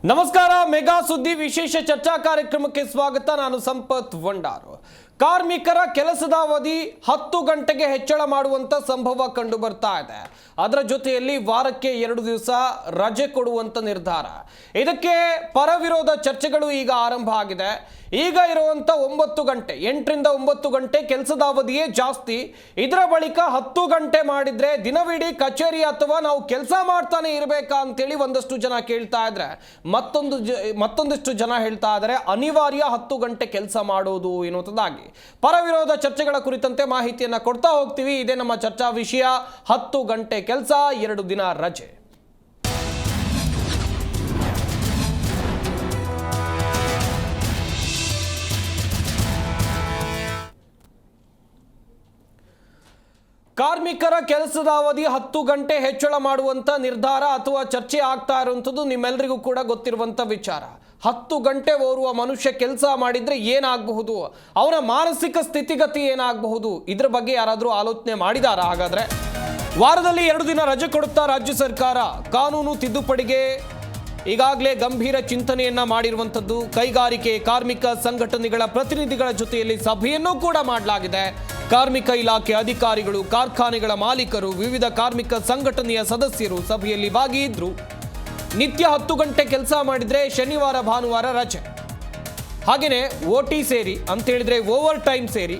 ನಮಸ್ಕಾರ. ಮೆಗಾ ಸುದ್ದಿ ವಿಶೇಷ ಚರ್ಚಾ ಕಾರ್ಯಕ್ರಮಕ್ಕೆ ಸ್ವಾಗತ. ನಾನು ಸಂಪತ್ ವಂಡಾರು. ಕಾರ್ಮಿಕರ ಕೆಲಸದ ಅವಧಿ 10 ಗಂಟೆಗೆ ಹೆಚ್ಚಳ ಮಾಡುವಂತ ಸಂಭವ ಕಂಡು ಬರ್ತಾ ಇದೆ. ಅದರ ಜೊತೆಯಲ್ಲಿ ವಾರಕ್ಕೆ 2 ದಿವಸ ರಜೆ ಕೊಡುವಂತ ನಿರ್ಧಾರ. ಇದಕ್ಕೆ ಪರವಿರೋಧ ಚರ್ಚೆಗಳು ಈಗ ಆರಂಭ ಆಗಿದೆ. ಈಗ ಇರುವಂತ 9 ಗಂಟೆ 8 ರಿಂದ 9 ಗಂಟೆ ಕೆಲಸದ ಅವಧಿಯೇ ಜಾಸ್ತಿ. ಇದರ ಬಳಿಕ 10 ಗಂಟೆ ಮಾಡಿದ್ರೆ ದಿನವಿಡೀ ಕಚೇರಿ ಅಥವಾ ನಾವು ಕೆಲಸ ಮಾಡ್ತಾನೆ ಇರಬೇಕಾ ಅಂತೇಳಿ ಒಂದಷ್ಟು ಜನ ಕೇಳ್ತಾ ಇದ್ರೆ, ಮತ್ತೊಂದಿಷ್ಟು ಜನ ಹೇಳ್ತಾ ಇದ್ದಾರೆ ಅನಿವಾರ್ಯ 10 ಗಂಟೆ ಕೆಲಸ ಮಾಡೋದು ಎನ್ನುವುದಾಗಿ. ಪರವಿರೋಧ ಚರ್ಚೆಗಳ ಕುರಿತಂತೆ ಮಾಹಿತಿಯನ್ನ ಕೊಡ್ತಾ ಹೋಗ್ತೀವಿ. ಇದೇ ನಮ್ಮ ಚರ್ಚಾ ವಿಷಯ. 10 ಗಂಟೆ ಕೆಲಸ, 2 ದಿನ ರಜೆ. ಕಾರ್ಮಿಕರ ಕೆಲಸದ ಅವಧಿ 10 ಗಂಟೆ ಹೆಚ್ಚಳ ಮಾಡುವಂತ ನಿರ್ಧಾರ ಅಥವಾ ಚರ್ಚೆ ಆಗ್ತಾ ಇರುವಂಥದ್ದು ನಿಮ್ಮೆಲ್ಲರಿಗೂ ಕೂಡ ಗೊತ್ತಿರುವಂತ ವಿಚಾರ. 10 ಗಂಟೆ ಓರ್ವ ಮನುಷ್ಯ ಕೆಲಸ ಮಾಡಿದ್ರೆ ಏನಾಗಬಹುದು, ಅವನ ಮಾನಸಿಕ ಸ್ಥಿತಿಗತಿ ಏನಾಗಬಹುದು, ಇದ್ರ ಬಗ್ಗೆ ಯಾರಾದರೂ ಆಲೋಚನೆ ಮಾಡಿದಾರಾ? ಹಾಗಾದ್ರೆ ವಾರದಲ್ಲಿ 2 ದಿನ ರಜೆ ಕೊಡುತ್ತಾ ರಾಜ್ಯ ಸರ್ಕಾರ ಕಾನೂನು ತಿದ್ದುಪಡಿಗೆ ಈಗಾಗಲೇ ಗಂಭೀರ ಚಿಂತನೆಯನ್ನ ಮಾಡಿರುವಂಥದ್ದು. ಕೈಗಾರಿಕೆ ಕಾರ್ಮಿಕ ಸಂಘಟನೆಗಳ ಪ್ರತಿನಿಧಿಗಳ ಜೊತೆಯಲ್ಲಿ ಸಭೆಯನ್ನು ಕೂಡ ಮಾಡಲಾಗಿದೆ. ಕಾರ್ಮಿಕ ಇಲಾಖೆ ಅಧಿಕಾರಿಗಳು, ಕಾರ್ಖಾನೆಗಳ ಮಾಲೀಕರು, ವಿವಿಧ ಕಾರ್ಮಿಕ ಸಂಘಟನೆಯ ಸದಸ್ಯರು ಸಭೆಯಲ್ಲಿ ಭಾಗಿಯಿದ್ರು. ನಿತ್ಯ 10 ಗಂಟೆ ಕೆಲಸ ಮಾಡಿದ್ರೆ ಶನಿವಾರ ಭಾನುವಾರ ರಜೆ, ಹಾಗೆಯೇ OT ಸೇರಿ ಅಂತ ಹೇಳಿದ್ರೆ ಓವರ್ ಟೈಮ್ ಸೇರಿ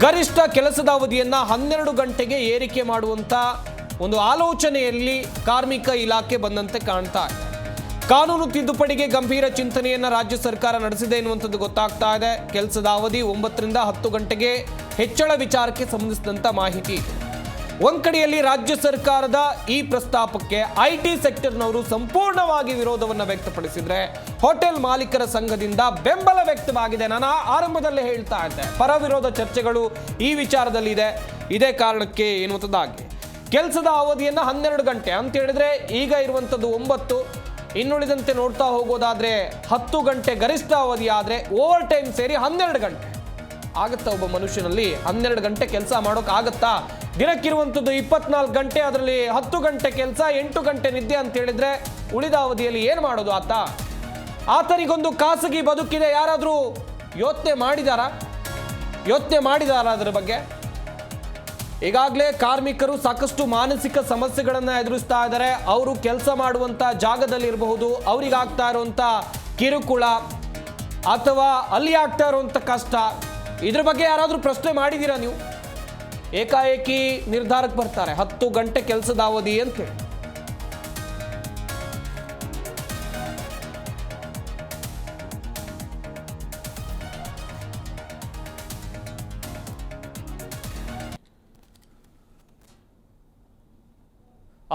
ಗರಿಷ್ಠ ಕೆಲಸದ ಅವಧಿಯನ್ನ 12 ಗಂಟೆಗೆ ಏರಿಕೆ ಮಾಡುವಂತ ಒಂದು ಆಲೋಚನೆಯಲ್ಲಿ ಕಾರ್ಮಿಕ ಇಲಾಖೆ ಬಂದಂತೆ ಕಾಣ್ತಾ ಇದೆ. ಕಾನೂನು ತಿದ್ದುಪಡಿಗೆ ಗಂಭೀರ ಚಿಂತನೆಯನ್ನ ರಾಜ್ಯ ಸರ್ಕಾರ ನಡೆಸಿದೆ ಎನ್ನುವಂಥದ್ದು ಗೊತ್ತಾಗ್ತಾ ಇದೆ. ಕೆಲಸದ ಅವಧಿ 9 ರಿಂದ 10 ಗಂಟೆಗೆ ಹೆಚ್ಚಳ ವಿಚಾರಕ್ಕೆ ಸಂಬಂಧಿಸಿದಂತ ಮಾಹಿತಿ ಇದೆ. ಒಂದ್ ಕಡೆಯಲ್ಲಿ ರಾಜ್ಯ ಸರ್ಕಾರದ ಈ ಪ್ರಸ್ತಾಪಕ್ಕೆ IT ಸೆಕ್ಟರ್ನವರು ಸಂಪೂರ್ಣವಾಗಿ ವಿರೋಧವನ್ನು ವ್ಯಕ್ತಪಡಿಸಿದ್ರೆ, ಹೋಟೆಲ್ ಮಾಲೀಕರ ಸಂಘದಿಂದ ಬೆಂಬಲ ವ್ಯಕ್ತವಾಗಿದೆ. ನಾನು ಆರಂಭದಲ್ಲೇ ಹೇಳ್ತಾ ಇದ್ದೆ, ಪರವಿರೋಧ ಚರ್ಚೆಗಳು ಈ ವಿಚಾರದಲ್ಲಿ ಇದೆ. ಇದೇ ಕಾರಣಕ್ಕೆ ಎನ್ನುವಂಥದ್ದಾಗಿ ಕೆಲಸದ ಅವಧಿಯನ್ನ 12 ಗಂಟೆ ಅಂತ ಹೇಳಿದ್ರೆ ಈಗ ಇರುವಂಥದ್ದು 9, ಇನ್ನುಳಿದಂತೆ ನೋಡ್ತಾ ಹೋಗೋದಾದ್ರೆ 10 ಗಂಟೆ ಗರಿಷ್ಠ ಅವಧಿ ಆದ್ರೆ ಓವರ್ ಟೈಮ್ ಸೇರಿ 12 ಗಂಟೆ ಆಗುತ್ತಾ? ಒಬ್ಬ ಮನುಷ್ಯನಲ್ಲಿ 12 ಗಂಟೆ ಕೆಲಸ ಮಾಡೋಕೆ ಆಗುತ್ತಾ? ದಿನಕ್ಕಿರುವಂಥದ್ದು 24 ಗಂಟೆ, ಅದರಲ್ಲಿ 10 ಗಂಟೆ ಕೆಲಸ, 8 ಗಂಟೆ ನಿದ್ದೆ ಅಂತ ಹೇಳಿದ್ರೆ ಉಳಿದ ಅವಧಿಯಲ್ಲಿ ಏನು ಮಾಡೋದು ಆತನಿಗೊಂದು ಖಾಸಗಿ ಬದುಕಿದೆ. ಯಾರಾದರೂ ಯೋಚನೆ ಮಾಡಿದಾರಾ ಅದರ ಬಗ್ಗೆ? ಈಗಾಗಲೇ ಕಾರ್ಮಿಕರು ಸಾಕಷ್ಟು ಮಾನಸಿಕ ಸಮಸ್ಯೆಗಳನ್ನು ಎದುರಿಸ್ತಾ ಇದ್ದಾರೆ. ಅವರು ಕೆಲಸ ಮಾಡುವಂಥ ಜಾಗದಲ್ಲಿ ಇರಬಹುದು, ಅವ್ರಿಗೆ ಆಗ್ತಾ ಇರುವಂಥ ಕಿರುಕುಳ ಅಥವಾ ಅಲ್ಲಿ ಆಗ್ತಾ ಇರುವಂಥ ಕಷ್ಟ, ಇದ್ರ ಬಗ್ಗೆ ಯಾರಾದರೂ ಪ್ರಶ್ನೆ ಮಾಡಿದ್ದೀರಾ ನೀವು? ಏಕಾಏಕಿ ನಿರ್ಧಾರಕ್ಕೆ ಬರ್ತಾರೆ 10 ಗಂಟೆ ಕೆಲಸದ ಅವಧಿ ಅಂತೇಳಿ.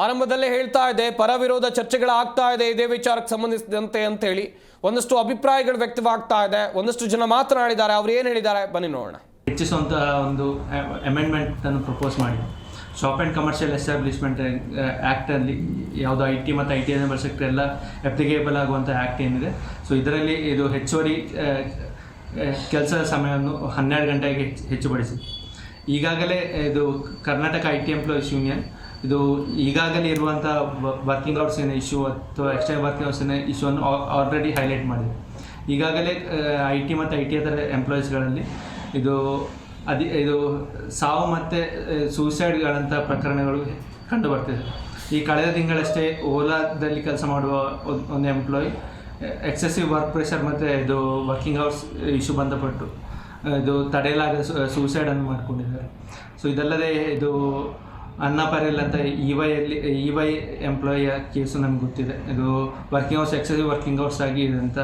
ಆರಂಭದಲ್ಲೇ ಹೇಳ್ತಾ ಇದೆ, ಪರವಿರೋಧ ಚರ್ಚೆಗಳಾಗ್ತಾ ಇದೆ ಇದೇ ವಿಚಾರಕ್ಕೆ ಸಂಬಂಧಿಸಿದಂತೆ ಅಂತ ಹೇಳಿ. ಒಂದಷ್ಟು ಅಭಿಪ್ರಾಯಗಳು ವ್ಯಕ್ತವಾಗ್ತಾ ಇದೆ. ಒಂದಷ್ಟು ಜನ ಮಾತನಾಡಿದ್ದಾರೆ. ಅವ್ರು ಏನು ಹೇಳಿದ್ದಾರೆ ಬನ್ನಿ ನೋಡೋಣ. ಹೆಚ್ಚಿಸುವಂಥ ಒಂದು ಅಮೆಂಡ್ಮೆಂಟ್ ಅನ್ನು ಪ್ರಪೋಸ್ ಮಾಡಿ ಶಾಪ್ ಆ್ಯಂಡ್ ಕಮರ್ಷಿಯಲ್ ಎಸ್ಟಾಬ್ಲಿಷ್ಮೆಂಟ್ ಆ್ಯಕ್ಟಲ್ಲಿ ಯಾವುದು IT ಮತ್ತು IT ಸೆಕ್ಟರ್ ಎಲ್ಲ ಅಪ್ಲಿಕೇಬಲ್ ಆಗುವಂಥ ಆ್ಯಕ್ಟ್ ಏನಿದೆ, ಸೊ ಇದರಲ್ಲಿ ಇದು ಹೆಚ್ಚುವರಿ ಕೆಲಸದ ಸಮಯವನ್ನು 12 ಗಂಟೆಗೆ ಹೆಚ್ಚುಪಡಿಸಿ. ಈಗಾಗಲೇ ಇದು ಕರ್ನಾಟಕ IT ಎಂಪ್ಲಾಯೀಸ್ ಯೂನಿಯನ್ ಇದು ಈಗಾಗಲೇ ಇರುವಂಥ ವರ್ಕಿಂಗ್ ಅವರ್ಸಿನ ಇಶ್ಯೂ ಅಥವಾ ಎಕ್ಸ್ಟೆಂಡ್ ವರ್ಕಿಂಗ್ ಅವರ್ಸಿನ ಇಶ್ಯೂವನ್ನು ಆಲ್ರೆಡಿ ಹೈಲೈಟ್ ಮಾಡಿದೆ. ಈಗಾಗಲೇ IT ಮತ್ತು IT ಎಂಪ್ಲಾಯೀಸ್ಗಳಲ್ಲಿ ಇದು ಸಾವು ಮತ್ತು ಸೂಸೈಡ್ಗಳಂಥ ಪ್ರಕರಣಗಳು ಕಂಡುಬರ್ತಿದೆ. ಈ ಕಳೆದ ತಿಂಗಳಷ್ಟೇ ಓಲಾದಲ್ಲಿ ಕೆಲಸ ಮಾಡುವ ಒಂದು ಎಂಪ್ಲಾಯಿ ಎಕ್ಸೆಸಿವ್ ವರ್ಕ್ ಪ್ರೆಷರ್ ಮತ್ತು ಇದು ವರ್ಕಿಂಗ್ ಅವರ್ಸ್ ಇಶ್ಯೂ ಬಂಧಪಟ್ಟು ಇದು ತಡೆಯಲಾಗದ ಸೂಸೈಡನ್ನು ಮಾಡಿಕೊಂಡಿದ್ದಾರೆ. ಸೊ ಇದಲ್ಲದೆ ಇದು ಅನ್ನಪರೆಲ್ ಅಂತ EY ಎಂಪ್ಲಾಯಿಯ ಕೇಸು ನಮ್ಗೆ ಗೊತ್ತಿದೆ. ಇದು working hours excessive working hours ಆಗಿ ಇದಂಥ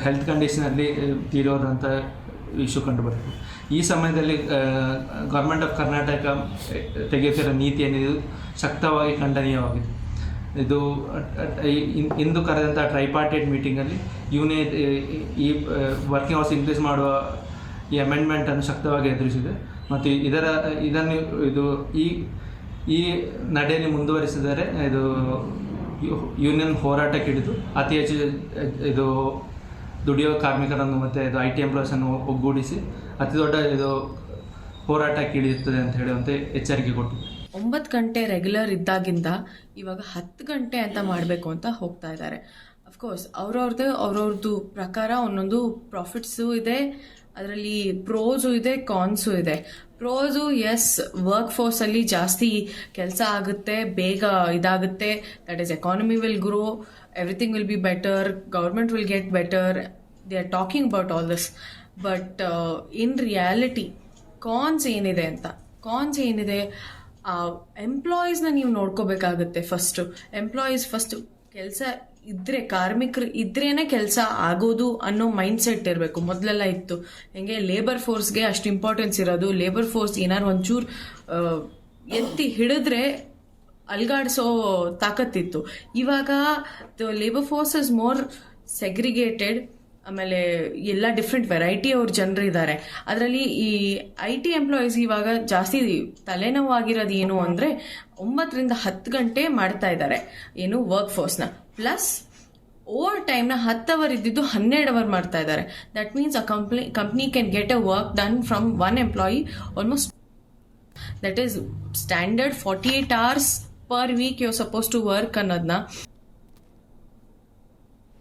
ಹೆಲ್ತ್ ಕಂಡೀಷನಲ್ಲಿ ತೀರೋದಂಥ ಇಶ್ಯೂ ಕಂಡುಬರ್ತದೆ. ಈ ಸಮಯದಲ್ಲಿ ಗೌರ್ಮೆಂಟ್ ಆಫ್ ಕರ್ನಾಟಕ ತೆಗೆಯುತ್ತಿರೋ ನೀತಿ ಏನಿದೆ ಶಕ್ತವಾಗಿ ಖಂಡನೀಯವಾಗಿದೆ. ಇದು ಇಂದು ಕರೆದಂಥ ಟ್ರೈಪಾರ್ಟೇಟ್ ಮೀಟಿಂಗಲ್ಲಿ ಈ ವರ್ಕಿಂಗ್ ಅವರ್ಸ್ ಇನ್ಕ್ರೀಸ್ ಮಾಡುವ ಈ ಅಮೆಂಡ್ಮೆಂಟನ್ನು ಶಕ್ತವಾಗಿ ಎದುರಿಸಿದೆ ಮತ್ತು ಇದನ್ನು ಈ ನಡೆಯಲ್ಲಿ ಮುಂದುವರಿಸಿದರೆ ಇದು ಯೂನಿಯನ್ ಹೋರಾಟಕ್ಕೆ ಹಿಡಿದು ಅತಿ ಹೆಚ್ಚು ಇದು ದುಡಿಯುವ ಕಾರ್ಮಿಕರನ್ನು ಮತ್ತು ಇದು IT ಎಂಪ್ಲಾಯೀಸನ್ನು ಒಗ್ಗೂಡಿಸಿ ಅತಿ ದೊಡ್ಡ ಇದು ಹೋರಾಟಕ್ಕೆ ಇಳಿಯುತ್ತದೆ ಅಂತ ಹೇಳುವಂತೆ ಎಚ್ಚರಿಕೆ ಕೊಟ್ಟಿದೆ. 9 ಗಂಟೆ ರೆಗ್ಯುಲರ್ ಇದ್ದಾಗಿಂದ ಇವಾಗ 10 ಗಂಟೆ ಅಂತ ಮಾಡಬೇಕು ಅಂತ ಹೋಗ್ತಾ ಇದ್ದಾರೆ. ಅಫ್ಕೋರ್ಸ್ ಅವ್ರವ್ರದ್ದು ಪ್ರಕಾರ ಒಂದೊಂದು ಪ್ರಾಫಿಟ್ಸು ಇದೆ, ಅದರಲ್ಲಿ ಪ್ರೋಸು ಇದೆ, ಕಾನ್ಸು ಇದೆ. ಪ್ರೋಸು ಎಸ್, ವರ್ಕ್ ಫೋರ್ಸಲ್ಲಿ ಜಾಸ್ತಿ ಕೆಲಸ ಆಗುತ್ತೆ, ಬೇಗ ಇದಾಗುತ್ತೆ, that is economy will grow, everything will be better, government will get better, they are talking about all this. But in reality cons ಏನಿದೆ, ಎಂಪ್ಲಾಯೀಸ್ನ ನೀವು ನೋಡ್ಕೋಬೇಕಾಗುತ್ತೆ. ಎಂಪ್ಲಾಯೀಸ್ ಫಸ್ಟು ಕೆಲಸ ಇದ್ರೆ, ಕಾರ್ಮಿಕರು ಇದ್ರೇನೆ ಕೆಲಸ ಆಗೋದು ಅನ್ನೋ ಮೈಂಡ್ ಸೆಟ್ ಇರಬೇಕು. ಮೊದಲೆಲ್ಲ ಇತ್ತು ಹೆಂಗೆ, ಲೇಬರ್ ಫೋರ್ಸ್ಗೆ ಅಷ್ಟು ಇಂಪಾರ್ಟೆನ್ಸ್ ಇರೋದು, ಲೇಬರ್ ಫೋರ್ಸ್ ಏನಾದ್ರು ಒಂಚೂರು ಎತ್ತಿ ಹಿಡಿದ್ರೆ ಅಲ್ಗಾಡಿಸೋ ತಾಕತ್ತಿತ್ತು. ಇವಾಗ labour force is more segregated. ಆಮೇಲೆ ಎಲ್ಲ ಡಿಫ್ರೆಂಟ್ ವೆರೈಟಿ ಅವ್ರ ಜನರು ಇದ್ದಾರೆ. ಅದರಲ್ಲಿ ಈ IT ಎಂಪ್ಲಾಯೀಸ್ ಇವಾಗ ಜಾಸ್ತಿ ತಲೆನೋವಾಗಿರೋದು ಏನು ಅಂದರೆ 9 ರಿಂದ 10 ಗಂಟೆ ಮಾಡ್ತಾ ಇದ್ದಾರೆ ಏನು ವರ್ಕ್ ಫೋರ್ಸ್ನ. ಪ್ಲಸ್ ಓವರ್ ಟೈಮ್ನ 10 ಅವರ್ ಇದ್ದಿದ್ದು 12 ಅವರ್ ಮಾಡ್ತಾ ಇದ್ದಾರೆ. That means a company can get a work done from one employee almost, that is standard 48 hours per week you are suppose to work ಅನ್ನೋದನ್ನ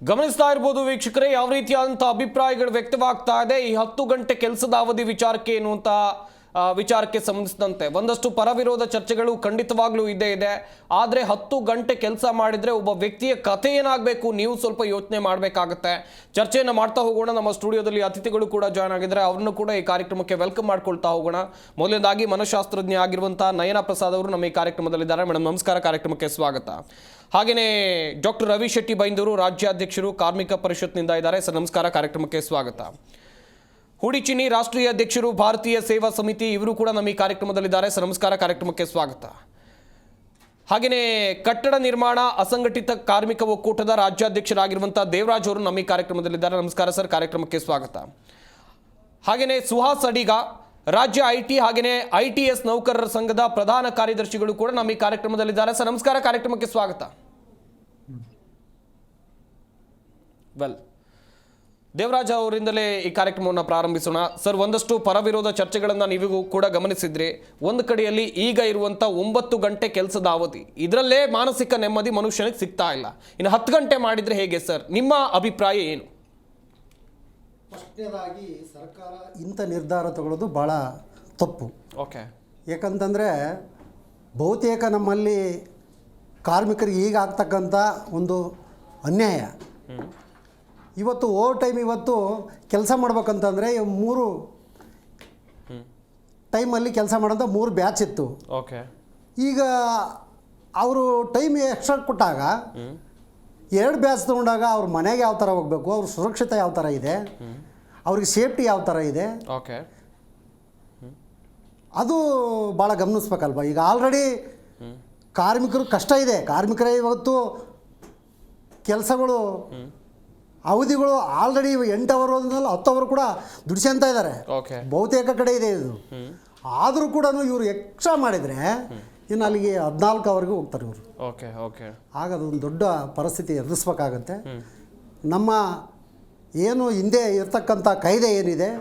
ಗಮನಿಸ್ತಾ ಇರ್ಬೋದು ವೀಕ್ಷಕರೇ, ಯಾವ ರೀತಿಯಾದಂಥ ಅಭಿಪ್ರಾಯಗಳು ವ್ಯಕ್ತವಾಗ್ತಾ ಇದೆ ಈ 10 ಗಂಟೆ ಕೆಲಸದ ಅವಧಿ ವಿಚಾರಕ್ಕೆ ಎನ್ನುವಂಥ ವಿಚಾರಕ್ಕೆ ಸಂಬಂಧಿಸಿದಂತೆ. ಒಂದಷ್ಟು ಪರವಿರೋಧ ಚರ್ಚೆಗಳು ಖಂಡಿತವಾಗ್ಲೂ ಇದೆ. ಆದರೆ 10 ಗಂಟೆ ಕೆಲಸ ಮಾಡಿದರೆ ಒಬ್ಬ ವ್ಯಕ್ತಿಯ ಕಥೆ ಏನಾಗಬೇಕು, ನೀವು ಸ್ವಲ್ಪ ಯೋಚನೆ ಮಾಡಬೇಕಾಗತ್ತೆ. ಚರ್ಚೆಯನ್ನು ಮಾಡ್ತಾ ಹೋಗೋಣ. ನಮ್ಮ ಸ್ಟುಡಿಯೋದಲ್ಲಿ ಅತಿಥಿಗಳು ಕೂಡ ಜಾಯ್ನ್ ಆಗಿದ್ದಾರೆ, ಅವ್ರನ್ನು ಕೂಡ ಈ ಕಾರ್ಯಕ್ರಮಕ್ಕೆ ವೆಲ್ಕಮ್ ಮಾಡ್ಕೊಳ್ತಾ ಹೋಗೋಣ. ಮೊದಲನೇದಾಗಿ ಮನಃಶಾಸ್ತ್ರಜ್ಞ ಆಗಿರುವಂಥ ನಯನ ಪ್ರಸಾದ್ ಅವರು ನಮ್ಮ ಈ ಕಾರ್ಯಕ್ರಮದಲ್ಲಿದ್ದಾರೆ. ಮೇಡಮ್ ನಮಸ್ಕಾರ, ಕಾರ್ಯಕ್ರಮಕ್ಕೆ ಸ್ವಾಗತ. ಹಾಗೆಯೇ ಡಾಕ್ಟರ್ ರವಿ ಶೆಟ್ಟಿ ಬೈಂದೂರು, ರಾಜ್ಯಾಧ್ಯಕ್ಷರು ಕಾರ್ಮಿಕ ಪರಿಷತ್ನಿಂದ ಇದ್ದಾರೆ. ಸರ್ ನಮಸ್ಕಾರ, ಕಾರ್ಯಕ್ರಮಕ್ಕೆ ಸ್ವಾಗತ. ಹುಡಿಚಿನಿ ರಾಷ್ಟ್ರೀಯ ಅಧ್ಯಕ್ಷರು ಭಾರತೀಯ ಸೇವಾ ಸಮಿತಿ, ಇವರು ಕೂಡ ನಮ್ಮ ಈ ಕಾರ್ಯಕ್ರಮದಲ್ಲಿದ್ದಾರೆ. ಸರ್ ನಮಸ್ಕಾರ, ಕಾರ್ಯಕ್ರಮಕ್ಕೆ ಸ್ವಾಗತ. ಹಾಗೆಯೇ ಕಟ್ಟಡ ನಿರ್ಮಾಣ ಅಸಂಘಟಿತ ಕಾರ್ಮಿಕ ಒಕ್ಕೂಟದ ರಾಜ್ಯಾಧ್ಯಕ್ಷರಾಗಿರುವಂಥ ದೇವರಾಜ್ ಅವರು ನಮ್ಮ ಈ ಕಾರ್ಯಕ್ರಮದಲ್ಲಿದ್ದಾರೆ. ನಮಸ್ಕಾರ ಸರ್, ಕಾರ್ಯಕ್ರಮಕ್ಕೆ ಸ್ವಾಗತ. ಹಾಗೆಯೇ ಸುಹಾಸ್ ಅಡಿಗ, ರಾಜ್ಯ IT ಹಾಗೆಯೇ ITS ನೌಕರರ ಸಂಘದ ಪ್ರಧಾನ ಕಾರ್ಯದರ್ಶಿಗಳು ಕೂಡ ನಮ್ಮ ಈ ಕಾರ್ಯಕ್ರಮದಲ್ಲಿದ್ದಾರೆ. ಸರ್ ನಮಸ್ಕಾರ, ಕಾರ್ಯಕ್ರಮಕ್ಕೆ ಸ್ವಾಗತ. ದೇವರಾಜ್ ಅವರಿಂದಲೇ ಈ ಕಾರ್ಯಕ್ರಮವನ್ನು ಪ್ರಾರಂಭಿಸೋಣ. ಸರ್, ಒಂದಷ್ಟು ಪರವಿರೋಧ ಚರ್ಚೆಗಳನ್ನು ನೀವು ಕೂಡ ಗಮನಿಸಿದ್ರಿ. ಒಂದು ಕಡೆಯಲ್ಲಿ ಈಗ ಇರುವಂಥ 9 ಗಂಟೆ ಕೆಲಸದ ಅವಧಿ, ಇದರಲ್ಲೇ ಮಾನಸಿಕ ನೆಮ್ಮದಿ ಮನುಷ್ಯನಿಗೆ ಸಿಗ್ತಾ ಇಲ್ಲ. ಇನ್ನು 10 ಗಂಟೆ ಮಾಡಿದರೆ ಹೇಗೆ ಸರ್, ನಿಮ್ಮ ಅಭಿಪ್ರಾಯ ಏನು? ಫಸ್ಟ್ನೇದಾಗಿ ಸರ್ಕಾರ ಇಂಥ ನಿರ್ಧಾರ ತಗೊಳ್ಳೋದು ಭಾಳ ತಪ್ಪು. ಓಕೆ. ಏಕಂತಂದರೆ ಬಹುತೇಕ ನಮ್ಮಲ್ಲಿ ಕಾರ್ಮಿಕರಿಗೆ ಈಗ ಆಗ್ತಕ್ಕಂಥ ಒಂದು ಅನ್ಯಾಯ, ಇವತ್ತು ಓವರ್ ಟೈಮ್ ಇವತ್ತು ಕೆಲಸ ಮಾಡ್ಬೇಕಂತಂದರೆ 3 ಟೈಮಲ್ಲಿ ಕೆಲಸ ಮಾಡೋಂಥ 3 ಬ್ಯಾಚ್ ಇತ್ತು. ಓಕೆ. ಈಗ ಅವರು ಟೈಮ್ ಎಕ್ಸ್ಟ್ರಾ ಕೊಟ್ಟಾಗ 2 ಬ್ಯಾಚ್ ತೊಗೊಂಡಾಗ ಅವ್ರ ಮನೆಗೆ ಯಾವ ಥರ ಹೋಗಬೇಕು, ಅವ್ರ ಸುರಕ್ಷತೆ ಯಾವ ಥರ ಇದೆ, ಅವ್ರಿಗೆ ಸೇಫ್ಟಿ ಯಾವ ಥರ ಇದೆ, ಓಕೆ, ಅದು ಭಾಳ ಗಮನಿಸ್ಬೇಕಲ್ವ. ಈಗ ಆಲ್ರೆಡಿ ಕಾರ್ಮಿಕರು ಕಷ್ಟ ಇದೆ. ಕಾರ್ಮಿಕರೇ ಇವತ್ತು ಕೆಲಸಗಳು ಅವಧಿಗಳು ಆಲ್ರೆಡಿ 8 ಅವರ್ 10 ಅವರ್ ಕೂಡ ದುಡಿಸ್ಕೊಂತ ಇದ್ದಾರೆ. ಬಹುತೇಕ ಕಡೆ ಇದೆ ಇದು. ಆದರೂ ಕೂಡ ಇವರು ಎಕ್ಸ್ಟ್ರಾ ಮಾಡಿದರೆ ಇನ್ನು ಅಲ್ಲಿಗೆ 14 ಅವರ್ಗೆ ಹೋಗ್ತಾರೆ ಇವರು. Okay okay. ಆಗ ಅದೊಂದು ದೊಡ್ಡ ಪರಿಸ್ಥಿತಿ ಎದುರಿಸ್ಬೇಕಾಗತ್ತೆ. ನಮ್ಮ ಏನು ಹಿಂದೆ ಇರ್ತಕ್ಕಂಥ ಕಾಯ್ದೆ ಏನಿದೆ,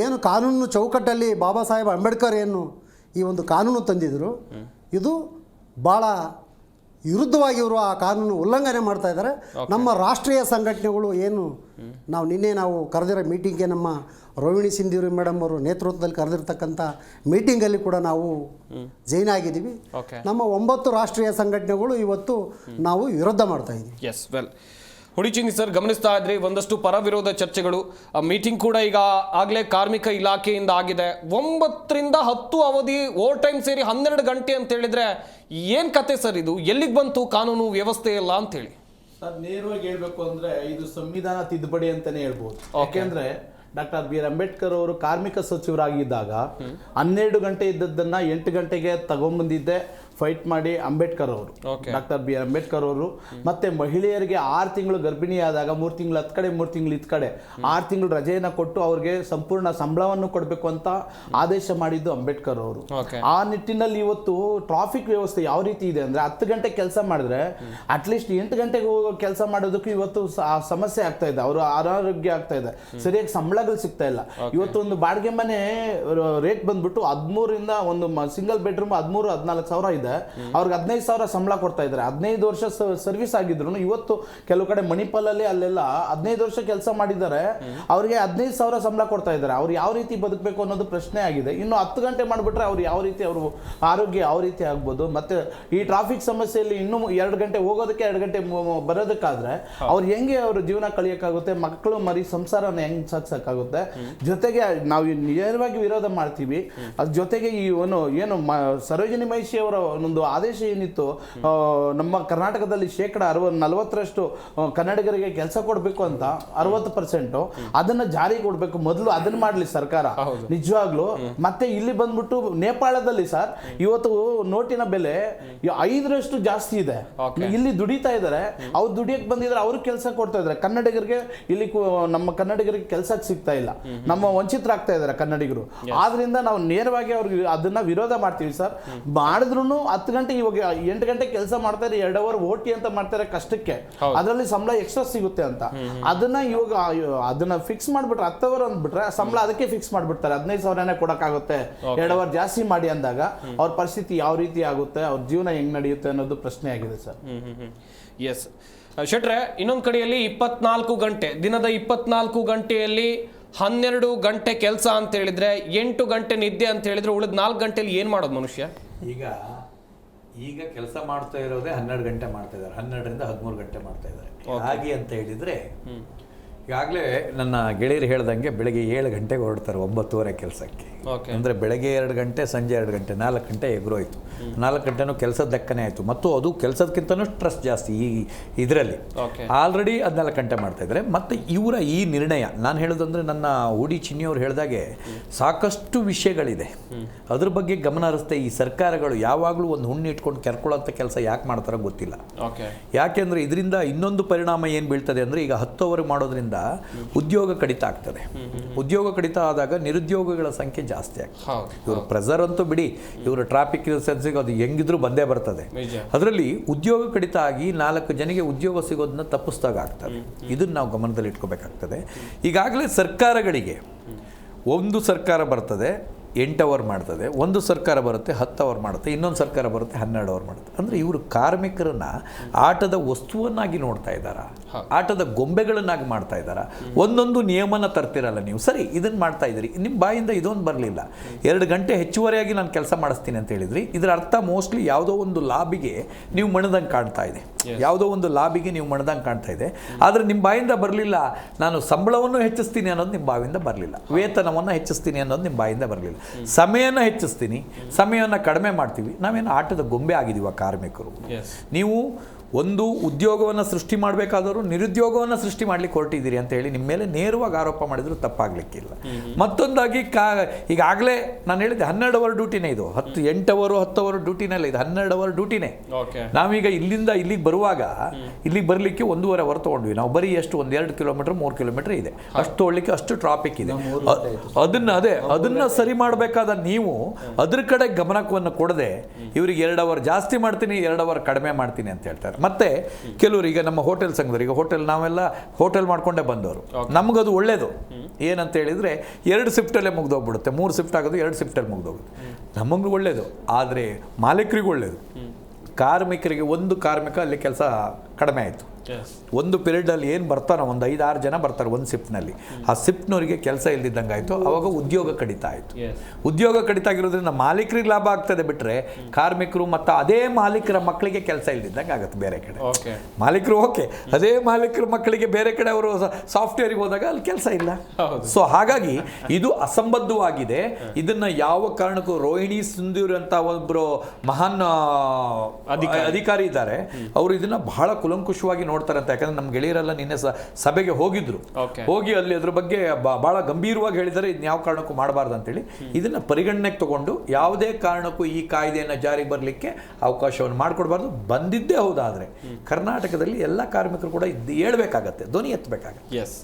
ಏನು ಕಾನೂನು ಚೌಕಟ್ಟಲ್ಲಿ ಬಾಬಾ ಸಾಹೇಬ್ ಅಂಬೇಡ್ಕರ್ ಏನು ಈ ಒಂದು ಕಾನೂನು ತಂದಿದ್ರು, ಇದು ಭಾಳ ವಿರುದ್ಧವಾಗಿ ಇವರು ಆ ಕಾನೂನು ಉಲ್ಲಂಘನೆ ಮಾಡ್ತಾ ಇದ್ದಾರೆ. ನಮ್ಮ ರಾಷ್ಟ್ರೀಯ ಸಂಘಟನೆಗಳು ಏನು ನಾವು ಕರೆದಿರೋ ಮೀಟಿಂಗ್ಗೆ ನಮ್ಮ ರೋಹಿಣಿ ಸಿಂಧೂರಿ ಮೇಡಮ್ ಅವರು ನೇತೃತ್ವದಲ್ಲಿ ಕರೆದಿರ್ತಕ್ಕಂಥ ಮೀಟಿಂಗಲ್ಲಿ ಕೂಡ ನಾವು ಜೈನ್ ಆಗಿದ್ದೀವಿ. ನಮ್ಮ 9 ರಾಷ್ಟ್ರೀಯ ಸಂಘಟನೆಗಳು ಇವತ್ತು ನಾವು ವಿರೋಧ ಮಾಡ್ತಾ ಇದ್ದೀವಿ. ಎಸ್, ವೆಲ್, ಹುಡಿಚಿನಿ ಸರ್, ಗಮನಿಸ್ತಾ ಇದ್ರಿ ಒಂದಷ್ಟು ಪರವಿರೋಧ ಚರ್ಚೆಗಳು. ಮೀಟಿಂಗ್ ಕೂಡ ಈಗ ಆಗಲೇ ಕಾರ್ಮಿಕ ಇಲಾಖೆಯಿಂದ ಆಗಿದೆ. 9 ರಿಂದ 10 ಅವಧಿ ಓವರ್ ಟೈಮ್ ಸೇರಿ 12 ಗಂಟೆ ಅಂತ ಹೇಳಿದ್ರೆ ಏನು ಕತೆ ಸರ್ ಇದು? ಎಲ್ಲಿಗೆ ಬಂತು ಕಾನೂನು ವ್ಯವಸ್ಥೆ ಎಲ್ಲ ಅಂತೇಳಿ? ಸರ್, ನೇರವಾಗಿ ಹೇಳ್ಬೇಕು ಅಂದ್ರೆ ಇದು ಸಂವಿಧಾನ ತಿದ್ದುಪಡಿ ಅಂತಾನೆ ಹೇಳ್ಬೋದು. ಯಾಕೆಂದ್ರೆ ಡಾಕ್ಟರ್ ಬಿ ಆರ್ ಅಂಬೇಡ್ಕರ್ ಅವರು ಕಾರ್ಮಿಕ ಸಚಿವರಾಗಿದ್ದಾಗ 12 ಗಂಟೆ ಇದ್ದದ್ದನ್ನ 8 ಗಂಟೆಗೆ ತಗೊಂಡ್ಬಂದಿದ್ದೆ ಫೈಟ್ ಮಾಡಿ ಅಂಬೇಡ್ಕರ್ ಅವರು, Okay. Doctor B R Ambedkar ಅವರು ಮತ್ತೆ ಮಹಿಳೆಯರಿಗೆ 6 ತಿಂಗಳು ಗರ್ಭಿಣಿಯಾದಾಗ 3 ತಿಂಗಳು ಹತ್ ಕಡೆ 3 ತಿಂಗಳು ಇತ್ ಕಡೆ 6 ತಿಂಗಳು ರಜೆಯನ್ನ ಕೊಟ್ಟು ಅವ್ರಿಗೆ ಸಂಪೂರ್ಣ ಸಂಬಳವನ್ನು ಕೊಡಬೇಕು ಅಂತ ಆದೇಶ ಮಾಡಿದ್ದು ಅಂಬೇಡ್ಕರ್ ಅವರು. Okay. ಆ ನಿಟ್ಟಿನಲ್ಲಿ ಇವತ್ತು ಟ್ರಾಫಿಕ್ ವ್ಯವಸ್ಥೆ ಯಾವ ರೀತಿ ಇದೆ ಅಂದ್ರೆ 10 ಗಂಟೆ ಕೆಲಸ ಮಾಡಿದ್ರೆ ಅಟ್ಲೀಸ್ಟ್ 8 ಗಂಟೆಗೆ ಹೋಗೋ ಕೆಲಸ ಮಾಡೋದಕ್ಕೂ ಇವತ್ತು ಸಮಸ್ಯೆ ಆಗ್ತಾ ಇದೆ, ಅವರು ಅನಾರೋಗ್ಯ ಆಗ್ತಾ ಇದೆ, ಸರಿಯಾಗಿ ಸಂಬಳಗಳು ಸಿಗ್ತಾ ಇಲ್ಲ. ಇವತ್ತು ಒಂದು ಬಾಡಿಗೆ ಮನೆ ರೇಟ್ ಬಂದ್ಬಿಟ್ಟು 13ರಿಂದ ಒಂದು ಸಿಂಗಲ್ ಬೆಡ್ರೂಮ್ 13-14 ಸಾವಿರ ಇದೆ, ಅವ್ರಿಗೆ 15 ಸಾವಿರ ಸಂಬಳ ಕೊಡ್ತಾ ಇದ್ದಾರೆ. 15 ವರ್ಷ ಸರ್ವಿಸ್ ಆಗಿದ್ರು ಇವತ್ತು ಕೆಲವು ಕಡೆ ಮಣಿಪಾಲಲ್ಲಿ ಅಲ್ಲೆಲ್ಲ 15 ವರ್ಷ ಕೆಲಸ ಮಾಡಿದ್ದಾರೆ, ಅವ್ರಿಗೆ 15 ಸಾವಿರ ಸಂಬಳ ಕೊಡ್ತಾ ಇದ್ದಾರೆ. ಅವ್ರು ಯಾವ ರೀತಿ ಬದುಕಬೇಕು ಅನ್ನೋದು ಪ್ರಶ್ನೆ ಆಗಿದೆ. ಇನ್ನು 10 ಗಂಟೆ ಮಾಡಿಬಿಟ್ರೆ ಅವ್ರು ಯಾವ ರೀತಿ ಅವರು ಆರೋಗ್ಯ ಯಾವ ರೀತಿ ಆಗ್ಬೋದು. ಮತ್ತೆ ಈ ಟ್ರಾಫಿಕ್ ಸಮಸ್ಯೆಯಲ್ಲಿ ಇನ್ನೂ 2 ಗಂಟೆ ಹೋಗೋದಕ್ಕೆ 2 ಗಂಟೆ ಬರೋದಕ್ಕಾದ್ರೆ ಅವ್ರು ಹೆಂಗೆ ಅವ್ರ ಜೀವನ ಕಳಿಯಕ್ಕಾಗುತ್ತೆ, ಮಕ್ಕಳು ಮರಿ ಸಂಸಾರನ ಹೆಂಗ್ ಸಾಕ್ಸಕ್ಕಾಗುತ್ತೆ. ಜೊತೆಗೆ ನಾವು ನೇರವಾಗಿ ವಿರೋಧ ಮಾಡ್ತೀವಿ. ಅದ್ರ ಜೊತೆಗೆ ಈ ಏನು ಸರೋಜಿನಿ ಮಹಿಷಿ ಅವರ ಒಂದು ಆದೇಶ ಏನಿತ್ತು, ನಮ್ಮ ಕರ್ನಾಟಕದಲ್ಲಿ 40% ಕನ್ನಡಿಗರಿಗೆ ಕೆಲಸ ಕೊಡಬೇಕು ಅಂತ 60% ಅದನ್ನ ಜಾರಿ ಕೊಡ್ಬೇಕು. ಮೊದಲು ಅದನ್ನ ಮಾಡ್ಲಿ ಸರ್ಕಾರ ನಿಜವಾಗ್ಲು. ಮತ್ತೆ ಇಲ್ಲಿ ಬಂದ್ಬಿಟ್ಟು ನೇಪಾಳದಲ್ಲಿ ಸರ್ ಇವತ್ತು ನೋಟಿನ ಬೆಲೆ 5ರಷ್ಟು ಜಾಸ್ತಿ ಇದೆ. ಇಲ್ಲಿ ದುಡಿತಾ ಇದ್ದಾರೆ, ಅವ್ರು ದುಡಿಯಕ್ ಬಂದಿದ್ರೆ ಅವ್ರಿಗೆ ಕೆಲಸ ಕೊಡ್ತಾ ಇದ್ದಾರೆ. ಕನ್ನಡಿಗರಿಗೆ ಇಲ್ಲಿ ನಮ್ಮ ಕನ್ನಡಿಗರಿಗೆ ಕೆಲಸಕ್ಕೆ ಸಿಗ್ತಾ ಇಲ್ಲ, ನಮ್ಮ ವಂಚಿತರಾಗ್ತಾ ಇದ್ದಾರೆ ಕನ್ನಡಿಗರು. ಆದ್ರಿಂದ ನಾವು ನೇರವಾಗಿ ಅವ್ರಿಗೆ ಅದನ್ನ ವಿರೋಧ ಮಾಡ್ತೀವಿ ಸರ್. ಮಾಡಿದ್ರು 10 ಗಂಟೆ ಇವಾಗ 8 ಗಂಟೆ ಕೆಲಸ ಮಾಡ್ತಾರೆ, 2 ಅವರ್ ಓಟಿ ಅಂತ ಮಾಡ್ತಾರೆ ಕಷ್ಟಕ್ಕೆ, ಅದರಲ್ಲಿ ಸಂಬಳ ಎಕ್ಸ್ಟ್ರಾ ಸಿಗುತ್ತೆ ಅಂತ. ಅದನ್ನ ಇವಾಗ ಅದನ್ನ ಫಿಕ್ಸ್ ಮಾಡ್ಬಿಟ್ರೆ 10 ಅವರ್ ಅಂದ್ಬಿಟ್ರೆ ಸಂಬಳ ಅದಕ್ಕೆ ಫಿಕ್ಸ್ ಮಾಡ್ಬಿಡ್ತಾರೆ. 15 ಸಾವಿರನೇ ಕೊಡಕ್ಕಾಗುತ್ತೆ, 2 ಅವರ್ ಜಾಸ್ತಿ ಮಾಡಿ ಅಂದಾಗ ಅವ್ರ ಪರಿಸ್ಥಿತಿ ಯಾವ ರೀತಿ ಆಗುತ್ತೆ, ಅವ್ರ ಜೀವನ ಹೆಂಗ್ ನಡೆಯುತ್ತೆ ಅನ್ನೋದು ಪ್ರಶ್ನೆ ಆಗಿದೆ ಸರ್. ಎಸ್ ಶೆಟ್ರೆ, ಇನ್ನೊಂದು ಕಡೆಯಲ್ಲಿ 24 ಗಂಟೆ ದಿನದ 24 ಗಂಟೆಯಲ್ಲಿ 12 ಗಂಟೆ ಕೆಲಸ ಅಂತ ಹೇಳಿದ್ರೆ 8 ಗಂಟೆ ನಿದ್ದೆ ಅಂತ ಹೇಳಿದ್ರೆ ಉಳಿದ 4 ಗಂಟೆಯಲ್ಲಿ ಏನ್ ಮಾಡೋದು ಮನುಷ್ಯ? ಈಗ ಕೆಲಸ ಮಾಡ್ತಾ ಇರೋದೇ 12 ಗಂಟೆ ಮಾಡ್ತಾ ಇದ್ದಾರೆ, 12ರಿಂದ 13 ಗಂಟೆ ಮಾಡ್ತಾ ಇದ್ದಾರೆ. ಹಾಗೆ ಅಂತ ಹೇಳಿದ್ರೆ ಈಗಾಗಲೇ ನನ್ನ ಗೆಳೆಯರು ಹೇಳ್ದಂಗೆ ಬೆಳಗ್ಗೆ 7 ಗಂಟೆಗೆ ಹೊರಡ್ತಾರೆ 9:30 ಕೆಲಸಕ್ಕೆ. ಅಂದರೆ ಬೆಳಗ್ಗೆ 2 ಗಂಟೆ, ಸಂಜೆ 2 ಗಂಟೆ, 4 ಗಂಟೆ ಎಗ್ರೋಯ್ತು. 4 ಗಂಟೆನೂ ಕೆಲಸದ ಲೆಕ್ಕನೇ ಆಯಿತು. ಮತ್ತು ಅದು ಕೆಲಸದಕ್ಕಿಂತನೂ ಸ್ಟ್ರೆಸ್ ಜಾಸ್ತಿ ಈ ಇದರಲ್ಲಿ. ಆಲ್ರೆಡಿ 14 ಗಂಟೆ ಮಾಡ್ತಾ ಇದ್ದಾರೆ. ಮತ್ತು ಇವರ ಈ ನಿರ್ಣಯ ನಾನು ಹೇಳೋದಂದ್ರೆ, ನನ್ನ ಉಡಿ ಚಿನ್ನಿಯವರು ಹೇಳ್ದಾಗೆ ಸಾಕಷ್ಟು ವಿಷಯಗಳಿದೆ, ಅದ್ರ ಬಗ್ಗೆ ಗಮನ ಹರಿಸ್ತಾ ಈ ಸರ್ಕಾರಗಳು ಯಾವಾಗಲೂ ಒಂದು ಹುಣ್ಣು ಇಟ್ಕೊಂಡು ಕೆರ್ಕೊಳ್ಳೋಂಥ ಕೆಲಸ ಯಾಕೆ ಮಾಡ್ತಾರೋ ಗೊತ್ತಿಲ್ಲ. ಯಾಕೆಂದರೆ ಇದರಿಂದ ಇನ್ನೊಂದು ಪರಿಣಾಮ ಏನು ಬೀಳ್ತದೆ ಅಂದರೆ, ಈಗ 10 ಅವರ್ ಮಾಡೋದ್ರಿಂದ ಉದ್ಯೋಗ ಕಡಿತ ಆಗ್ತದೆ. ಉದ್ಯೋಗ ಕಡಿತ ಆದಾಗ ನಿರುದ್ಯೋಗಿಗಳ ಸಂಖ್ಯೆ ಜಾಸ್ತಿ ಆಗ್ತದೆ. ಇವರು ಪ್ರೆಸರ್ ಅಂತೂ ಬಿಡಿ, ಇವರು ಟ್ರಾಫಿಕ್ ಸೆನ್ಸಿಗೆ ಅದು ಹೆಂಗಿದ್ರು ಬಂದೇ ಬರ್ತದೆ. ಅದರಲ್ಲಿ ಉದ್ಯೋಗ ಕಡಿತ ಆಗಿ 4 ಜನಕ್ಕೆ ಉದ್ಯೋಗ ಸಿಗೋದನ್ನ ತಪ್ಪಿಸ್ದಾಗ ಆಗ್ತದೆ. ಇದನ್ನು ನಾವು ಗಮನದಲ್ಲಿ ಇಟ್ಕೋಬೇಕಾಗ್ತದೆ. ಈಗಾಗಲೇ ಸರ್ಕಾರಗಳಿಗೆ ಒಂದು ಸರ್ಕಾರ ಬರ್ತದೆ 8 ಅವರ್ ಮಾಡ್ತದೆ, ಒಂದು ಸರ್ಕಾರ ಬರುತ್ತೆ 10 ಅವರ್ ಮಾಡುತ್ತೆ, ಇನ್ನೊಂದು ಸರ್ಕಾರ ಬರುತ್ತೆ 12 ಅವರ್ ಮಾಡುತ್ತೆ. ಅಂದರೆ ಇವರು ಕಾರ್ಮಿಕರನ್ನ ಆಟದ ವಸ್ತುವನ್ನಾಗಿ ನೋಡ್ತಾ ಇದ್ದಾರಾ, ಆಟದ ಗೊಂಬೆಗಳನ್ನಾಗಿ ಮಾಡ್ತಾ ಇದ್ದಾರಾ? ಒಂದೊಂದು ನಿಯಮನ ತರ್ತಿರಲ್ಲ ನೀವು. ಸರಿ, ಇದನ್ನು ಮಾಡ್ತಾ ಇದ್ದೀರಿ, ನಿಮ್ಮ ಬಾಯಿಂದ ಇದೊಂದು ಬರಲಿಲ್ಲ, 2 ಗಂಟೆ ಹೆಚ್ಚುವರಿಯಾಗಿ ನಾನು ಕೆಲಸ ಮಾಡಿಸ್ತೀನಿ ಅಂತ ಹೇಳಿದ್ರಿ. ಇದರ ಅರ್ಥ ಮೋಸ್ಟ್ಲಿ ಯಾವುದೋ ಒಂದು ಲಾಬಿಗೆ ನೀವು ಮಣದಂಗೆ ಕಾಣ್ತಾ ಇದೆ, ಯಾವುದೋ ಒಂದು ಲಾಬಿಗೆ ನೀವು ಮಣದಂಗೆ ಕಾಣ್ತಾ ಇದೆ. ಆದರೆ ನಿಮ್ಮ ಬಾಯಿಂದ ಬರಲಿಲ್ಲ, ನಾನು ಸಂಬಳವನ್ನು ಹೆಚ್ಚಿಸ್ತೀನಿ ಅನ್ನೋದು ನಿಮ್ಮ ಬಾಯಿಂದ ಬರಲಿಲ್ಲ, ವೇತನವನ್ನು ಹೆಚ್ಚಿಸ್ತೀನಿ ಅನ್ನೋದು ನಿಮ್ಮ ಬಾಯಿಂದ ಬರಲಿಲ್ಲ. ಸಮಯನ ಹೆಚ್ಚಿಸ್ತೀನಿ, ಸಮಯವನ್ನು ಕಡಿಮೆ ಮಾಡ್ತೀವಿ. ನಾವೇನು ಆಟದ ಗೊಂಬೆ ಆಗಿದ್ದೀವ ಕಾರ್ಮಿಕರು? ನೀವು ಒಂದು ಉದ್ಯೋಗವನ್ನು ಸೃಷ್ಟಿ ಮಾಡಬೇಕಾದವರು ನಿರುದ್ಯೋಗವನ್ನು ಸೃಷ್ಟಿ ಮಾಡಲಿಕ್ಕೆ ಹೊರಟಿದ್ದೀರಿ ಅಂತ ಹೇಳಿ ನಿಮ್ಮ ಮೇಲೆ ನೇರವಾಗಿ ಆರೋಪ ಮಾಡಿದ್ರು ತಪ್ಪಾಗಲಿಕ್ಕಿಲ್ಲ. ಮತ್ತೊಂದಾಗಿ ಈಗಾಗಲೇ ನಾನು ಹೇಳಿದ್ದೆ 12 ಅವರ್ ಡ್ಯೂಟಿನೇ ಇದು. 8 ಅವರು 10 ಅವರ್ ಡ್ಯೂಟಿನಲ್ಲ, ಇದು 12 ಅವರ್ ಡ್ಯೂಟಿನೇ. ನಾವೀಗ ಇಲ್ಲಿಂದ ಇಲ್ಲಿಗೆ ಬರುವಾಗ ಇಲ್ಲಿಗೆ ಬರಲಿಕ್ಕೆ 1.5 ಅವರ್ ತೊಗೊಂಡ್ವಿ ನಾವು. ಬರೀ ಎಷ್ಟು, 1-2 ಕಿಲೋಮೀಟರ್ 3 ಕಿಲೋಮೀಟರ್ ಇದೆ, ಅಷ್ಟು ತೊಗೊಳ್ಳಿಕ್ಕೆ ಅಷ್ಟು ಟ್ರಾಫಿಕ್ ಇದೆ. ಅದನ್ನು ಸರಿ ಮಾಡಬೇಕಾದ ನೀವು ಅದ್ರ ಕಡೆ ಗಮನವನ್ನು ಕೊಡದೆ ಇವರಿಗೆ 2 ಅವರ್ ಜಾಸ್ತಿ ಮಾಡ್ತೀನಿ, 2 ಅವರ್ ಕಡಿಮೆ ಮಾಡ್ತೀನಿ ಅಂತ ಹೇಳ್ತಾರೆ. ಮತ್ತೆ ಕೆಲವರು ಈಗ ನಮ್ಮ ಹೋಟೆಲ್ ಸಂಘದವರು, ಈಗ ನಾವೆಲ್ಲ ಹೋಟೆಲ್ ಮಾಡ್ಕೊಂಡೇ ಬಂದವರು, ನಮಗದು ಒಳ್ಳೇದು. ಏನಂತ ಹೇಳಿದರೆ 2 ಶಿಫ್ಟಲ್ಲೇ ಮುಗ್ದೋಗ್ಬಿಡುತ್ತೆ, 3 ಶಿಫ್ಟ್ ಆಗೋದು 2 ಶಿಫ್ಟಲ್ಲಿ ಮುಗ್ದೋಗುತ್ತೆ, ನಮಗೂ ಒಳ್ಳೇದು. ಆದರೆ ಮಾಲೀಕರಿಗೂ ಒಳ್ಳೇದು. ಕಾರ್ಮಿಕರಿಗೆ ಒಂದು ಕಾರ್ಮಿಕ ಅಲ್ಲಿ ಕೆಲಸ ಕಡಿಮೆ ಆಯಿತು. ಒಂದು ಪೀರಿಯಡಲ್ಲಿ ಏನು ಬರ್ತಾರೋ 5-6 ಜನ ಬರ್ತಾರೆ ಒಂದು ಶಿಫ್ಟ್ನಲ್ಲಿ. ಆ ಶಿಫ್ಟ್ನವರಿಗೆ ಕೆಲಸ ಇಲ್ದಿದ್ದಂಗೆ ಆಯಿತು. ಆವಾಗ ಉದ್ಯೋಗ ಕಡಿತ ಆಯಿತು. ಉದ್ಯೋಗ ಕಡಿತ ಆಗಿರೋದ್ರಿಂದ ಮಾಲೀಕರಿಗೆ ಲಾಭ ಆಗ್ತದೆ ಬಿಟ್ಟರೆ ಕಾರ್ಮಿಕರು ಮತ್ತು ಅದೇ ಮಾಲೀಕರ ಮಕ್ಕಳಿಗೆ ಕೆಲಸ ಇಲ್ದಿದ್ದಂಗೆ ಆಗುತ್ತೆ ಬೇರೆ ಕಡೆ. ಮಾಲೀಕರು ಓಕೆ, ಅದೇ ಮಾಲೀಕರ ಮಕ್ಕಳಿಗೆ ಬೇರೆ ಕಡೆ ಅವರು ಸಾಫ್ಟ್ವೇರಿಗೆ ಹೋದಾಗ ಅಲ್ಲಿ ಕೆಲಸ ಇಲ್ಲ. ಸೊ ಹಾಗಾಗಿ ಇದು ಅಸಂಬದ್ಧವಾಗಿದೆ. ಇದನ್ನು ಯಾವ ಕಾರಣಕ್ಕೂ ರೋಹಿಣಿ ಸಿಂಧೂರ್ ಅಂತ ಒಬ್ಬರು ಮಹಾನ್ ಅಧಿಕಾರಿ ಇದ್ದಾರೆ, ಅವರು ಇದನ್ನು ಬಹಳ ಕುಲಂಕುಷವಾಗಿ ನೋಡ್ತಾರೆ ಅಂತ. ಯಾಕಂದ್ರೆ ನಮ್ಮ ಗೆಳೆಯರೆಲ್ಲ ನಿನ್ನೆ ಸಭೆಗೆ ಹೋಗಿದ್ರು, ಹೋಗಿ ಅಲ್ಲಿ ಅದ್ರ ಬಗ್ಗೆ ಭಾಳ ಗಂಭೀರವಾಗಿ ಹೇಳಿದರೆ ಇದನ್ನ ಯಾವ ಕಾರಣಕ್ಕೂ ಮಾಡಬಾರ್ದು ಅಂತೇಳಿ ಇದನ್ನ ಪರಿಗಣನೆಗೆ ತಗೊಂಡು ಯಾವುದೇ ಕಾರಣಕ್ಕೂ ಈ ಕಾಯ್ದೆಯನ್ನು ಜಾರಿಗೆ ಬರಲಿಕ್ಕೆ ಅವಕಾಶವನ್ನು ಮಾಡಿಕೊಡ್ಬಾರ್ದು. ಬಂದಿದ್ದೇ ಹೌದಾದರೆ ಕರ್ನಾಟಕದಲ್ಲಿ ಎಲ್ಲ ಕಾರ್ಮಿಕರು ಕೂಡ ಹೇಳ್ಬೇಕಾಗತ್ತೆ, ಧ್ವನಿ ಎತ್ತಬೇಕಾಗತ್ತೆ. ಎಸ್,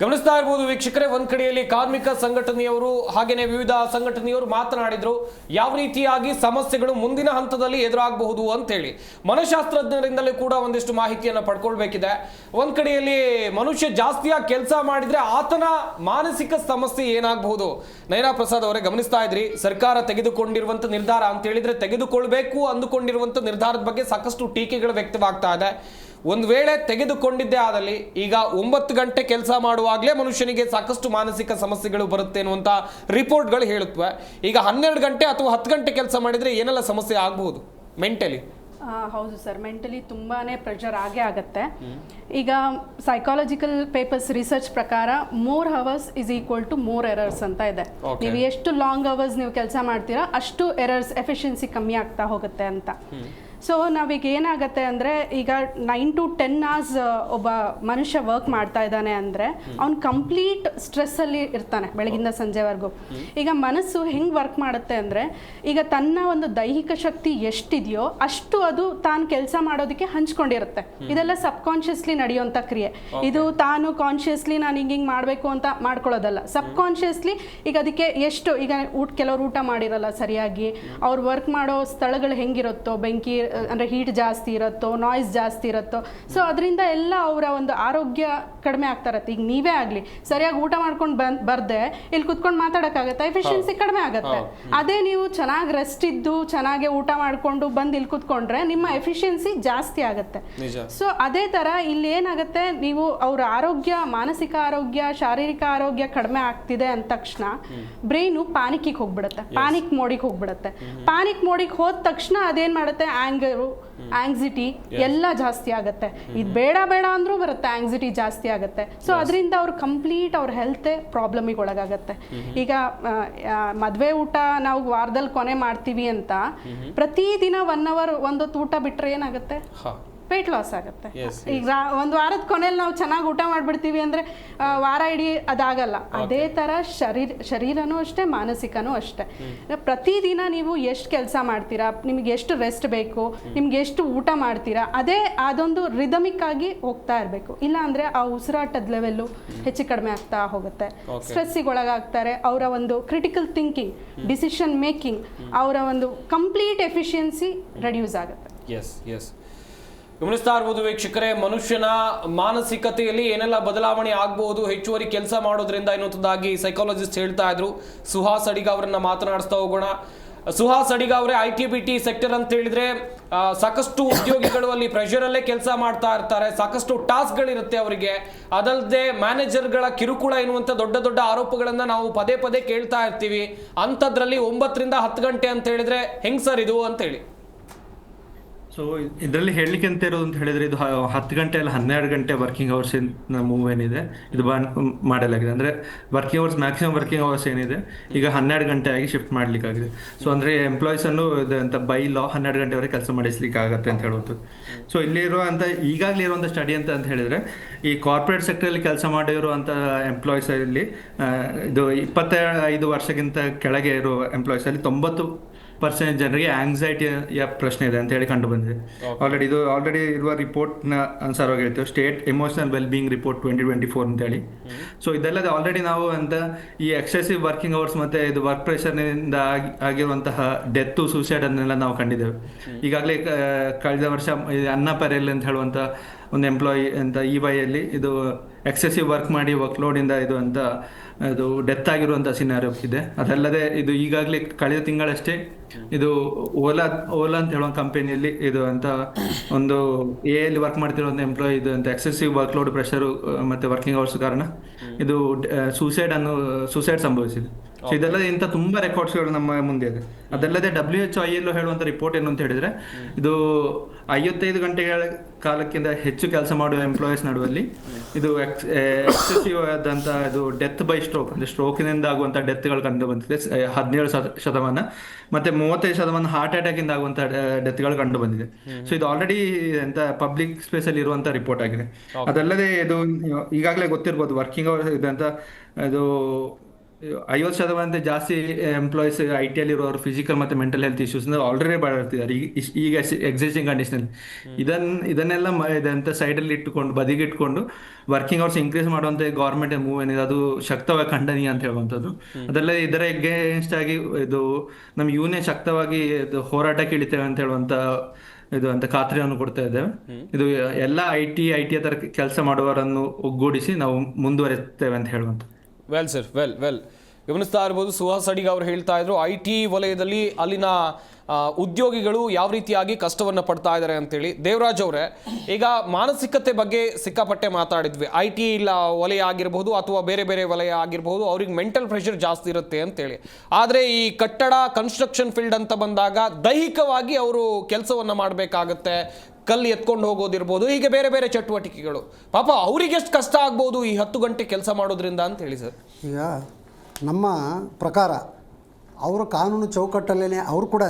ಗಮನಿಸ್ತಾ ಇರ್ಬೋದು ವೀಕ್ಷಕರೇ, ಒಂದ್ ಕಡೆಯಲ್ಲಿ ಕಾರ್ಮಿಕ ಸಂಘಟನೆಯವರು ಹಾಗೇನೆ ವಿವಿಧ ಸಂಘಟನೆಯವರು ಮಾತನಾಡಿದ್ರು ಯಾವ ರೀತಿಯಾಗಿ ಸಮಸ್ಯೆಗಳು ಮುಂದಿನ ಹಂತದಲ್ಲಿ ಎದುರಾಗಬಹುದು ಅಂತೇಳಿ. ಮನಃಶಾಸ್ತ್ರಜ್ಞರಿಂದಲೇ ಕೂಡ ಒಂದಿಷ್ಟು ಮಾಹಿತಿಯನ್ನು ಪಡ್ಕೊಳ್ಬೇಕಿದೆ. ಒಂದ್ ಕಡೆಯಲ್ಲಿ ಮನುಷ್ಯ ಜಾಸ್ತಿಯಾಗಿ ಕೆಲಸ ಮಾಡಿದ್ರೆ ಆತನ ಮಾನಸಿಕ ಸಮಸ್ಯೆ ಏನಾಗಬಹುದು. ನಯನಾ ಪ್ರಸಾದ್ ಅವರೇ, ಗಮನಿಸ್ತಾ ಇದ್ರಿ, ಸರ್ಕಾರ ತೆಗೆದುಕೊಂಡಿರುವಂತ ನಿರ್ಧಾರ ಅಂತ ಹೇಳಿದ್ರೆ ತೆಗೆದುಕೊಳ್ಬೇಕು ಅಂದುಕೊಂಡಿರುವಂತ ನಿರ್ಧಾರದ ಬಗ್ಗೆ ಸಾಕಷ್ಟು ಟೀಕೆಗಳು ವ್ಯಕ್ತವಾಗ್ತಾ ಇದೆ. ಒಂದು ವೇಳೆ ತೆಗೆದುಕೊಂಡಿದ್ದೇ ಆದಲ್ಲಿ ಈಗ 9 ಗಂಟೆ ಕೆಲಸ ಮಾಡುವಾಗಲೇ ಮನುಷ್ಯನಿಗೆ ಸಾಕಷ್ಟು ಮಾನಸಿಕ ಸಮಸ್ಯೆಗಳು ಬರುತ್ತೆ ಅನ್ನುವಂಥ ರಿಪೋರ್ಟ್ಗಳು ಹೇಳುತ್ತವೆ. ಈಗ 12 ಗಂಟೆ ಅಥವಾ 10 ಗಂಟೆ ಕೆಲಸ ಮಾಡಿದರೆ ಏನೆಲ್ಲ ಸಮಸ್ಯೆ ಆಗಬಹುದು ಮೆಂಟಲಿ? ಹೌದು ಸರ್, ಮೆಂಟಲಿ ತುಂಬಾ ಪ್ರೆಷರ್ ಆಗೇ ಆಗುತ್ತೆ. ಈಗ ಸೈಕಾಲಜಿಕಲ್ ಪೇಪರ್ಸ್ ರಿಸರ್ಚ್ ಪ್ರಕಾರ 4 hours is equal to more errors ಅಂತ ಇದೆ. ನೀವು ಎಷ್ಟು ಲಾಂಗ್ ಅವರ್ಸ್ ನೀವು ಕೆಲಸ ಮಾಡ್ತೀರಾ ಅಷ್ಟು ಎರರ್ಸ್ ಎಫಿಷಿಯನ್ಸಿ ಕಮ್ಮಿ ಆಗ್ತಾ ಹೋಗುತ್ತೆ ಅಂತ. ಸೊ ನಾವೀಗ ಏನಾಗುತ್ತೆ ಅಂದರೆ, ಈಗ 9 to 10 hours ಒಬ್ಬ ಮನುಷ್ಯ ವರ್ಕ್ ಮಾಡ್ತಾ ಇದ್ದಾನೆ ಅಂದರೆ ಅವ್ನು ಕಂಪ್ಲೀಟ್ ಸ್ಟ್ರೆಸ್ಸಲ್ಲಿ ಇರ್ತಾನೆ ಬೆಳಗಿಂದ ಸಂಜೆವರೆಗೂ. ಈಗ ಮನಸ್ಸು ಹೆಂಗೆ ವರ್ಕ್ ಮಾಡುತ್ತೆ ಅಂದರೆ, ಈಗ ತನ್ನ ಒಂದು ದೈಹಿಕ ಶಕ್ತಿ ಎಷ್ಟಿದೆಯೋ ಅಷ್ಟು ಅದು ತಾನು ಕೆಲಸ ಮಾಡೋದಕ್ಕೆ ಹಂಚ್ಕೊಂಡಿರುತ್ತೆ. ಇದೆಲ್ಲ ಸಬ್ ಕಾನ್ಷಿಯಸ್ಲಿ ನಡೆಯುವಂಥ ಕ್ರಿಯೆ. ಇದು ತಾನು ಕಾನ್ಷಿಯಸ್ಲಿ ನಾನು ಹಿಂಗೆ ಮಾಡಬೇಕು ಅಂತ ಮಾಡ್ಕೊಳ್ಳೋದಲ್ಲ. ಸಬ್ ಕಾನ್ಷಿಯಸ್ಲಿ ಈಗ ಅದಕ್ಕೆ ಎಷ್ಟು, ಈಗ ಕೆಲವರು ಊಟ ಮಾಡಿರಲ್ಲ ಸರಿಯಾಗಿ, ಅವ್ರು ವರ್ಕ್ ಮಾಡೋ ಸ್ಥಳಗಳು ಹೆಂಗಿರುತ್ತೋ, ಬೆಂಕಿ ಅಂದರೆ ಹೀಟ್ ಜಾಸ್ತಿ ಇರುತ್ತೋ, ನಾಯ್ಸ್ ಜಾಸ್ತಿ ಇರುತ್ತೋ, ಸೊ ಅದರಿಂದ ಎಲ್ಲ ಅವರ ಒಂದು ಆರೋಗ್ಯ ಕಡಿಮೆ ಆಗ್ತಾ ಇರತ್ತೆ. ಈಗ ನೀವೇ ಆಗಲಿ ಸರಿಯಾಗಿ ಊಟ ಮಾಡ್ಕೊಂಡು ಬರ್ದೆ ಇಲ್ಲಿ ಕುತ್ಕೊಂಡು ಮಾತಾಡೋಕ್ಕಾಗತ್ತೆ, ಎಫಿಷಿಯನ್ಸಿ ಕಡಿಮೆ ಆಗುತ್ತೆ. ಅದೇ ನೀವು ಚೆನ್ನಾಗಿ ರೆಸ್ಟ್ ಇದ್ದು ಚೆನ್ನಾಗಿ ಊಟ ಮಾಡಿಕೊಂಡು ಬಂದು ಇಲ್ಲಿ ಕುತ್ಕೊಂಡ್ರೆ ನಿಮ್ಮ ಎಫಿಷಿಯನ್ಸಿ ಜಾಸ್ತಿ ಆಗುತ್ತೆ. ಸೊ ಅದೇ ಥರ ಇಲ್ಲಿ ಏನಾಗುತ್ತೆ, ನೀವು ಅವ್ರ ಆರೋಗ್ಯ, ಮಾನಸಿಕ ಆರೋಗ್ಯ, ಶಾರೀರಿಕ ಆರೋಗ್ಯ ಕಡಿಮೆ ಆಗ್ತಿದೆ ಅಂದ ತಕ್ಷಣ ಬ್ರೈನು ಪಾನಿಕಿಗೆ ಹೋಗ್ಬಿಡುತ್ತೆ, ಪಾನಿಕ್ ಮೋಡಿಗೆ ಹೋಗ್ಬಿಡುತ್ತೆ. ಪಾನಿಕ್ ಮೋಡಿಗೆ ಹೋದ ತಕ್ಷಣ ಅದೇನು ಮಾಡುತ್ತೆ, ಆಂಗ್ಸಿಟಿ ಎಲ್ಲ ಜಾಸ್ತಿ ಆಗುತ್ತೆ. ಇದು ಬೇಡ ಬೇಡ ಅಂದ್ರೂ ಬರುತ್ತೆ, ಆಂಗ್ಸಿಟಿ ಜಾಸ್ತಿ ಆಗುತ್ತೆ. ಸೊ ಅದರಿಂದ ಅವ್ರು ಕಂಪ್ಲೀಟ್ ಅವ್ರ ಹೆಲ್ತೇ ಪ್ರಾಬ್ಲಮಿಗೆ ಒಳಗಾಗತ್ತೆ. ಈಗ ಮದುವೆ ಊಟ ನಾವು ವಾರದಲ್ಲಿ ಕೊನೆ ಮಾಡ್ತೀವಿ ಅಂತ ಪ್ರತಿದಿನ 1 hour ಒಂದೊತ್ತು ಊಟ ಬಿಟ್ರೆ ಏನಾಗುತ್ತೆ, ವೇಟ್ ಲಾಸ್ ಆಗುತ್ತೆ. ಈಗ ಒಂದು ವಾರದ ಕೊನೆಯಲ್ಲಿ ನಾವು ಚೆನ್ನಾಗಿ ಊಟ ಮಾಡಿಬಿಡ್ತೀವಿ ಅಂದರೆ ವಾರ ಇಡೀ ಅದಾಗಲ್ಲ. ಅದೇ ಥರ ಶರೀರನೂ ಅಷ್ಟೇ, ಮಾನಸಿಕನೂ ಅಷ್ಟೇ. ಪ್ರತಿದಿನ ನೀವು ಎಷ್ಟು ಕೆಲಸ ಮಾಡ್ತೀರಾ, ನಿಮಗೆ ಎಷ್ಟು ರೆಸ್ಟ್ ಬೇಕು, ನಿಮ್ಗೆ ಎಷ್ಟು ಊಟ ಮಾಡ್ತೀರಾ, ಅದೇ ಅದೊಂದು ರಿದಮಿಕ್ ಆಗಿ ಹೋಗ್ತಾ ಇರಬೇಕು. ಇಲ್ಲ ಅಂದರೆ ಆ ಉಸಿರಾಟದ ಲೆವೆಲ್ಲು ಹೆಚ್ಚು ಕಡಿಮೆ ಆಗ್ತಾ ಹೋಗುತ್ತೆ, ಸ್ಟ್ರೆಸ್ಸಿಗೆ ಒಳಗಾಗ್ತಾರೆ. ಅವರ ಒಂದು ಕ್ರಿಟಿಕಲ್ ಥಿಂಕಿಂಗ್, ಡಿಸಿಷನ್ ಮೇಕಿಂಗ್, ಅವರ ಒಂದು ಕಂಪ್ಲೀಟ್ ಎಫಿಷಿಯನ್ಸಿ ರೆಡ್ಯೂಸ್ ಆಗುತ್ತೆ. ಎಸ್ ಎಸ್, ಗಮನಿಸ್ತಾ ಇರ್ಬೋದು ವೀಕ್ಷಕರೇ, ಮನುಷ್ಯನ ಮಾನಸಿಕತೆಯಲ್ಲಿ ಏನೆಲ್ಲ ಬದಲಾವಣೆ ಆಗಬಹುದು ಹೆಚ್ಚುವರಿ ಕೆಲಸ ಮಾಡೋದ್ರಿಂದ ಎನ್ನುವುದಾಗಿ ಸೈಕಾಲಜಿಸ್ಟ್ ಹೇಳ್ತಾ ಇದ್ರು. ಸುಹಾಸ್ ಅಡಿಗ ಅವರನ್ನ ಮಾತನಾಡಿಸ್ತಾ ಹೋಗೋಣ. ಸುಹಾಸ್ ಅಡಿಗ ಅವರೇ, ITBT ಸೆಕ್ಟರ್ ಅಂತ ಹೇಳಿದ್ರೆ ಸಾಕಷ್ಟು ಉದ್ಯೋಗಿಗಳು ಅಲ್ಲಿ ಪ್ರೆಷರಲ್ಲೇ ಕೆಲಸ ಮಾಡ್ತಾ ಇರ್ತಾರೆ, ಸಾಕಷ್ಟು ಟಾಸ್ಕ್ಗಳಿರುತ್ತೆ ಅವರಿಗೆ. ಅದಲ್ಲದೆ ಮ್ಯಾನೇಜರ್ಗಳ ಕಿರುಕುಳ ಎನ್ನುವಂಥ ದೊಡ್ಡ ದೊಡ್ಡ ಆರೋಪಗಳನ್ನು ನಾವು ಪದೇ ಪದೇ ಕೇಳ್ತಾ ಇರ್ತೀವಿ. ಅಂಥದ್ರಲ್ಲಿ 9 ರಿಂದ 10 ಗಂಟೆ ಅಂತ ಹೇಳಿದ್ರೆ ಹೆಂಗ್ ಸರ್ ಇದು ಅಂತೇಳಿ? ಸೊ ಇದರಲ್ಲಿ ಹೇಳಲಿಕ್ಕೆ ಅಂತ ಇರೋದು ಅಂತ ಹೇಳಿದರೆ, ಇದು 10 ಗಂಟೆ ಅಲ್ಲ 12 ಗಂಟೆ ವರ್ಕಿಂಗ್ ಅವರ್ಸ್ ಮೂವ್ ಏನಿದೆ ಇದು ಮಾಡಲಾಗಿದೆ. ಅಂದರೆ working hours, maximum working hours ಏನಿದೆ ಈಗ 12 ಗಂಟೆ ಆಗಿ ಶಿಫ್ಟ್ ಮಾಡಲಿಕ್ಕಾಗಿದೆ. ಸೊ ಅಂದರೆ ಎಂಪ್ಲಾಯೀಸನ್ನು ಅಂತ ಬೈ ಲಾ 12 ಗಂಟೆವರೆಗೆ ಕೆಲಸ ಮಾಡಿಸ್ಲಿಕ್ಕೆ ಆಗುತ್ತೆ ಅಂತ ಹೇಳುವುದು. ಸೊ ಇಲ್ಲಿರುವಂಥ ಈಗಾಗಲೇ ಇರುವಂಥ ಸ್ಟಡಿ ಅಂತ ಹೇಳಿದರೆ, ಈ ಕಾರ್ಪೊರೇಟ್ ಸೆಕ್ಟರಲ್ಲಿ ಕೆಲಸ ಮಾಡಿರುವಂಥ ಎಂಪ್ಲಾಯೀಸಲ್ಲಿ ಇದು 25 ವರ್ಷಕ್ಕಿಂತ ಕೆಳಗೆ ಇರುವ ಎಂಪ್ಲಾಯೀಸಲ್ಲಿ 90% ಜನರಿಗೆ ಆಂಗ್ಸೈಟಿಯ ಪ್ರಶ್ನೆ ಇದೆ ಅಂತ ಹೇಳಿ ಕಂಡು ಬಂದಿದೆ. ಆಲ್ರೆಡಿ ಇರುವ ರಿಪೋರ್ಟ್ನ ಅನುಸಾರವಾಗಿ ಹೇಳ್ತೀವಿ, ಸ್ಟೇಟ್ ಎಮೋಷನಲ್ ವೆಲ್ಬೀಯಿಂಗ್ ರಿಪೋರ್ಟ್ 2024 ಅಂತೇಳಿ. ಸೊ ಇದೆಲ್ಲದೆ ಆಲ್ರೆಡಿ ನಾವು ಅಂತ ಈ ಎಕ್ಸೆಸಿವ್ ವರ್ಕಿಂಗ್ ಅವರ್ಸ್ ಮತ್ತು ಇದು ವರ್ಕ್ ಪ್ರೆಷರ್ನಿಂದ ಆಗಿರುವಂತಹ ಡೆತ್ತು, ಸೂಸೈಡ್ ಅದನ್ನೆಲ್ಲ ನಾವು ಕಂಡಿದ್ದೇವೆ. ಈಗಾಗಲೇ ಕಳೆದ ವರ್ಷ ಅನ್ನಾ ಪರೇಲ್ ಅಂತ ಹೇಳುವಂಥ ಒಂದು ಎಂಪ್ಲಾಯಿ ಅಂತ EYಯಲ್ಲಿ ಇದು ಎಕ್ಸೆಸಿವ್ ವರ್ಕ್ ಮಾಡಿ ವರ್ಕ್ಲೋಡಿಂದ ಇದು ಅಂತ ಇದು ಡೆತ್ ಆಗಿರುವಂಥ ಸಿನಾರಿಯೋ ಇದೆ. ಅದಲ್ಲದೆ ಇದು ಈಗಾಗಲೇ ಕಳೆದ ತಿಂಗಳಷ್ಟೇ ಇದು ಓಲಾ ಅಂತ ಹೇಳುವ ಕಂಪನಿಯಲ್ಲಿ ಇದು ಅಂತ ಒಂದು ಎಲ್ಲಿ ವರ್ಕ್ ಮಾಡ್ತಿರುವಂಥ ಎಂಪ್ಲಾಯಿ ಇದು ಅಂತ ಎಕ್ಸೆಸಿವ್ ವರ್ಕ್ಲೋಡ್, ಪ್ರೆಷರು ಮತ್ತು ವರ್ಕಿಂಗ್ ಅವರ್ಸ್ ಕಾರಣ ಇದು ಸೂಸೈಡ್ ಸಂಭವಿಸಿದೆ. ಸೊ ಇದಲ್ಲದೆ ಇಂಥ ತುಂಬ ರೆಕಾರ್ಡ್ಸ್ಗಳು ನಮ್ಮ ಮುಂದೆ ಇದೆ. ಅದಲ್ಲದೆ WHO ILO ಹೇಳುವಂಥ ರಿಪೋರ್ಟ್ ಏನು ಅಂತ ಹೇಳಿದರೆ, ಇದು 55 ಗಂಟೆಗಳ ಕಾಲಕ್ಕಿಂತ ಹೆಚ್ಚು ಕೆಲಸ ಮಾಡುವ ಎಂಪ್ಲಾಯೀಸ್ ನಡುವಲ್ಲಿ ಇದು ಎಕ್ಸೆಸಿವ್ ಆದಂಥ ಇದು ಡೆತ್ ಬೈ ಸ್ಟ್ರೋಕ್, ಅಂದರೆ ಸ್ಟ್ರೋಕಿನಿಂದ ಆಗುವಂಥ ಡೆತ್ಗಳು ಕಂಡು ಬಂದಿದೆ 17%. ಮತ್ತು 35% ಹಾರ್ಟ್ ಅಟ್ಯಾಕ್ ಇಂದ ಆಗುವಂತ ಡೆತ್ಗಳು ಕಂಡು ಬಂದಿದೆ. ಸೊ ಇದು ಆಲ್ರೆಡಿ ಎಂತ ಪಬ್ಲಿಕ್ ಸ್ಪೇಸ್ ಅಲ್ಲಿ ಇರುವಂತ ರಿಪೋರ್ಟ್ ಆಗಿದೆ. ಅದಲ್ಲದೆ ಇದು ಈಗಾಗಲೇ ಗೊತ್ತಿರ್ಬೋದು, ವರ್ಕಿಂಗ್ ಅವರ್ಸ್ ಇದೆ ಅಂತ. ಇದು 50% ಜಾಸ್ತಿ ಎಂಪ್ಲಾಯೀಸ್ IT ಅಲ್ಲಿ ಇರೋರು ಫಿಸಿಕಲ್ ಮತ್ತೆ ಮೆಂಟಲ್ ಹೆಲ್ತ್ ಇಶ್ಯೂಸ್ ಆಲ್ರೆಡಿ ಬಾಳ್ತಿದ್ದಾರೆ ಈಗ ಎಕ್ಸಿಸ್ಟಿಂಗ್ ಕಂಡೀಷನ್. ಇದನ್ನೆಲ್ಲ ಇದಂತ ಸೈಡಲ್ಲಿ ಇಟ್ಟುಕೊಂಡು ಬದಿಗಿಟ್ಕೊಂಡು ವರ್ಕಿಂಗ್ ಅವರ್ಸ್ ಇನ್ಕ್ರೀಸ್ ಮಾಡುವಂತ ಗೌರ್ಮೆಂಟ್ ಮೂವ್ ಏನಿದೆ ಅದು ಶಕ್ತವಾಗಿ ಖಂಡನೀಯ ಅಂತ ಹೇಳುವಂಥದ್ದು. ಅದಲ್ಲದೆ ಇದರ ಎಗೇನ್ಸ್ಟ್ ಆಗಿ ಇದು ನಮ್ಮ ಯೂನಿಯನ್ ಶಕ್ತವಾಗಿ ಇದು ಹೋರಾಟಕ್ಕೆ ಇಳಿತೇವೆ ಅಂತ ಹೇಳುವಂತ ಇದು ಅಂತ ಖಾತ್ರಿಯನ್ನು ಕೊಡ್ತಾ ಇದ್ದೇವೆ. ಇದು ಎಲ್ಲ ಐಟಿ ತರ ಕೆಲಸ ಮಾಡುವವರನ್ನು ಒಗ್ಗೂಡಿಸಿ ನಾವು ಮುಂದುವರಿಸ್ತೇವೆ ಅಂತ ಹೇಳುವಂತ. ವೆಲ್ ಸರ್, ವೆಲ್ ಗಮನಿಸ್ತಾ ಇರ್ಬೋದು. ಸುಹಾಸ್ ಅಡಿಗ ಅವರು ಹೇಳ್ತಾ ಇದ್ರು IT ವಲಯದಲ್ಲಿ ಅಲ್ಲಿನ ಉದ್ಯೋಗಿಗಳು ಯಾವ ರೀತಿಯಾಗಿ ಕಷ್ಟವನ್ನು ಪಡ್ತಾ ಇದ್ದಾರೆ ಅಂತೇಳಿ. ದೇವರಾಜ್ ಅವರೇ, ಈಗ ಮಾನಸಿಕತೆ ಬಗ್ಗೆ ಸಿಕ್ಕಾಪಟ್ಟೆ ಮಾತಾಡಿದ್ವಿ. IT ವಲಯ ಆಗಿರ್ಬೋದು ಅಥವಾ ಬೇರೆ ಬೇರೆ ವಲಯ ಆಗಿರ್ಬೋದು, ಅವ್ರಿಗೆ ಮೆಂಟಲ್ ಪ್ರೆಷರ್ ಜಾಸ್ತಿ ಇರುತ್ತೆ ಅಂತೇಳಿ. ಆದರೆ ಈ ಕಟ್ಟಡ ಕನ್ಸ್ಟ್ರಕ್ಷನ್ ಫೀಲ್ಡ್ ಅಂತ ಬಂದಾಗ ದೈಹಿಕವಾಗಿ ಅವರು ಕೆಲಸವನ್ನು ಮಾಡಬೇಕಾಗತ್ತೆ. ಕಲ್ಲು ಎತ್ಕೊಂಡು ಹೋಗೋದಿರ್ಬೋದು, ಹೀಗೆ ಬೇರೆ ಬೇರೆ ಚಟುವಟಿಕೆಗಳು. ಪಾಪ ಅವ್ರಿಗೆ ಎಷ್ಟು ಕಷ್ಟ ಆಗ್ಬೋದು ಈ 10 ಗಂಟೆ ಕೆಲಸ ಮಾಡೋದ್ರಿಂದ ಅಂತ ಹೇಳಿ ಸರ್. ಈಗ ನಮ್ಮ ಪ್ರಕಾರ ಅವರು ಕಾನೂನು ಚೌಕಟ್ಟಲ್ಲೇ ಅವರು ಕೂಡ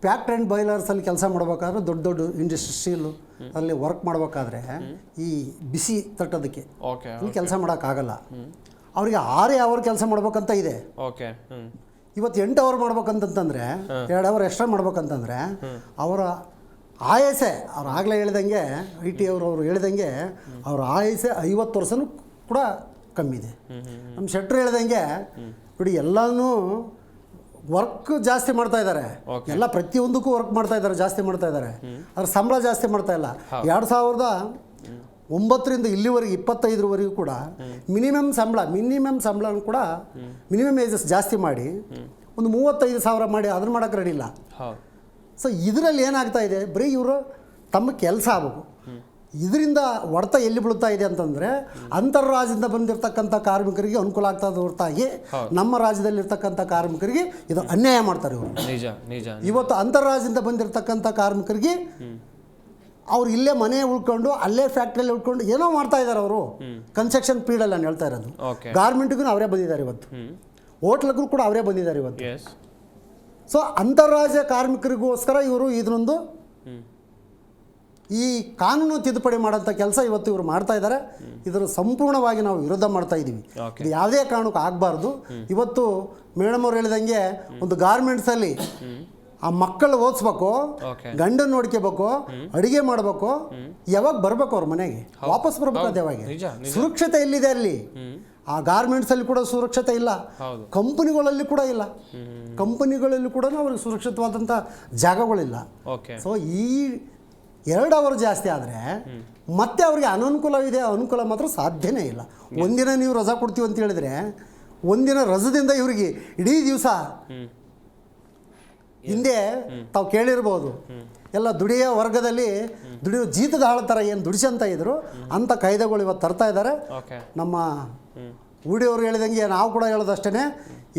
ಪ್ಯಾಕ್ಟ್ ಆ್ಯಂಡ್ ಬಾಯ್ಲರ್ಸಲ್ಲಿ ಕೆಲಸ ಮಾಡಬೇಕಾದ್ರೆ ದೊಡ್ಡ ದೊಡ್ಡ ಇಂಡಸ್ಟ್ರಿಯಲ್ಲು ಅಲ್ಲಿ ವರ್ಕ್ ಮಾಡಬೇಕಾದ್ರೆ ಈ ಬಿಸಿ ತಟ್ಟೋದಕ್ಕೆ ಇಲ್ಲಿ ಕೆಲಸ ಮಾಡೋಕ್ಕಾಗಲ್ಲ. ಅವರಿಗೆ 6 ಅವರ್ ಕೆಲಸ ಮಾಡ್ಬೇಕಂತ ಇದೆ. ಇವತ್ತು 8 ಅವರ್ ಮಾಡ್ಬೇಕಂತಂದರೆ 2 ಅವರ್ ಎಕ್ಸ್ಟ್ರಾ ಮಾಡ್ಬೇಕಂತಂದರೆ ಅವರ ಆಯಸ್ಸೆ, ಅವ್ರು ಆಗಲೇ ಹೇಳಿದಂಗೆ IT ಅವರು ಹೇಳಿದಂಗೆ ಅವ್ರ ಆಯಸ್ಸೆ 50 ವರ್ಷನೂ ಕೂಡ ಕಮ್ಮಿ ಇದೆ. ನಮ್ಮ ಶೆಟ್ರು ಹೇಳ್ದಂಗೆ ನೋಡಿ, ಎಲ್ಲನೂ ವರ್ಕ್ ಜಾಸ್ತಿ ಮಾಡ್ತಾ ಇದ್ದಾರೆ, ಎಲ್ಲ ಪ್ರತಿಯೊಂದಕ್ಕೂ ವರ್ಕ್ ಮಾಡ್ತಾ ಇದ್ದಾರೆ, ಜಾಸ್ತಿ ಮಾಡ್ತಾ ಇದ್ದಾರೆ. ಅದ್ರ ಸಂಬಳ ಜಾಸ್ತಿ ಮಾಡ್ತಾ ಇಲ್ಲ. 2009ರಿಂದ ಇಲ್ಲಿವರೆಗೆ 25ರವರೆಗೂ ಕೂಡ ಮಿನಿಮಮ್ ಸಂಬಳ ಕೂಡ ಮಿನಿಮಮ್ ಏಜಸ್ ಜಾಸ್ತಿ ಮಾಡಿ ಒಂದು 35,000 ಮಾಡಿ ಅದನ್ನು ಮಾಡೋಕ್ಕೆ ರೆಡಿ ಇಲ್ಲ. ಸೊ ಇದರಲ್ಲಿ ಏನಾಗ್ತಾ ಇದೆ, ಬರೀ ಇವರು ತಮ್ಮ ಕೆಲಸ ಆಗಬೇಕು. ಇದರಿಂದ ಹೊಡೆತ ಎಲ್ಲಿ ಬೀಳ್ತಾ ಇದೆ ಅಂತಂದರೆ ಅಂತರ್ರಾಜ್ಯದಿಂದ ಬಂದಿರತಕ್ಕಂಥ ಕಾರ್ಮಿಕರಿಗೆ ಅನುಕೂಲ ಆಗ್ತದೆ ಹೊರತಾಗಿ ನಮ್ಮ ರಾಜ್ಯದಲ್ಲಿರ್ತಕ್ಕಂಥ ಕಾರ್ಮಿಕರಿಗೆ ಇದು ಅನ್ಯಾಯ ಮಾಡ್ತಾರೆ ಇವರು. ಇವತ್ತು ಅಂತರ್ರಾಜ್ಯದಿಂದ ಬಂದಿರತಕ್ಕಂಥ ಕಾರ್ಮಿಕರಿಗೆ ಅವ್ರು ಇಲ್ಲೇ ಮನೆ ಉಳ್ಕೊಂಡು ಅಲ್ಲೇ ಫ್ಯಾಕ್ಟ್ರಿಯಲ್ಲಿ ಉಳ್ಕೊಂಡು ಏನೋ ಮಾಡ್ತಾ ಇದ್ದಾರೆ. ಅವರು ಕನ್ಸ್ಟ್ರಕ್ಷನ್ ಫೀಲ್ಡಲ್ಲಿ ನಾನು ಹೇಳ್ತಾ ಇರೋದು. ಗಾರ್ಮೆಂಟ್ಗೂ ಅವರೇ ಬಂದಿದ್ದಾರೆ ಇವತ್ತು, ಹೋಟ್ಲಿಗೂ ಕೂಡ ಅವರೇ ಬಂದಿದ್ದಾರೆ ಇವತ್ತು. ಸೊ ಅಂತಾರಾಜ್ಯ ಕಾರ್ಮಿಕರಿಗೋಸ್ಕರ ಇವರು ಇದನ್ನೊಂದು ಈ ಕಾನೂನು ತಿದ್ದುಪಡಿ ಮಾಡೋಂಥ ಕೆಲಸ ಇವತ್ತು ಇವರು ಮಾಡ್ತಾ ಇದ್ದಾರೆ. ಇದರ ಸಂಪೂರ್ಣವಾಗಿ ನಾವು ವಿರೋಧ ಮಾಡ್ತಾ ಇದ್ದೀವಿ. ಇದು ಯಾವುದೇ ಕಾರಣಕ್ಕೂ ಆಗಬಾರ್ದು. ಇವತ್ತು ಮೇಡಮ್ ಅವ್ರು ಹೇಳಿದಂಗೆ ಒಂದು ಗಾರ್ಮೆಂಟ್ಸಲ್ಲಿ ಆ ಮಕ್ಕಳು ಓದಿಸ್ಬೇಕು, ಗಂಡನ ನೋಡ್ಕೋಬೇಕು, ಅಡುಗೆ ಮಾಡಬೇಕು, ಯಾವಾಗ ಬರಬೇಕು ಅವ್ರ ಮನೆಗೆ ವಾಪಸ್ ಬರ್ಬೇಕು. ಅದು ಯಾವಾಗ ಸುರಕ್ಷತೆ ಎಲ್ಲಿದೆ ಅಲ್ಲಿ? ಆ ಗಾರ್ಮೆಂಟ್ಸಲ್ಲಿ ಕೂಡ ಸುರಕ್ಷತೆ ಇಲ್ಲ, ಕಂಪನಿಗಳಲ್ಲಿ ಕೂಡ ಇಲ್ಲ. ಕಂಪನಿಗಳಲ್ಲಿ ಕೂಡ ಅವ್ರಿಗೆ ಸುರಕ್ಷಿತವಾದಂಥ ಜಾಗಗಳಿಲ್ಲ. ಸೊ ಈ 2 ಅವರ್ ಜಾಸ್ತಿ ಆದರೆ ಮತ್ತೆ ಅವ್ರಿಗೆ ಅನನುಕೂಲವಿದೆ, ಅನುಕೂಲ ಮಾತ್ರ ಸಾಧ್ಯನೇ ಇಲ್ಲ. ಒಂದಿನ ನೀವು ರಜಾ ಕೊಡ್ತೀವಿ ಅಂತ ಹೇಳಿದ್ರೆ ಒಂದಿನ ರಜದಿಂದ ಇವರಿಗೆ ಇಡೀ ದಿವಸ ಹಿಂದೆ ತಾವು ಕೇಳಿರ್ಬೋದು, ಎಲ್ಲ ದುಡಿಯೋ ವರ್ಗದಲ್ಲಿ ದುಡಿಯೋ ಜೀತದ ಆಳ ಥರ ಏನು ದುಡಿಸಂತ ಇದ್ರು ಅಂಥ ಕಾಯ್ದೆಗಳು ಇವತ್ತು ತರ್ತಾ ಇದ್ದಾರೆ. ನಮ್ಮ ಊಡಿಯವರು ಹೇಳಿದಂಗೆ ನಾವು ಕೂಡ ಹೇಳೋದಷ್ಟೇ,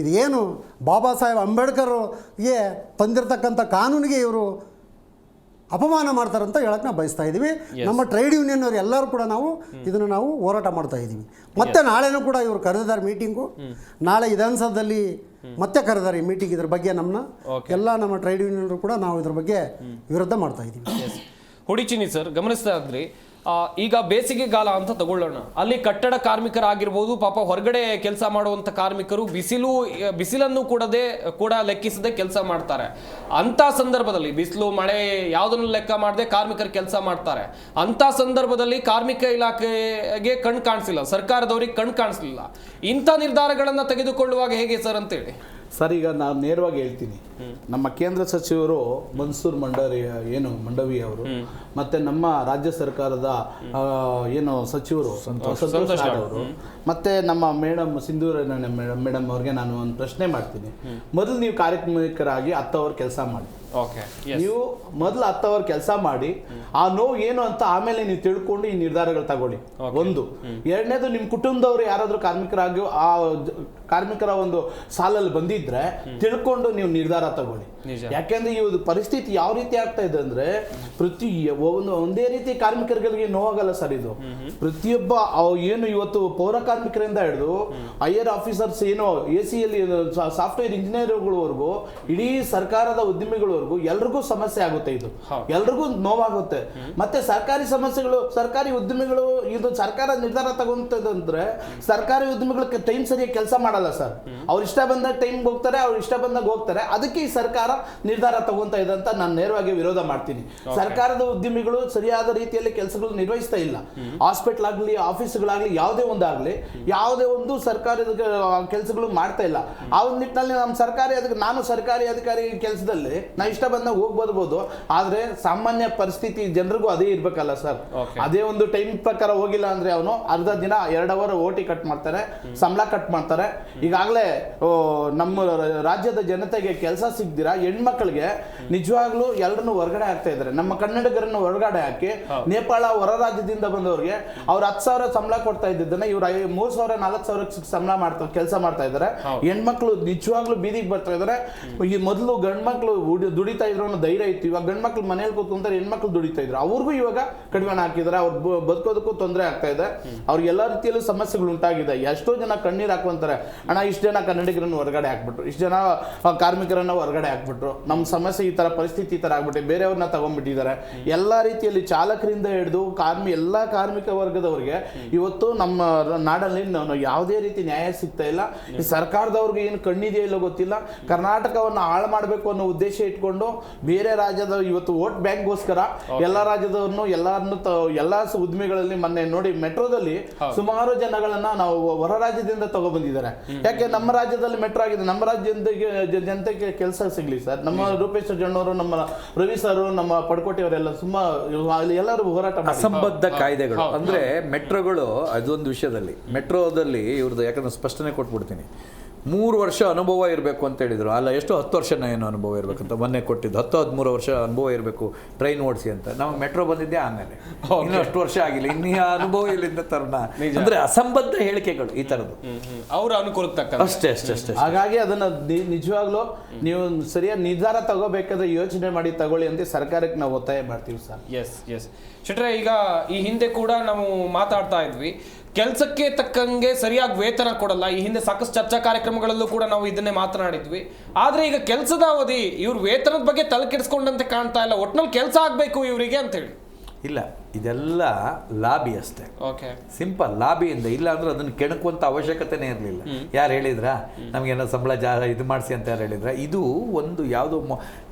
ಇದೇನು ಬಾಬಾ ಸಾಹೇಬ್ ಅಂಬೇಡ್ಕರ್ಗೆ ತಂದಿರತಕ್ಕಂಥ ಕಾನೂನಿಗೆ ಇವರು ಅಪಮಾನ ಮಾಡ್ತಾರಂತ ಹೇಳಕ್ಕೆ ನಾವು ಬಯಸ್ತಾ ಇದ್ದೀವಿ. ನಮ್ಮ ಟ್ರೇಡ್ ಯೂನಿಯನ್ ಅವರು ಎಲ್ಲರೂ ಕೂಡ ಇದನ್ನು ನಾವು ಹೋರಾಟ ಮಾಡ್ತಾ ಇದ್ದೀವಿ. ಮತ್ತೆ ನಾಳೆನೂ ಕೂಡ ಇವರು ಕರೆದಿದ್ದಾರೆ ಮೀಟಿಂಗು. ನಾಳೆ ವಿಧಾನಸೌಧದಲ್ಲಿ ಮತ್ತೆ ಕರೆದಾರೆ ಈ ಮೀಟಿಂಗ್. ಇದ್ರ ಬಗ್ಗೆ ಎಲ್ಲ ನಮ್ಮ ಟ್ರೇಡ್ ಯೂನಿಯನ್ ಕೂಡ ನಾವು ಇದ್ರ ಬಗ್ಗೆ ವಿರೋಧ ಮಾಡ್ತಾ ಇದ್ದೀವಿ. ಹುಡಿಚಿನಿ ಸರ್, ಗಮನಿಸ್ತಾ ಇದ್ರಿ, ಈಗ ಬೇಸಿಗೆಗಾಲ ಅಂತ ತಗೊಳ್ಳೋಣ. ಅಲ್ಲಿ ಕಟ್ಟಡ ಕಾರ್ಮಿಕರಾಗಿರ್ಬೋದು, ಪಾಪ ಹೊರಗಡೆ ಕೆಲಸ ಮಾಡುವಂಥ ಕಾರ್ಮಿಕರು ಬಿಸಿಲನ್ನು ಕೂಡ ಲೆಕ್ಕಿಸದೆ ಕೆಲಸ ಮಾಡ್ತಾರೆ. ಅಂಥ ಸಂದರ್ಭದಲ್ಲಿ ಬಿಸಿಲು ಮಳೆ ಯಾವುದನ್ನು ಲೆಕ್ಕ ಮಾಡದೆ ಕಾರ್ಮಿಕರು ಕೆಲಸ ಮಾಡ್ತಾರೆ. ಅಂಥ ಸಂದರ್ಭದಲ್ಲಿ ಕಾರ್ಮಿಕ ಇಲಾಖೆಗೆ ಕಣ್ ಕಾಣಿಸಿಲ್ಲ, ಸರ್ಕಾರದವರಿಗೆ ಕಣ್ ಕಾಣಿಸ್ಲಿಲ್ಲ. ಇಂಥ ನಿರ್ಧಾರಗಳನ್ನು ತೆಗೆದುಕೊಳ್ಳುವಾಗ ಹೇಗೆ ಸರ್ ಅಂತೇಳಿ? ಸರ್, ಈಗ ನಾನು ನೇರವಾಗಿ ಹೇಳ್ತೀನಿ, ನಮ್ಮ ಕೇಂದ್ರ ಸಚಿವರು ಮನ್ಸೂರ್ ಮಂಡವಿ ಅವರು ಮತ್ತೆ ನಮ್ಮ ರಾಜ್ಯ ಸರ್ಕಾರದ ಸಚಿವರು ಸಂತೋಷ್ ಅವರು ಮತ್ತೆ ನಮ್ಮ ಮೇಡಮ್ ಸಿಂಧೂರನ ಮೇಡಮ್ ಅವ್ರಿಗೆ ನಾನು ಒಂದು ಪ್ರಶ್ನೆ ಮಾಡ್ತೀನಿ. ಮೊದಲು ನೀವು ಕಾರ್ಮಿಕರಾಗಿ 10 ಅವರ್ ಕೆಲಸ ಮಾಡಿ, ನೀವು ಮೊದಲು 10 ಅವರ್ ಕೆಲಸ ಮಾಡಿ, ಆ ನೋವು ಏನು ಅಂತ ಆಮೇಲೆ ನೀವು ತಿಳ್ಕೊಂಡು ಈ ನಿರ್ಧಾರಗಳು ತಗೊಳ್ಳಿ. ಒಂದು. ಎರಡನೇದು, ನಿಮ್ಮ ಕುಟುಂಬದವರು ಯಾರಾದ್ರೂ ಕಾರ್ಮಿಕರಾಗಿ ಆ ಕಾರ್ಮಿಕರ ಒಂದು ಸಾಲಲ್ಲಿ ಬಂದಿದ್ರೆ ತಿಳ್ಕೊಂಡು ನೀವು ನಿರ್ಧಾರ ತಗೊಳ್ಳಿ. ಯಾಕೆಂದ್ರೆ ಈ ಪರಿಸ್ಥಿತಿ ಯಾವ ರೀತಿ ಆಗ್ತಾ ಇದೆ ಅಂದ್ರೆ ಒಂದೇ ರೀತಿ ಕಾರ್ಮಿಕರಿಗೆ ನೋವಾಗಲ್ಲ ಸರ್. ಇದು ಪ್ರತಿಯೊಬ್ಬ ಏನು ಇವತ್ತು ಪೌರ ಕಾರ್ಮಿಕರಿಂದ ಹಿಡಿದು ಹೈಯರ್ ಆಫೀಸರ್ಸ್ ಏನೋ AC ಸಾಫ್ಟ್ವೇರ್ ಇಂಜಿನಿಯರ್ಗಳವರೆಗೂ ಇಡೀ ಸರ್ಕಾರದ ಉದ್ಯಮಿಗಳವರೆಗೂ ಎಲ್ರಿಗೂ ಸಮಸ್ಯೆ ಆಗುತ್ತೆ. ಇದು ಎಲ್ರಿಗೂ ನೋವಾಗುತ್ತೆ. ಮತ್ತೆ ಸರ್ಕಾರಿ ಉದ್ಯಮಿಗಳು ಇದು ಸರ್ಕಾರ ನಿರ್ಧಾರ ತಗೊಂತದಂದ್ರೆ ಸರ್ಕಾರಿ ಉದ್ಯಮಿಗಳ ಟೈಮ್ ಸರಿಯಾಗಿ ಕೆಲಸ ಮಾಡಲ್ಲ ಸರ್. ಅವ್ರು ಇಷ್ಟ ಬಂದಾಗ ಟೈಮ್ಗೆ ಹೋಗ್ತಾರೆ, ಅವ್ರು ಇಷ್ಟ ಬಂದಾಗ ಹೋಗ್ತಾರೆ. ಅದಕ್ಕೆ ಈ ಸರ್ಕಾರ ನಿರ್ಧಾರ ತಗೊಂತ ಇದೆ ಅಂತ ನಾನು ನೇರವಾಗಿ ವಿರೋಧ ಮಾಡ್ತೀನಿ. ಸರ್ಕಾರದ ಉದ್ಯಮಿಗಳು ಸರಿಯಾದ ರೀತಿಯಲ್ಲಿ ಕೆಲಸಗಳು ನಿರ್ವಹಿಸ್ತಾ ಇಲ್ಲ. ಹಾಸ್ಪಿಟಲ್ ಆಗಲಿ, ಆಫೀಸ್ಗಳಾಗ್ಲಿ, ಯಾವುದೇ ಒಂದು ಸರ್ಕಾರದ ಕೆಲಸಗಳು ಮಾಡ್ತಾ ಇಲ್ಲ. ಆ ಒಂದು ನಿಟ್ಟಿನಲ್ಲಿ ನಾನು ಸರ್ಕಾರಿ ಅಧಿಕಾರಿ ಕೆಲಸದಲ್ಲಿ ನಾ ಇಷ್ಟ ಬಂದಾಗ ಹೋಗ್ಬೋದು. ಆದ್ರೆ ಸಾಮಾನ್ಯ ಪರಿಸ್ಥಿತಿ ಜನರಿಗೂ ಅದೇ ಇರ್ಬೇಕಲ್ಲ ಸರ್. ಅದೇ ಒಂದು ಟೈಮ್ ಪ್ರಕಾರ ಹೋಗಿಲ್ಲ ಅಂದ್ರೆ ಅವನು ಅರ್ಧ ದಿನ 2 ಅವರ್ OT ಕಟ್ ಮಾಡ್ತಾರೆ, ಸಂಬಳ ಕಟ್ ಮಾಡ್ತಾರೆ. ಈಗಾಗಲೇ ನಮ್ಮ ರಾಜ್ಯದ ಜನತೆಗೆ ಕೆಲಸ ಸಿಗ್ದಿರಾ ಹೆಣ್ಮಕ್ಳಿಗೆ ನಿಜವಾಗ್ಲೂ ಎಲ್ಲರನ್ನು ಹೊರಗಡೆ ಹಾಕ್ತಾ ಇದ್ದಾರೆ. ನಮ್ಮ ಕನ್ನಡಿಗರನ್ನು ಹೊರಗಡೆ ಹಾಕಿ ನೇಪಾಳ ಹೊರ ರಾಜ್ಯದಿಂದ ಬಂದವ್ರಿಗೆ ಅವ್ರು 10,000 ಸಂಬಳ ಕೊಡ್ತಾ ಇದ್ದನ್ನ ಇವ್ರು 3,000 4,000 ಸಂಬಳ ಕೆಲಸ ಮಾಡ್ತಾ ಇದ್ದಾರೆ. ಹೆಣ್ಮಕ್ಳು ನಿಜವಾಗ್ಲೂ ಬೀದಿಗೆ ಬರ್ತಾ ಇದಾರೆ. ಈ ಮೊದಲು ಗಂಡ್ಮಕ್ಳು ದುಡಿತಾ ಇದ್ರು ಅನ್ನೋ ಧೈರ್ಯ ಇತ್ತು. ಇವಾಗ ಗಂಡ್ಮಕ್ಳು ಮನೇಲಿ ಕೂತ್ಕೊಂತಾರೆ, ಹೆಣ್ಮಕ್ಳು ದುಡಿತಾ ಇದ್ರು. ಅವ್ರಿಗೂ ಇವಾಗ ಕಡಿವಾಣ ಹಾಕಿದ್ದಾರೆ. ಅವ್ರು ಬದುಕೋದಕ್ಕೂ ತೊಂದರೆ ಆಗ್ತಾ ಇದೆ. ಅವ್ರಿಗೆ ಎಲ್ಲಾ ರೀತಿಯಲ್ಲೂ ಸಮಸ್ಯೆಗಳು ಉಂಟಾಗಿದೆ. ಎಷ್ಟೋ ಜನ ಕಣ್ಣೀರು ಹಾಕೊಂತಾರೆ, ಅಣ್ಣ ಇಷ್ಟು ಜನ ಕನ್ನಡಿಗರನ್ನು ಹೊರಗಡೆ ಹಾಕ್ಬಿಟ್ರು, ಇಷ್ಟು ಜನ ಕಾರ್ಮಿಕರನ್ನ ಹೊರಗಡೆ ಹಾಕ್ಬಿಟ್ರು, ನಮ್ಮ ಸಮಸ್ಯೆ ಈ ತರ ಪರಿಸ್ಥಿತಿ ಈ ತರ ಆಗ್ಬಿಟ್ಟು ಬೇರೆಯವ್ರನ್ನ ತಗೊಂಡ್ಬಿಟ್ಟಿದ್ದಾರೆ. ಎಲ್ಲಾ ರೀತಿಯಲ್ಲಿ ಚಾಲಕರಿಂದ ಹಿಡಿದು ಎಲ್ಲಾ ಕಾರ್ಮಿಕ ವರ್ಗದವ್ರಿಗೆ ಇವತ್ತು ನಮ್ಮ ನಾಡಲ್ಲಿ ಯಾವುದೇ ರೀತಿ ನ್ಯಾಯ ಸಿಗ್ತಾ ಇಲ್ಲ. ಈ ಸರ್ಕಾರದವ್ರಿಗೆ ಏನು ಕಣ್ಣಿದೆಯೋ ಇಲ್ಲೋ ಗೊತ್ತಿಲ್ಲ. ಕರ್ನಾಟಕವನ್ನ ಹಾಳು ಮಾಡಬೇಕು ಅನ್ನೋ ಉದ್ದೇಶ ಇಟ್ಕೊಂಡು ಬೇರೆ ರಾಜ್ಯದ ಇವತ್ತು ವೋಟ್ ಬ್ಯಾಂಕ್ಗೋಸ್ಕರ ಎಲ್ಲಾ ರಾಜ್ಯದವ್ರನ್ನು ಎಲ್ಲಾ ಉದ್ಯಮಿಗಳಲ್ಲಿ ಮೊನ್ನೆ ನೋಡಿ ಮೆಟ್ರೋದಲ್ಲಿ ಸುಮಾರು ಜನಗಳನ್ನ ನಾವು ಹೊರ ರಾಜ್ಯದಿಂದ ತಗೊಬಂದಿದ್ದಾರೆ. ಯಾಕೆ ನಮ್ಮ ರಾಜ್ಯದಲ್ಲಿ ಮೆಟ್ರೋ ಆಗಿದೆ, ನಮ್ಮ ರಾಜ್ಯದ ಜನತೆಗೆ ಕೆಲಸ ಸಿಗ್ಲಿ ಸರ್. ನಮ್ಮ ರೂಪೇಶ್ ಜಣ್ಣವರು, ನಮ್ಮ ರವಿ ಸರ್, ನಮ್ಮ ಪಡ್ಕೋಟಿ ಅವರೆಲ್ಲ ಎಲ್ಲರೂ ಹೋರಾಟ ಅಸಂಬದ್ಧ ಕಾಯ್ದೆಗಳು ಅಂದ್ರೆ ಮೆಟ್ರೋಗಳು. ಅದೊಂದು ವಿಷಯದಲ್ಲಿ ಮೆಟ್ರೋದಲ್ಲಿ ಇವ್ರದ್ದು ಯಾಕಂದ್ರೆ ಸ್ಪಷ್ಟನೆ ಕೊಟ್ಬಿಡ್ತೀನಿ. 3 ವರ್ಷ ಅನುಭವ ಇರಬೇಕು ಅಂತ ಹೇಳಿದ್ರು. ಅಲ್ಲ, ಎಷ್ಟು 10 ವರ್ಷನ ಏನು ಅನುಭವ ಇರಬೇಕಂತ ಮೊನ್ನೆ ಕೊಟ್ಟಿದ್ದು. 10-13 ವರ್ಷ ಅನುಭವ ಇರಬೇಕು ಟ್ರೈನ್ ಓಡಿಸಿ ಅಂತ. ನಾವು ಮೆಟ್ರೋ ಬಂದಿದ್ದೆ ಆಮೇಲೆ, ಇನ್ನೂ ಅಷ್ಟು ವರ್ಷ ಆಗಿಲ್ಲ, ಇನ್ನೂ ಅನುಭವ ಇಲ್ಲಿಂದ ತರುಣ. ಅಂದ್ರೆ ಅಸಂಬದ್ಧ ಹೇಳಿಕೆಗಳು ಈ ತರದ್ದು, ಅವರ ಅನುಕೂಲಕ್ಕೆ ತಕ್ಕ ಅಷ್ಟೇ. ಹಾಗಾಗಿ ಅದನ್ನ ನಿಜವಾಗ್ಲೂ ನೀವು ಸರಿಯಾದ ನಿರ್ಧಾರ ತಗೋಬೇಕಾದ್ರೆ ಯೋಚನೆ ಮಾಡಿ ತಗೊಳ್ಳಿ ಅಂತ ಸರ್ಕಾರಕ್ಕೆ ನಾವು ಒತ್ತಾಯ ಮಾಡ್ತೀವಿ ಸರ್. ಎಸ್ ಶೆಟ್ರೆ, ಈಗ ಈ ಹಿಂದೆ ಕೂಡ ನಾವು ಮಾತಾಡ್ತಾ ಇದ್ವಿ, ಕೆಲಸಕ್ಕೆ ತಕ್ಕಂಗೆ ಸರಿಯಾಗಿ ವೇತನ ಕೊಡಲ್ಲ. ಈ ಹಿಂದೆ ಸಾಕಷ್ಟು ಚರ್ಚಾ ಕಾರ್ಯಕ್ರಮಗಳಲ್ಲೂ ಕೂಡ ನಾವು ಇದನ್ನೇ ಮಾತನಾಡಿದ್ವಿ. ಆದ್ರೆ ಈಗ ಕೆಲಸದ ಅವಧಿ ಇವ್ರ ವೇತನದ ಬಗ್ಗೆ ತಲೆ ಕೆಡಿಸ್ಕೊಂಡಂತೆ ಕಾಣ್ತಾ ಇಲ್ಲ. ಒಟ್ನಲ್ಲಿ ಕೆಲಸ ಆಗ್ಬೇಕು ಇವರಿಗೆ ಅಂತ ಹೇಳಿ ಇಲ್ಲ, ಇದೆಲ್ಲ ಲಾಬಿ ಅಷ್ಟೇ. ಓಕೆ, ಸಿಂಪಲ್ ಲಾಬಿಯಿಂದ. ಇಲ್ಲ ಅಂದ್ರೆ ಅದನ್ನು ಕೆಣಕುವಂಥ ಅವಶ್ಯಕತೆನೇ ಇರಲಿಲ್ಲ. ಯಾರು ಹೇಳಿದ್ರ ನಮಗೇನೋ ಸಂಬಳ ಇದು ಮಾಡಿಸಿ ಅಂತ ಯಾರು ಹೇಳಿದ್ರ? ಇದು ಒಂದು ಯಾವುದೋ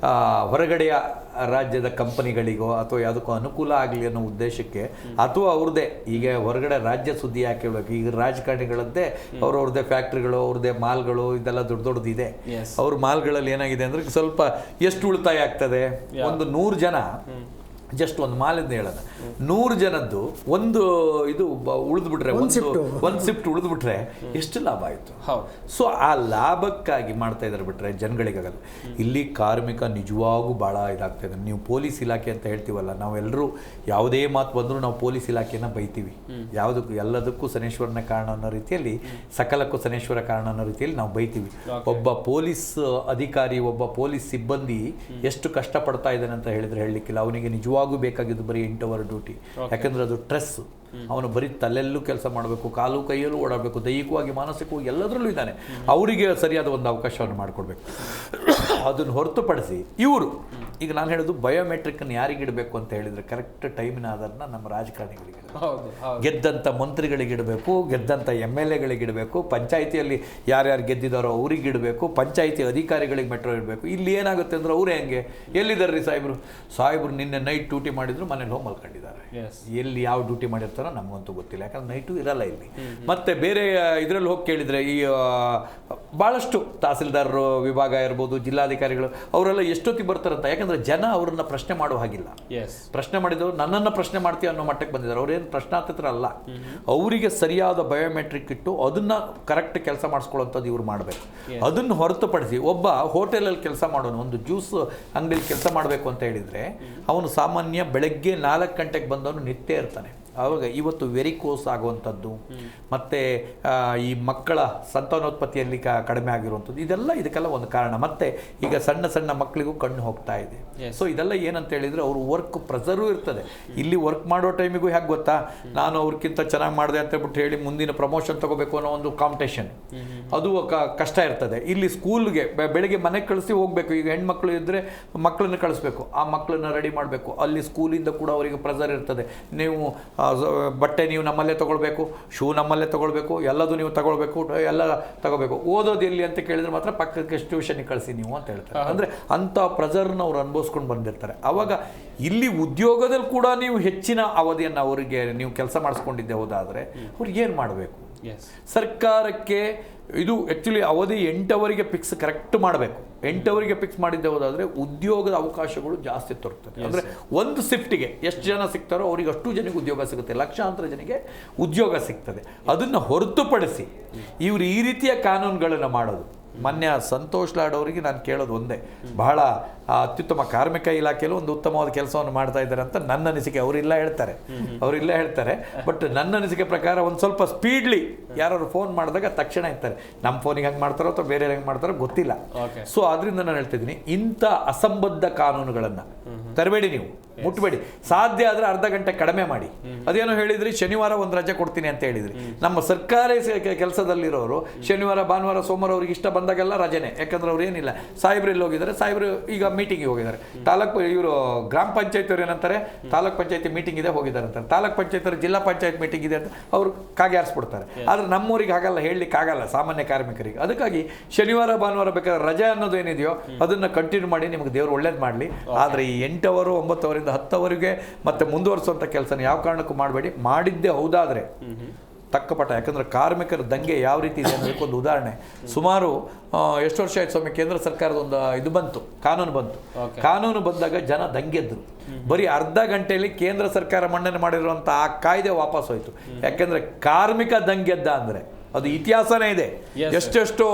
ಹೊರಗಡೆಯ ರಾಜ್ಯದ ಕಂಪನಿಗಳಿಗೋ ಅಥವಾ ಯಾವುದಕ್ಕೋ ಅನುಕೂಲ ಆಗಲಿ ಅನ್ನೋ ಉದ್ದೇಶಕ್ಕೆ, ಅಥವಾ ಅವ್ರದ್ದೇ ಈಗ ಹೊರಗಡೆ ರಾಜ್ಯ ಸುದ್ದಿ ಯಾಕೆ ಹೇಳ್ಬೇಕು, ಈಗ ರಾಜಕಾರಣಿಗಳದ್ದೇ ಅವ್ರವ್ರದ್ದೇ ಫ್ಯಾಕ್ಟ್ರಿಗಳು, ಅವ್ರದ್ದೇ ಮಾಲ್ಗಳು, ಇದೆಲ್ಲ ದೊಡ್ಡದಿದೆ. ಅವ್ರ ಮಾಲ್ಗಳಲ್ಲಿ ಏನಾಗಿದೆ ಅಂದ್ರೆ ಸ್ವಲ್ಪ ಎಷ್ಟು ಉಳಿತಾಯ ಆಗ್ತದೆ. ಒಂದು 100 ಜನ ಜಸ್ಟ್ ಒಂದು ಮಾಲಿಂದ ಹೇಳೋಣ, 100 ಜನದ್ದು ಒಂದು ಇದು ಉಳಿದ್ಬಿಟ್ರೆ, ಒಂದು ಶಿಫ್ಟ್ ಉಳಿದ್ಬಿಟ್ರೆ ಎಷ್ಟು ಲಾಭ ಆಯಿತು. ಸೊ ಆ ಲಾಭಕ್ಕಾಗಿ ಮಾಡ್ತಾ ಇದ್ದಾರೆ ಬಿಟ್ರೆ ಜನಗಳಿಗಾಗಲ್ಲ. ಇಲ್ಲಿ ಕಾರ್ಮಿಕ ನಿಜವಾಗೂ ಭಾಳ ಇದಾಗ್ತಾ ಇದೆ. ನೀವು ಪೊಲೀಸ್ ಇಲಾಖೆ ಅಂತ ಹೇಳ್ತೀವಲ್ಲ, ನಾವೆಲ್ಲರೂ ಯಾವುದೇ ಮಾತು ಬಂದರೂ ನಾವು ಪೊಲೀಸ್ ಇಲಾಖೆನ ಬೈತೀವಿ. ಯಾವುದಕ್ಕೂ ಎಲ್ಲದಕ್ಕೂ ಶನೇಶ್ವರನ ಕಾರಣ ಅನ್ನೋ ರೀತಿಯಲ್ಲಿ, ಸಕಲಕ್ಕೂ ಶನೇಶ್ವರ ಕಾರಣ ಅನ್ನೋ ರೀತಿಯಲ್ಲಿ ನಾವು ಬೈತೀವಿ. ಒಬ್ಬ ಪೊಲೀಸ್ ಅಧಿಕಾರಿ, ಒಬ್ಬ ಪೊಲೀಸ್ ಸಿಬ್ಬಂದಿ ಎಷ್ಟು ಕಷ್ಟಪಡ್ತಾ ಇದ್ದಾನೆ ಅಂತ ಹೇಳಿದ್ರೆ ಹೇಳಲಿಕ್ಕಿಲ್ಲ. ಅವನಿಗೆ ನಿಜವಾಗೂ ಬೇಕಾಗಿದ್ದು ಬರೀ 8 ಅವರ್ ಡ್ಯೂಟಿ. ಯಾಕಂದ್ರೆ ಅದು ಸ್ಟ್ರೆಸ್. ಅವನು ಬರೀ ತಲೆಯಲ್ಲೂ ಕೆಲಸ ಮಾಡಬೇಕು, ಕಾಲು ಕೈಯಲ್ಲೂ ಓಡಾಡಬೇಕು, ದೈಹಿಕವಾಗಿ ಮಾನಸಿಕವಾಗಿ ಎಲ್ಲದರಲ್ಲೂ ಇದ್ದಾನೆ. ಅವರಿಗೆ ಸರಿಯಾದ ಒಂದು ಅವಕಾಶವನ್ನು ಮಾಡಿಕೊಡ್ಬೇಕು. ಅದನ್ನು ಹೊರತುಪಡಿಸಿ ಇವರು ಈಗ ನಾನು ಹೇಳೋದು ಬಯೋಮೆಟ್ರಿಕನ್ನು ಯಾರಿಗೆ ಇಡಬೇಕು ಅಂತ ಹೇಳಿದರೆ ಕರೆಕ್ಟ್ ಟೈಮಿನ ಆಧಾರನ ನಮ್ಮ ರಾಜಕಾರಣಿಗಳಿಗೆ, ಗೆದ್ದಂಥ ಮಂತ್ರಿಗಳಿಗಿಡಬೇಕು, ಗೆದ್ದಂಥ MLAಗಳಿಗಿಡಬೇಕು, ಪಂಚಾಯಿತಿಯಲ್ಲಿ ಯಾರ್ಯಾರು ಗೆದ್ದಿದ್ದಾರೋ ಅವ್ರಿಗೆ ಇಡಬೇಕು, ಪಂಚಾಯಿತಿ ಅಧಿಕಾರಿಗಳಿಗೆ ಮೆಟ್ರೋ ಇಡಬೇಕು. ಇಲ್ಲಿ ಏನಾಗುತ್ತೆ ಅಂದರೆ ಅವ್ರು ಹೆಂಗೆ ಎಲ್ಲಿದ್ದಾರೆ ರೀ ಸಾಹೇಬ್ರು ನಿನ್ನೆ ನೈಟ್ ಡ್ಯೂಟಿ ಮಾಡಿದ್ರು, ಮನೇಲಿ ಹೋಗಿ ಮಲ್ಕೊಂಡಿದ್ದಾರೆ. ಎಲ್ಲಿ ಯಾವ ಡ್ಯೂಟಿ ಮಾಡಿರ್ತಾರೋ ನಮಗಂತೂ ಗೊತ್ತಿಲ್ಲ, ಯಾಕಂದ್ರೆ ನೈಟು ಇರಲ್ಲ ಇಲ್ಲಿ. ಮತ್ತು ಬೇರೆ ಇದರಲ್ಲಿ ಹೋಗಿ ಕೇಳಿದರೆ ಈ ಭಾಳಷ್ಟು ತಹಸೀಲ್ದಾರರು ವಿಭಾಗ ಇರ್ಬೋದು, ಜಿಲ್ಲಾಧಿಕಾರಿಗಳು ಅವರೆಲ್ಲ ಎಷ್ಟೊತ್ತಿಗೆ ಬರ್ತಾರಂತ. ಯಾಕಂದರೆ ಜನ ಅವ್ರನ್ನ ಪ್ರಶ್ನೆ ಮಾಡುವ ಹಾಗಿಲ್ಲ. ಪ್ರಶ್ನೆ ಮಾಡಿದವರು ನನ್ನನ್ನು ಪ್ರಶ್ನೆ ಮಾಡ್ತೀವಿ ಅನ್ನೋ ಮಟ್ಟಕ್ಕೆ ಬಂದಿದ್ದಾರೆ. ಅವ್ರೇನು ಪ್ರಶ್ನಾರ್ಥಿತರ ಅಲ್ಲ. ಅವರಿಗೆ ಸರಿಯಾದ ಬಯೋಮೆಟ್ರಿಕ್ ಇಟ್ಟು ಅದನ್ನ ಕರೆಕ್ಟ್ ಕೆಲಸ ಮಾಡಿಸ್ಕೊಳ್ಳೋಂಥದ್ದು ಇವ್ರು ಮಾಡಬೇಕು. ಅದನ್ನು ಹೊರತುಪಡಿಸಿ ಒಬ್ಬ ಹೋಟೆಲಲ್ಲಿ ಕೆಲಸ ಮಾಡೋನು, ಒಂದು ಜ್ಯೂಸ್ ಅಂಗಡಿಯಲ್ಲಿ ಕೆಲಸ ಮಾಡಬೇಕು ಅಂತ ಹೇಳಿದರೆ ಅವನು ಸಾಮಾನ್ಯ ಬೆಳಗ್ಗೆ 4 ಗಂಟೆಗೆ ಬಂದವನು ನಿತ್ಯ ಇರ್ತಾನೆ. ಆವಾಗ ಇವತ್ತು ವೆರಿಕೋಸ್ ಆಗುವಂಥದ್ದು ಮತ್ತು ಈ ಮಕ್ಕಳ ಸಂತಾನೋತ್ಪತ್ತಿಯಲ್ಲಿ ಕಡಿಮೆ ಆಗಿರುವಂಥದ್ದು ಇದಕ್ಕೆಲ್ಲ ಒಂದು ಕಾರಣ. ಮತ್ತು ಈಗ ಸಣ್ಣ ಸಣ್ಣ ಮಕ್ಕಳಿಗೂ ಕಣ್ಣು ಹೋಗ್ತಾ ಇದೆ. ಸೊ ಇದೆಲ್ಲ ಏನಂತ ಹೇಳಿದರೆ ಅವರು ವರ್ಕ್ ಪ್ರೆಸರೂ ಇರ್ತದೆ. ಇಲ್ಲಿ ವರ್ಕ್ ಮಾಡೋ ಟೈಮಿಗೂ ಹೇಗೆ ಗೊತ್ತಾ, ನಾನು ಅವ್ರಿಗಿಂತ ಚೆನ್ನಾಗಿ ಮಾಡಿದೆ ಅಂತ ಹೇಳ್ಬಿಟ್ಟು ಹೇಳಿ ಮುಂದಿನ ಪ್ರಮೋಷನ್ ತಗೋಬೇಕು ಅನ್ನೋ ಒಂದು ಕಾಂಪಿಟೇಷನ್, ಅದು ಕಷ್ಟ ಇರ್ತದೆ. ಇಲ್ಲಿ ಸ್ಕೂಲ್ಗೆ ಬೆಳಗ್ಗೆ ಮನೆಗೆ ಕಳಿಸಿ ಹೋಗಬೇಕು. ಈಗ ಹೆಣ್ಮಕ್ಳು ಇದ್ದರೆ ಮಕ್ಕಳನ್ನ ಕಳಿಸ್ಬೇಕು, ಆ ಮಕ್ಕಳನ್ನ ರೆಡಿ ಮಾಡಬೇಕು. ಅಲ್ಲಿ ಸ್ಕೂಲಿಂದ ಕೂಡ ಅವರಿಗೆ ಪ್ರೆಸರ್ ಇರ್ತದೆ. ನೀವು ಬಟ್ಟೆ ನೀವು ನಮ್ಮಲ್ಲೇ ತೊಗೊಳ್ಬೇಕು, ಶೂ ನಮ್ಮಲ್ಲೇ ತೊಗೊಳ್ಬೇಕು, ಎಲ್ಲದೂ ನೀವು ತಗೊಳ್ಬೇಕು, ಎಲ್ಲ ತಗೋಬೇಕು. ಓದೋದು ಎಲ್ಲಿ ಅಂತ ಕೇಳಿದ್ರೆ ಮಾತ್ರ ಪಕ್ಕಕ್ಕೆ ಟ್ಯೂಷನ್ಗೆ ಕಳಿಸಿ ನೀವು ಅಂತ ಹೇಳ್ತಾರೆ. ಅಂದರೆ ಅಂಥ ಪ್ರೆಸರ್ನ ಅವ್ರು ಅನುಭವಿಸ್ಕೊಂಡು ಬಂದಿರ್ತಾರೆ. ಆವಾಗ ಇಲ್ಲಿ ಉದ್ಯೋಗದಲ್ಲಿ ಕೂಡ ನೀವು ಹೆಚ್ಚಿನ ಅವಧಿಯನ್ನು ಅವರಿಗೆ ನೀವು ಕೆಲಸ ಮಾಡಿಸ್ಕೊಂಡಿದ್ದೆ ಹೋದಾದರೆ ಅವ್ರಿಗೆ ಏನು ಮಾಡಬೇಕು? ಸರ್ಕಾರಕ್ಕೆ ಇದು ಆ್ಯಕ್ಚುಲಿ ಅವಧಿ 8 ಅವರಿಗೆ ಫಿಕ್ಸ್ ಕರೆಕ್ಟ್ ಮಾಡಬೇಕು. 8 ಅವರಿಗೆ ಫಿಕ್ಸ್ ಮಾಡಿದ್ದೆ ಹೋದಾದರೆ ಉದ್ಯೋಗದ ಅವಕಾಶಗಳು ಜಾಸ್ತಿ ದೊರಕ್ತದೆ. ಅಂದರೆ ಒಂದು ಶಿಫ್ಟಿಗೆ ಎಷ್ಟು ಜನ ಸಿಗ್ತಾರೋ ಅವ್ರಿಗೆ ಅಷ್ಟು ಜನಕ್ಕೆ ಉದ್ಯೋಗ ಸಿಗುತ್ತೆ, ಲಕ್ಷಾಂತರ ಜನಕ್ಕೆ ಉದ್ಯೋಗ ಸಿಗ್ತದೆ. ಅದನ್ನು ಹೊರತುಪಡಿಸಿ ಇವರು ಈ ರೀತಿಯ ಕಾನೂನುಗಳನ್ನು ಮಾಡೋದು. ಮೊನ್ನೆ ಸಂತೋಷ್ ಲಾಡ್ ಅವರಿಗೆ ನಾನು ಕೇಳೋದು ಒಂದೇ, ಬಹಳ ಅತ್ಯುತ್ತಮ ಕಾರ್ಮಿಕ ಇಲಾಖೆಯಲ್ಲೂ ಒಂದು ಉತ್ತಮವಾದ ಕೆಲಸವನ್ನು ಮಾಡ್ತಾ ಇದ್ದಾರೆ ಅಂತ ನನ್ನ ಅನಿಸಿಕೆ. ಅವರಿಲ್ಲ ಹೇಳ್ತಾರೆ ಬಟ್ ನನ್ನ ಅನಿಸಿಕೆ ಪ್ರಕಾರ ಒಂದು ಸ್ವಲ್ಪ ಸ್ಪೀಡ್ಲಿ ಯಾರು ಫೋನ್ ಮಾಡಿದಾಗ ತಕ್ಷಣ ಇರ್ತಾರೆ. ನಮ್ಮ ಫೋನಿಗೆ ಹೆಂಗೆ ಮಾಡ್ತಾರೋ ಅಥವಾ ಬೇರೆ ಹೆಂಗೆ ಮಾಡ್ತಾರೋ ಗೊತ್ತಿಲ್ಲ. ಸೊ ಅದರಿಂದ ನಾನು ಹೇಳ್ತಿದ್ದೀನಿ, ಇಂಥ ಅಸಂಬದ್ಧ ಕಾನೂನುಗಳನ್ನು ತರಬೇಡಿ, ನೀವು ಮುಟ್ಬೇಡಿ. ಸಾಧ್ಯ ಆದರೆ ಅರ್ಧ ಗಂಟೆ ಕಡಿಮೆ ಮಾಡಿ. ಅದೇನೋ ಹೇಳಿದ್ರಿ ಶನಿವಾರ ಒಂದು ರಜೆ ಕೊಡ್ತೀನಿ ಅಂತ ಹೇಳಿದ್ರಿ. ನಮ್ಮ ಸರ್ಕಾರಿ ಕೆಲಸದಲ್ಲಿರೋರು ಶನಿವಾರ ಭಾನುವಾರ ಸೋಮವಾರ ಅವ್ರಿಗೆ ಇಷ್ಟ ಬಂದಾಗೆಲ್ಲ ರಜೆನೆ. ಯಾಕಂದ್ರೆ ಅವ್ರು ಏನಿಲ್ಲ, ಸಾಹೇಬ್ರು ಎಲ್ಲಿ ಹೋಗಿದ್ದಾರೆ, ಸಾಹೇಬ್ರು ಈಗ ಮೀಟಿಂಗಿಗೆ ಹೋಗಿದ್ದಾರೆ. ಇವರು ಗ್ರಾಮ ಪಂಚಾಯತ್ ಅವ್ರು ಏನಂತಾರೆ, ತಾಲೂಕ್ ಪಂಚಾಯತಿ ಮೀಟಿಂಗ್ ಇದೆ ಹೋಗಿದ್ದಾರೆ ಅಂತಾರೆ. ತಾಲೂಕ್ ಪಂಚಾಯತ್ ಅವರು ಜಿಲ್ಲಾ ಪಂಚಾಯತ್ ಮೀಟಿಂಗ್ ಇದೆ ಅಂತ ಅವರು ಕಾಗೆ ಆರಿಸ್ಬಿಡ್ತಾರೆ. ಆದರೆ ನಮ್ಮೂರಿಗೆ ಹಾಗಲ್ಲ, ಹೇಳಲಿಕ್ಕೆ ಆಗಲ್ಲ ಸಾಮಾನ್ಯ ಕಾರ್ಮಿಕರಿಗೆ. ಅದಕ್ಕಾಗಿ ಶನಿವಾರ ಭಾನುವಾರ ಬೇಕಾದ್ರೆ ರಜೆ ಅನ್ನೋದು ಏನಿದೆಯೋ ಅದನ್ನು ಕಂಟಿನ್ಯೂ ಮಾಡಿ, ನಿಮಗೆ ದೇವರು ಒಳ್ಳೇದು ಮಾಡಲಿ. ಆದರೆ ಈ 8 ಅವರು 9 ಅವರಿಂದ 10 ಅವರಿಗೆ ಮತ್ತೆ ಮುಂದುವರಿಸುವಂಥ ಕೆಲಸನ ಯಾವ ಕಾರಣಕ್ಕೂ ಮಾಡಬೇಡಿ. ಮಾಡಿದ್ದೇ ಹೌದಾದರೆ ತಕ್ಕಪಟ. ಯಾಕಂದರೆ ಕಾರ್ಮಿಕರ ದಂಗೆ ಯಾವ ರೀತಿ ಇದೆ ಅನ್ನೋದಕ್ಕೊಂದು ಉದಾಹರಣೆ. ಸುಮಾರು ಎಷ್ಟು ವರ್ಷ ಆಯ್ತು ಸ್ವಾಮಿ, ಕೇಂದ್ರ ಸರ್ಕಾರದ ಒಂದು ಇದು ಬಂತು, ಕಾನೂನು ಬಂದಾಗ ಜನ ದಂಗೆದ್ರು. ಬರೀ ಅರ್ಧ ಗಂಟೆಯಲ್ಲಿ ಕೇಂದ್ರ ಸರ್ಕಾರ ಮಂಡನೆ ಮಾಡಿರುವಂಥ ಆ ಕಾಯ್ದೆ ವಾಪಸ್ ಹೋಯ್ತು. ಯಾಕೆಂದರೆ ಕಾರ್ಮಿಕ ದಂಗೆದ್ದ ಅಂದರೆ ಅದು ಇತಿಹಾಸನೇ ಇದೆ. ಎಷ್ಟೆಷ್ಟೋ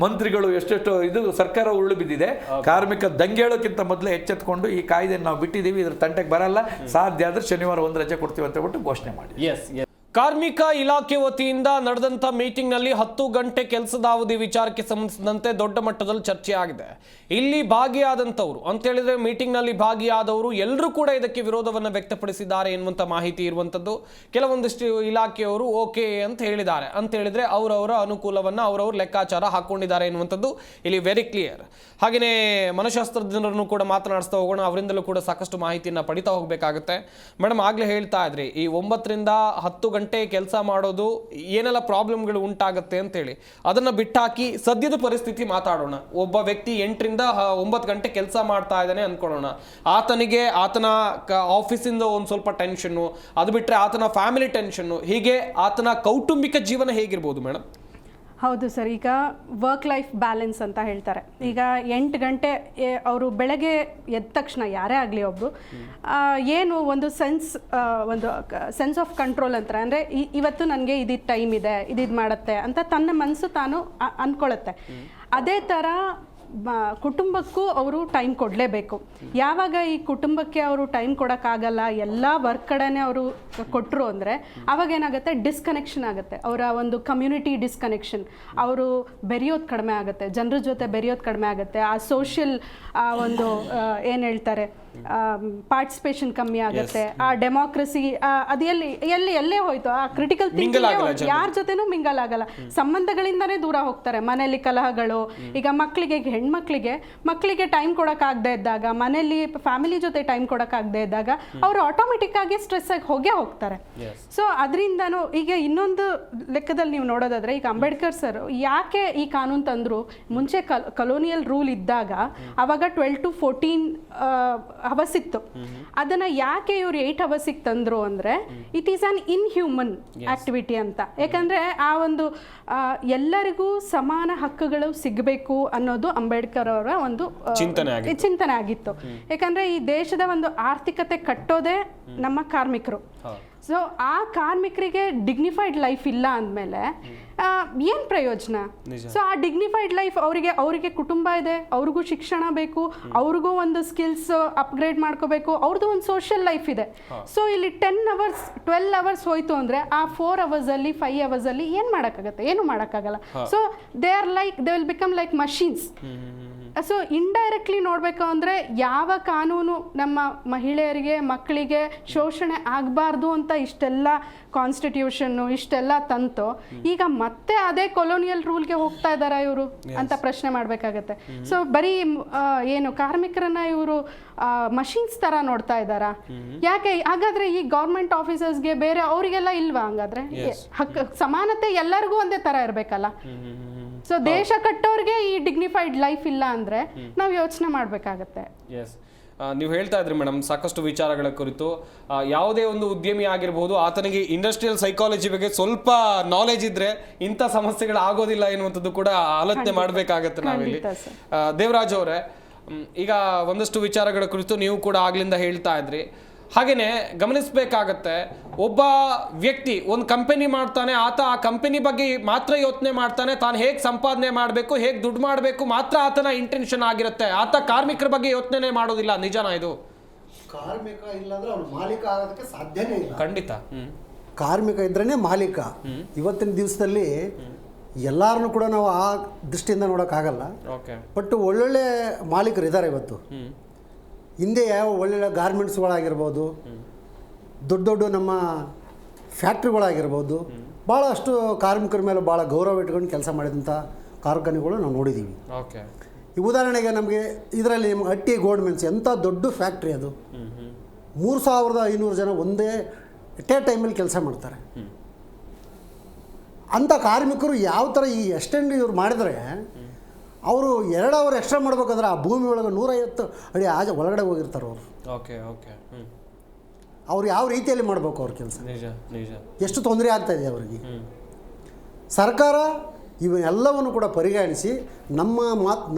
ಮಂತ್ರಿಗಳು ಎಷ್ಟೆಷ್ಟೋ ಇದು ಸರ್ಕಾರ ಉರುಳು ಬಿದ್ದಿದೆ. ಕಾರ್ಮಿಕ ದಂಗೆ ಹೇಳೋಕ್ಕಿಂತ ಮೊದಲೇ ಎಚ್ಚೆತ್ಕೊಂಡು ಈ ಕಾಯ್ದೆಯನ್ನು ನಾವು ಬಿಟ್ಟಿದ್ದೀವಿ, ಇದ್ರ ತಂಟೆಗೆ ಬರಲ್ಲ, ಸಾಧ್ಯ ಆದರೆ ಶನಿವಾರ ಒಂದು ರಜೆ ಕೊಡ್ತೀವಿ ಅಂತ ಹೇಳ್ಬಿಟ್ಟು ಘೋಷಣೆ ಮಾಡಿ. ಕಾರ್ಮಿಕ ಇಲಾಖೆ ವತಿಯಿಂದ ನಡೆದಂಥ ಮೀಟಿಂಗ್ನಲ್ಲಿ 10 ಗಂಟೆ ಕೆಲಸದ ಅವಧಿ ವಿಚಾರಕ್ಕೆ ಸಂಬಂಧಿಸಿದಂತೆ ದೊಡ್ಡ ಮಟ್ಟದಲ್ಲಿ ಚರ್ಚೆ ಆಗಿದೆ. ಇಲ್ಲಿ ಭಾಗಿಯಾದಂಥವ್ರು ಅಂತ ಹೇಳಿದ್ರೆ ಮೀಟಿಂಗ್ನಲ್ಲಿ ಭಾಗಿಯಾದವರು ಎಲ್ಲರೂ ಕೂಡ ಇದಕ್ಕೆ ವಿರೋಧವನ್ನು ವ್ಯಕ್ತಪಡಿಸಿದ್ದಾರೆ ಎನ್ನುವಂಥ ಮಾಹಿತಿ ಇರುವಂಥದ್ದು. ಕೆಲವೊಂದಿಷ್ಟು ಇಲಾಖೆಯವರು ಓಕೆ ಅಂತ ಹೇಳಿದ್ದಾರೆ. ಅಂತ ಹೇಳಿದ್ರೆ ಅವರವರ ಅನುಕೂಲವನ್ನು ಅವರವರು ಲೆಕ್ಕಾಚಾರ ಹಾಕ್ಕೊಂಡಿದ್ದಾರೆ ಎನ್ನುವಂಥದ್ದು ಇಲ್ಲಿ ವೆರಿ ಕ್ಲಿಯರ್. ಹಾಗೆಯೇ ಮನಃಶಾಸ್ತ್ರಜ್ಞರನ್ನು ಕೂಡ ಮಾತನಾಡಿಸ್ತಾ ಹೋಗೋಣ, ಅವರಿಂದಲೂ ಕೂಡ ಸಾಕಷ್ಟು ಮಾಹಿತಿಯನ್ನು ಪಡಿತಾ ಹೋಗಬೇಕಾಗುತ್ತೆ. ಮೇಡಮ್ ಆಗಲೇ ಹೇಳ್ತಾ ಇದ್ರಿ, ಈ 9 ರಿಂದ 10 ಗಂಟೆ ಕೆಲಸ ಮಾಡೋದು ಏನೆಲ್ಲ ಪ್ರಾಬ್ಲಮ್ಗಳು ಉಂಟಾಗುತ್ತೆ ಅಂತೇಳಿ, ಅದನ್ನು ಬಿಟ್ಟಾಕಿ ಸದ್ಯದ ಪರಿಸ್ಥಿತಿ ಮಾತಾಡೋಣ. ಒಬ್ಬ ವ್ಯಕ್ತಿ 8 ರಿಂದ 9 ಗಂಟೆ ಕೆಲಸ ಮಾಡ್ತಾ ಇದ್ದಾನೆ ಅಂದ್ಕೊಳ್ಳೋಣ. ಆತನಿಗೆ ಆತನ ಆಫೀಸಿಂದ ಒಂದು ಸ್ವಲ್ಪ ಟೆನ್ಷನ್ನು, ಅದು ಬಿಟ್ಟರೆ ಆತನ ಫ್ಯಾಮಿಲಿ ಟೆನ್ಷನ್ನು, ಹೀಗೆ ಆತನ ಕೌಟುಂಬಿಕ ಜೀವನ ಹೇಗಿರ್ಬೋದು ಮೇಡಮ್? ಹೌದು ಸರ್, ಈಗ ವರ್ಕ್ ಲೈಫ್ ಬ್ಯಾಲೆನ್ಸ್ ಅಂತ ಹೇಳ್ತಾರೆ. ಈಗ 8 ಗಂಟೆ ಅವರು ಬೆಳಗ್ಗೆ ಎದ್ದ ತಕ್ಷಣ ಯಾರೇ ಆಗಲಿ ಒಬ್ಬರು ಏನು ಒಂದು ಸೆನ್ಸ್ ಆಫ್ ಕಂಟ್ರೋಲ್ ಅಂತಾರೆ. ಅಂದರೆ ಇವತ್ತು ನನಗೆ ಇದಿದ್ದು ಟೈಮ್ ಇದೆ, ಇದಿದ್ದು ಮಾಡುತ್ತೆ ಅಂತ ತನ್ನ ಮನಸ್ಸು ತಾನು ಅಂದ್ಕೊಳ್ಳುತ್ತೆ. ಅದೇ ಥರ ಕುಟುಂಬಕ್ಕೂ ಅವರು ಟೈಮ್ ಕೊಡಲೇಬೇಕು. ಯಾವಾಗ ಈ ಕುಟುಂಬಕ್ಕೆ ಅವರು ಟೈಮ್ ಕೊಡೋಕ್ಕಾಗಲ್ಲ, ಎಲ್ಲ ವರ್ಕ್ ಕಡೆನೇ ಅವರು ಕೊಟ್ಟರು ಅಂದರೆ ಆವಾಗ ಏನಾಗುತ್ತೆ, ಡಿಸ್ಕನೆಕ್ಷನ್ ಆಗುತ್ತೆ. ಅವರ ಒಂದು ಕಮ್ಯುನಿಟಿ ಡಿಸ್ಕನೆಕ್ಷನ್, ಅವರು ಬೆರೆಯೋದು ಕಡಿಮೆ ಆಗುತ್ತೆ, ಜನರ ಜೊತೆ ಬೆರೆಯೋದು ಕಡಿಮೆ ಆಗುತ್ತೆ. ಆ ಸೋಷಿಯಲ್ ಒಂದು ಏನು ಹೇಳ್ತಾರೆ ಪಾರ್ಟಿಸಿಪೇಷನ್ ಕಮ್ಮಿ ಆಗುತ್ತೆ. ಆ ಡೆಮೋಕ್ರಸಿ ಅದು ಎಲ್ಲೇ ಹೋಯ್ತು, ಆ ಕ್ರಿಟಿಕಲ್ ಥಿಂಕಿಂಗ್ ಯಾರ ಜೊತೆನೂ ಮಿಂಗಲ್ ಆಗಲ್ಲ, ಸಂಬಂಧಗಳಿಂದನೇ ದೂರ ಹೋಗ್ತಾರೆ. ಮನೆಯಲ್ಲಿ ಕಲಹಗಳು, ಈಗ ಮಕ್ಕಳಿಗೆ ಟೈಮ್ ಕೊಡೋಕ್ಕಾಗದೇ ಇದ್ದಾಗ, ಮನೆಯಲ್ಲಿ ಫ್ಯಾಮಿಲಿ ಜೊತೆ ಟೈಮ್ ಕೊಡೋಕ್ಕಾಗದೇ ಇದ್ದಾಗ ಅವರು ಆಟೋಮೆಟಿಕ್ ಆಗಿ ಸ್ಟ್ರೆಸ್ ಆಗಿ ಹೋಗ್ತಾರೆ. ಸೊ ಅದರಿಂದನೂ ಈಗ ಇನ್ನೊಂದು ಲೆಕ್ಕದಲ್ಲಿ ನೀವು ನೋಡೋದಾದ್ರೆ, ಈಗ ಅಂಬೇಡ್ಕರ್ ಸರ್ ಯಾಕೆ ಈ ಕಾನೂನು ತಂದ್ರು, ಮುಂಚೆ ಕಲೋನಿಯಲ್ ರೂಲ್ ಇದ್ದಾಗ ಅವಾಗ 12 to 14 ಅವರ್ಸ್ ಇತ್ತು. ಅದನ್ನ ಯಾಕೆ ಇವ್ರು 8 ಅವರ್ಸಿಗೆ ತಂದ್ರು ಅಂದ್ರೆ it is an inhuman activity ಅಂತ. ಯಾಕಂದ್ರೆ ಆ ಒಂದು ಎಲ್ಲರಿಗೂ ಸಮಾನ ಹಕ್ಕುಗಳು ಸಿಗಬೇಕು ಅನ್ನೋದು ಅಂಬೇಡ್ಕರ್ ಅವರ ಒಂದು ಚಿಂತನೆ ಆಗಿತ್ತು. ಯಾಕಂದ್ರೆ ಈ ದೇಶದ ಒಂದು ಆರ್ಥಿಕತೆ ಕಟ್ಟೋದೇ ನಮ್ಮ ಕಾರ್ಮಿಕರು. ಸೊ ಆ ಕಾರ್ಮಿಕರಿಗೆ ಡಿಗ್ನಿಫೈಡ್ ಲೈಫ್ ಇಲ್ಲ ಅಂದಮೇಲೆ ಏನು ಪ್ರಯೋಜನ? ಸೊ ಆ ಡಿಗ್ನಿಫೈಡ್ ಲೈಫ್ ಅವರಿಗೆ ಕುಟುಂಬ ಇದೆ, ಅವ್ರಿಗೂ ಶಿಕ್ಷಣ ಬೇಕು, ಅವ್ರಿಗೂ ಒಂದು ಸ್ಕಿಲ್ಸ್ ಅಪ್ಗ್ರೇಡ್ ಮಾಡ್ಕೋಬೇಕು, ಅವ್ರದ್ದು ಒಂದು ಸೋಷಿಯಲ್ ಲೈಫ್ ಇದೆ. ಸೊ ಇಲ್ಲಿ 12 ಅವರ್ಸ್ ಹೋಯ್ತು ಅಂದರೆ ಆ 4 ಅವರ್ಸಲ್ಲಿ 5 ಅವರ್ಸಲ್ಲಿ ಏನು ಮಾಡೋಕ್ಕಾಗತ್ತೆ? ಏನು ಮಾಡೋಕ್ಕಾಗಲ್ಲ. So they will become like machines. So indirectly ನೋಡಬೇಕು ಅಂದರೆ ಯಾವ ಕಾನೂನು ನಮ್ಮ ಮಹಿಳೆಯರಿಗೆ ಮಕ್ಕಳಿಗೆ ಶೋಷಣೆ ಆಗಬಾರ್ದು ಅಂತ ಇಷ್ಟೆಲ್ಲ ಕಾನ್ಸ್ಟಿಟ್ಯೂಷನ್ನು ಇಷ್ಟೆಲ್ಲ ತಂತು, ಈಗ ಮತ್ತೆ ಅದೇ ಕೊಲೋನಿಯಲ್ ರೂಲ್ಗೆ ಹೋಗ್ತಾ ಇದ್ದಾರಾ ಇವರು ಅಂತ ಪ್ರಶ್ನೆ ಮಾಡಬೇಕಾಗತ್ತೆ. ಸೊ ಬರೀ ಏನು ಕಾರ್ಮಿಕರನ್ನ ಇವರು ಮಷೀನ್ಸ್ ಥರ ನೋಡ್ತಾ ಇದ್ದಾರಾ? ಯಾಕೆ ಹಾಗಾದ್ರೆ ಈ ಗೌರ್ಮೆಂಟ್ ಆಫೀಸರ್ಸ್ಗೆ ಬೇರೆ ಅವರಿಗೆಲ್ಲ ಇಲ್ವಾ? ಹಂಗಾದ್ರೆ ಸಮಾನತೆ ಎಲ್ಲರಿಗೂ ಒಂದೇ ಥರ ಇರಬೇಕಲ್ಲ. ಸೊ ದೇಶ ಕಟ್ಟೋರಿಗೆ ಈ ಡಿಗ್ನಿಫೈಡ್ ಲೈಫ್ ಇಲ್ಲ ಅಂದರೆ ನಾವು ಯೋಚನೆ ಮಾಡಬೇಕಾಗತ್ತೆ. ಎಸ್, ನೀವು ಹೇಳ್ತಾ ಇದ್ರಿ ಮೇಡಮ್ ಸಾಕಷ್ಟು ವಿಚಾರಗಳ ಕುರಿತು. ಯಾವುದೇ ಒಂದು ಉದ್ಯಮಿ ಆಗಿರ್ಬೋದು, ಆತನಿಗೆ ಇಂಡಸ್ಟ್ರಿಯಲ್ ಸೈಕಾಲಜಿ ಬಗ್ಗೆ ಸ್ವಲ್ಪ ನಾಲೆಜ್ ಇದ್ರೆ ಇಂಥ ಸಮಸ್ಯೆಗಳು ಆಗೋದಿಲ್ಲ ಎನ್ನುವಂಥದ್ದು ಕೂಡ ಆಲೋಚನೆ ಮಾಡಬೇಕಾಗತ್ತೆ ನಾವಿಲ್ಲಿ. ದೇವರಾಜ್ ಅವರೇ, ಈಗ ಒಂದಷ್ಟು ವಿಚಾರಗಳ ಕುರಿತು ನೀವು ಕೂಡ ಆಗ್ಲಿಂದ ಹೇಳ್ತಾ ಇದ್ರಿ. ಹಾಗೆಯೇ ಗಮನಿಸಬೇಕಾಗತ್ತೆ, ಒಬ್ಬ ವ್ಯಕ್ತಿ ಒಂದು ಕಂಪನಿ ಮಾಡ್ತಾನೆ, ಆತ ಆ ಕಂಪನಿ ಬಗ್ಗೆ ಮಾತ್ರ ಯೋಚನೆ ಮಾಡ್ತಾನೆ, ತಾನು ಹೇಗೆ ಸಂಪಾದನೆ ಮಾಡಬೇಕು, ಹೇಗೆ ದುಡ್ಡು ಮಾಡಬೇಕು ಮಾತ್ರ ಆತನ ಇಂಟೆನ್ಷನ್ ಆಗಿರುತ್ತೆ. ಆತ ಕಾರ್ಮಿಕರ ಬಗ್ಗೆ ಯೋಚನೆ ಮಾಡೋದಿಲ್ಲ. ನಿಜನಾ ಇದು? ಕಾರ್ಮಿಕ ಇಲ್ಲಾಂದ್ರೆ ಅವ್ನು ಮಾಲೀಕ ಆಗೋದಕ್ಕೆ ಸಾಧ್ಯನೇ ಇಲ್ಲ. ಖಂಡಿತ. ಕಾರ್ಮಿಕ ಇದ್ರೇ ಮಾಲೀಕ. ಇವತ್ತಿನ ದಿವಸದಲ್ಲಿ ಎಲ್ಲಾರನ್ನು ಕೂಡ ನಾವು ಆ ದೃಷ್ಟಿಯಿಂದ ನೋಡೋಕ್ಕಾಗಲ್ಲ. ಬಟ್ ಒಳ್ಳೊಳ್ಳೆ ಮಾಲೀಕರು ಇದ್ದಾರೆ ಇವತ್ತು. ಹಿಂದೆ ಯಾವ ಒಳ್ಳೊಳ್ಳೆ ಗಾರ್ಮೆಂಟ್ಸ್ಗಳಾಗಿರ್ಬೋದು, ದೊಡ್ಡ ದೊಡ್ಡ ನಮ್ಮ ಫ್ಯಾಕ್ಟ್ರಿಗಳಾಗಿರ್ಬೋದು, ಭಾಳಷ್ಟು ಕಾರ್ಮಿಕರ ಮೇಲೆ ಭಾಳ ಗೌರವ ಇಟ್ಕೊಂಡು ಕೆಲಸ ಮಾಡಿದಂಥ ಕಾರ್ಖಾನೆಗಳು ನಾವು ನೋಡಿದ್ದೀವಿ. ಈ ಉದಾಹರಣೆಗೆ ನಮಗೆ ಇದರಲ್ಲಿ ನಿಮ್ಮ ಹಟ್ಟಿ ಗೋಲ್ಡ್ಮೆನ್ಸ್ ಎಂಥ ದೊಡ್ಡ ಫ್ಯಾಕ್ಟ್ರಿ ಅದು. 3500 ಜನ ಒಂದೇ ಟೈಮಲ್ಲಿ ಕೆಲಸ ಮಾಡ್ತಾರೆ. ಅಂಥ ಕಾರ್ಮಿಕರು ಯಾವ ಥರ ಈ ಎಕ್ಸ್ಟೆಂಡ್ ಇವ್ರು ಮಾಡಿದರೆ ಅವರು 2 ಅವರ್ ಎಕ್ಸ್ಟ್ರಾ ಮಾಡ್ಬೇಕಾದ್ರೆ ಆ ಭೂಮಿ ಒಳಗೆ 150 ಅಡಿ ಒಳಗಡೆ ಹೋಗಿರ್ತಾರೆ ಅವರು. ಅವ್ರು ಯಾವ ರೀತಿಯಲ್ಲಿ ಮಾಡಬೇಕು ಅವ್ರ ಕೆಲಸ? ಎಷ್ಟು ತೊಂದರೆ ಆಗ್ತಾಯಿದೆ ಅವರಿಗೆ. ಸರ್ಕಾರ ಇವನ್ನೆಲ್ಲವನ್ನು ಕೂಡ ಪರಿಗಣಿಸಿ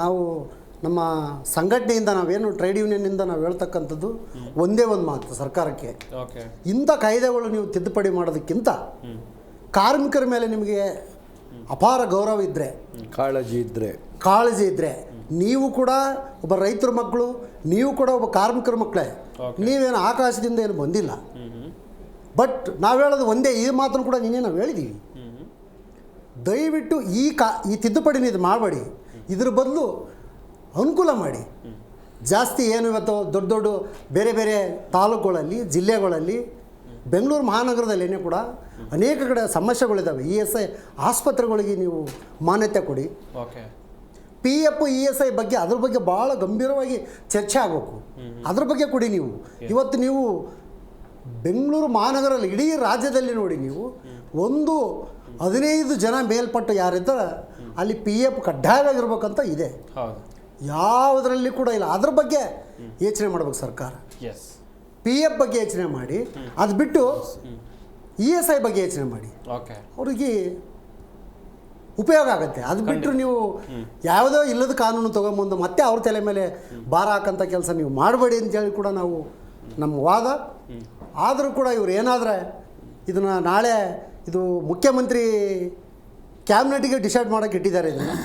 ನಾವು ನಮ್ಮ ಸಂಘಟನೆಯಿಂದ ನಾವೇನು ಟ್ರೇಡ್ ಯೂನಿಯನ್ನಿಂದ ನಾವು ಹೇಳ್ತಕ್ಕಂಥದ್ದು ಒಂದೇ ಒಂದು ಮಾತು ಸರ್ಕಾರಕ್ಕೆ, ಇಂಥ ಕಾಯ್ದೆಗಳು ನೀವು ತಿದ್ದುಪಡಿ ಮಾಡೋದಕ್ಕಿಂತ ಕಾರ್ಮಿಕರ ಮೇಲೆ ನಿಮಗೆ ಅಪಾರ ಗೌರವ ಇದ್ದರೆ, ಕಾಳಜಿ ಇದ್ದರೆ ನೀವು ಕೂಡ ಒಬ್ಬ ರೈತರ ಮಕ್ಕಳು, ನೀವು ಕೂಡ ಒಬ್ಬ ಕಾರ್ಮಿಕರ ಮಕ್ಕಳೇ. ನೀವೇನು ಆಕಾಶದಿಂದ ಏನು ಬಂದಿಲ್ಲ. ಬಟ್ ನಾವು ಹೇಳೋದು ಒಂದೇ, ಈ ಮಾತನ್ನು ಕೂಡ ನಿನ್ನೆ ನಾವು ಹೇಳಿದ್ದೀವಿ. ದಯವಿಟ್ಟು ಈ ತಿದ್ದುಪಡಿನ ಇದು ಮಾಡಬೇಡಿ, ಇದ್ರ ಬದಲು ಅನುಕೂಲ ಮಾಡಿ. ಜಾಸ್ತಿ ಏನು ಇವತ್ತು ದೊಡ್ಡ ದೊಡ್ಡ ಬೇರೆ ಬೇರೆ ತಾಲೂಕುಗಳಲ್ಲಿ, ಜಿಲ್ಲೆಗಳಲ್ಲಿ, ಬೆಂಗಳೂರು ಮಹಾನಗರದಲ್ಲೇ ಕೂಡ ಅನೇಕ ಕಡೆ ಸಮಸ್ಯೆಗಳಿದ್ದಾವೆ. ESI ಆಸ್ಪತ್ರೆಗಳಿಗೆ ನೀವು ಮಾನ್ಯತೆ ಕೊಡಿ. PF ESI ಬಗ್ಗೆ ಅದ್ರ ಬಗ್ಗೆ ಭಾಳ ಗಂಭೀರವಾಗಿ ಚರ್ಚೆ ಆಗಬೇಕು. ಅದ್ರ ಬಗ್ಗೆ ಕೊಡಿ. ನೀವು ಇವತ್ತು ನೀವು ಬೆಂಗಳೂರು ಮಹಾನಗರಲ್ಲಿ ಇಡೀ ರಾಜ್ಯದಲ್ಲಿ ನೋಡಿ, ನೀವು 15 ಜನ ಮೇಲ್ಪಟ್ಟು ಯಾರಿದ್ದಾರೆ ಅಲ್ಲಿ PF ಕಡ್ಡಾಯವಾಗಿರ್ಬೇಕಂತ ಇದೆ. ಯಾವುದರಲ್ಲಿ ಕೂಡ ಇಲ್ಲ. ಅದ್ರ ಬಗ್ಗೆ ಯೋಚನೆ ಮಾಡ್ಬೇಕು ಸರ್ಕಾರ. PF ಬಗ್ಗೆ ಯೋಚನೆ ಮಾಡಿ, ಅದು ಬಿಟ್ಟು ESI ಬಗ್ಗೆ ಯೋಚನೆ ಮಾಡಿ. ಅವ್ರಿಗೆ ಉಪಯೋಗ ಆಗುತ್ತೆ. ಅದು ಬಿಟ್ಟರು ನೀವು ಯಾವುದೋ ಇಲ್ಲದ ಕಾನೂನು ತೊಗೊಂಬಂದು ಮತ್ತೆ ಅವ್ರ ತಲೆ ಮೇಲೆ ಭಾರ ಹಾಕೋಂಥ ಕೆಲಸ ನೀವು ಮಾಡಬೇಡಿ ಅಂತೇಳಿ ಕೂಡ ನಾವು ನಮ್ಮ ವಾದ. ಆದರೂ ಕೂಡ ಇವ್ರು ಏನಾದರೆ ಇದನ್ನು ನಾಳೆ ಇದು ಮುಖ್ಯಮಂತ್ರಿ ಕ್ಯಾಬಿನೆಟ್ಗೆ ಡಿಸೈಡ್ ಮಾಡೋಕ್ಕೆ ಇಟ್ಟಿದ್ದಾರೆ. ಇದನ್ನು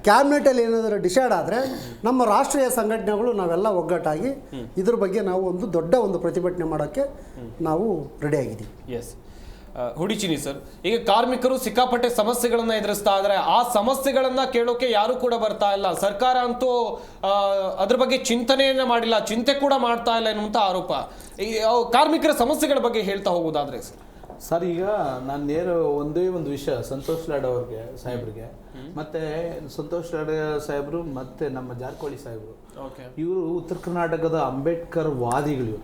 ಕ್ಯಾಬಿನೆಟಲ್ಲಿ ಏನಾದರೂ ಡಿಸೈಡ್ ಆದರೆ ನಮ್ಮ ರಾಷ್ಟ್ರೀಯ ಸಂಘಟನೆಗಳು ನಾವೆಲ್ಲ ಒಗ್ಗಟ್ಟಾಗಿ ಇದ್ರ ಬಗ್ಗೆ ನಾವು ಒಂದು ದೊಡ್ಡ ಒಂದು ಪ್ರತಿಭಟನೆ ಮಾಡೋಕ್ಕೆ ನಾವು ರೆಡಿಯಾಗಿದ್ದೀವಿ. ಹುಡಿಚಿನಿ ಸರ್, ಈಗ ಕಾರ್ಮಿಕರು ಸಿಕ್ಕಾಪಟ್ಟೆ ಸಮಸ್ಯೆಗಳನ್ನ ಎದುರಿಸ್ತಾ ಇದ್ದಾರೆ. ಆ ಸಮಸ್ಯೆಗಳನ್ನ ಕೇಳೋಕೆ ಯಾರು ಕೂಡ ಬರ್ತಾ ಇಲ್ಲ. ಸರ್ಕಾರ ಅಂತೂ ಅದ್ರ ಬಗ್ಗೆ ಚಿಂತನೆಯನ್ನ ಮಾಡಿಲ್ಲ, ಚಿಂತೆ ಕೂಡ ಮಾಡ್ತಾ ಇಲ್ಲ ಎನ್ನುವಂಥ ಆರೋಪ. ಕಾರ್ಮಿಕರ ಸಮಸ್ಯೆಗಳ ಬಗ್ಗೆ ಹೇಳ್ತಾ ಹೋಗೋದಾದ್ರೆ ಸರ್, ಈಗ ನಾನು ಒಂದೇ ಒಂದು ವಿಷಯ ಸಂತೋಷ್ ಲಾಡ್ ಅವ್ರಿಗೆ ಸಾಹೇಬ್ರಿಗೆ, ಮತ್ತೆ ಸಂತೋಷ್ ಲಾಡ್ ಸಾಹೇಬರು ಮತ್ತೆ ನಮ್ಮ ಜಾರಕಿಹೊಳಿ ಸಾಹೇಬರು, ಇವರು ಉತ್ತರ ಕರ್ನಾಟಕದ ಅಂಬೇಡ್ಕರ್ ವಾದಿಗಳು.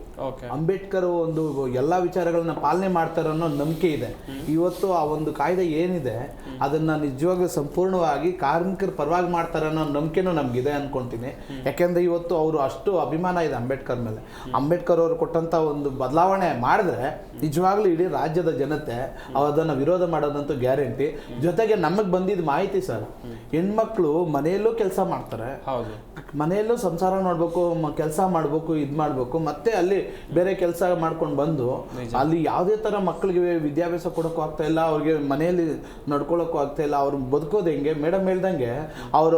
ಅಂಬೇಡ್ಕರ್ ಒಂದು ಎಲ್ಲ ವಿಚಾರಗಳನ್ನ ಪಾಲನೆ ಮಾಡ್ತಾರೆ ಅನ್ನೋ ನಂಬಿಕೆ ಇದೆ. ಇವತ್ತು ಆ ಒಂದು ಕಾಯ್ದೆ ಏನಿದೆ ಅದನ್ನ ನಿಜವಾಗ್ಲೂ ಸಂಪೂರ್ಣವಾಗಿ ಕಾರ್ಮಿಕರ ಪರವಾಗಿ ಮಾಡ್ತಾರೆ ಅನ್ನೋ ನಂಬಿಕೆನೂ ನಮ್ಗಿದೆ ಅನ್ಕೊಂತೀನಿ. ಯಾಕೆಂದ್ರೆ ಇವತ್ತು ಅವರು ಅಷ್ಟು ಅಭಿಮಾನ ಇದೆ ಅಂಬೇಡ್ಕರ್ ಮೇಲೆ. ಅಂಬೇಡ್ಕರ್ ಅವರು ಕೊಟ್ಟಂತ ಒಂದು ಬದಲಾವಣೆ ಮಾಡಿದ್ರೆ ನಿಜವಾಗ್ಲೂ ಇಡೀ ರಾಜ್ಯದ ಜನತೆ ಅದನ್ನ ವಿರೋಧ ಮಾಡೋದಂತೂ ಗ್ಯಾರಂಟಿ. ಜೊತೆಗೆ ನಮಗೆ ಬಂದಿದ್ದ ಮಾಹಿತಿ ಸರ್, ಹೆಣ್ಮಕ್ಳು ಮನೆಯಲ್ಲೂ ಕೆಲಸ ಮಾಡ್ತಾರೆ, ಮನೆಯಲ್ಲೂ ಸಂಸಾರ ನೋಡ್ಬೇಕು, ಕೆಲಸ ಮಾಡಬೇಕು, ಇದು ಮಾಡಬೇಕು, ಮತ್ತೆ ಅಲ್ಲಿ ಬೇರೆ ಕೆಲಸ ಮಾಡ್ಕೊಂಡು ಬಂದು ಅಲ್ಲಿ ಯಾವುದೇ ಥರ ಮಕ್ಕಳಿಗೆ ವಿದ್ಯಾಭ್ಯಾಸ ಕೊಡೋಕ್ಕೂ ಆಗ್ತಾ ಇಲ್ಲ, ಅವ್ರಿಗೆ ಮನೆಯಲ್ಲಿ ನಡ್ಕೊಳ್ಳೋಕ್ಕೂ ಆಗ್ತಾ ಇಲ್ಲ. ಅವ್ರು ಬದುಕೋದು ಹೆಂಗೆ? ಮೇಡಮ್ ಹೇಳ್ದಂಗೆ ಅವರ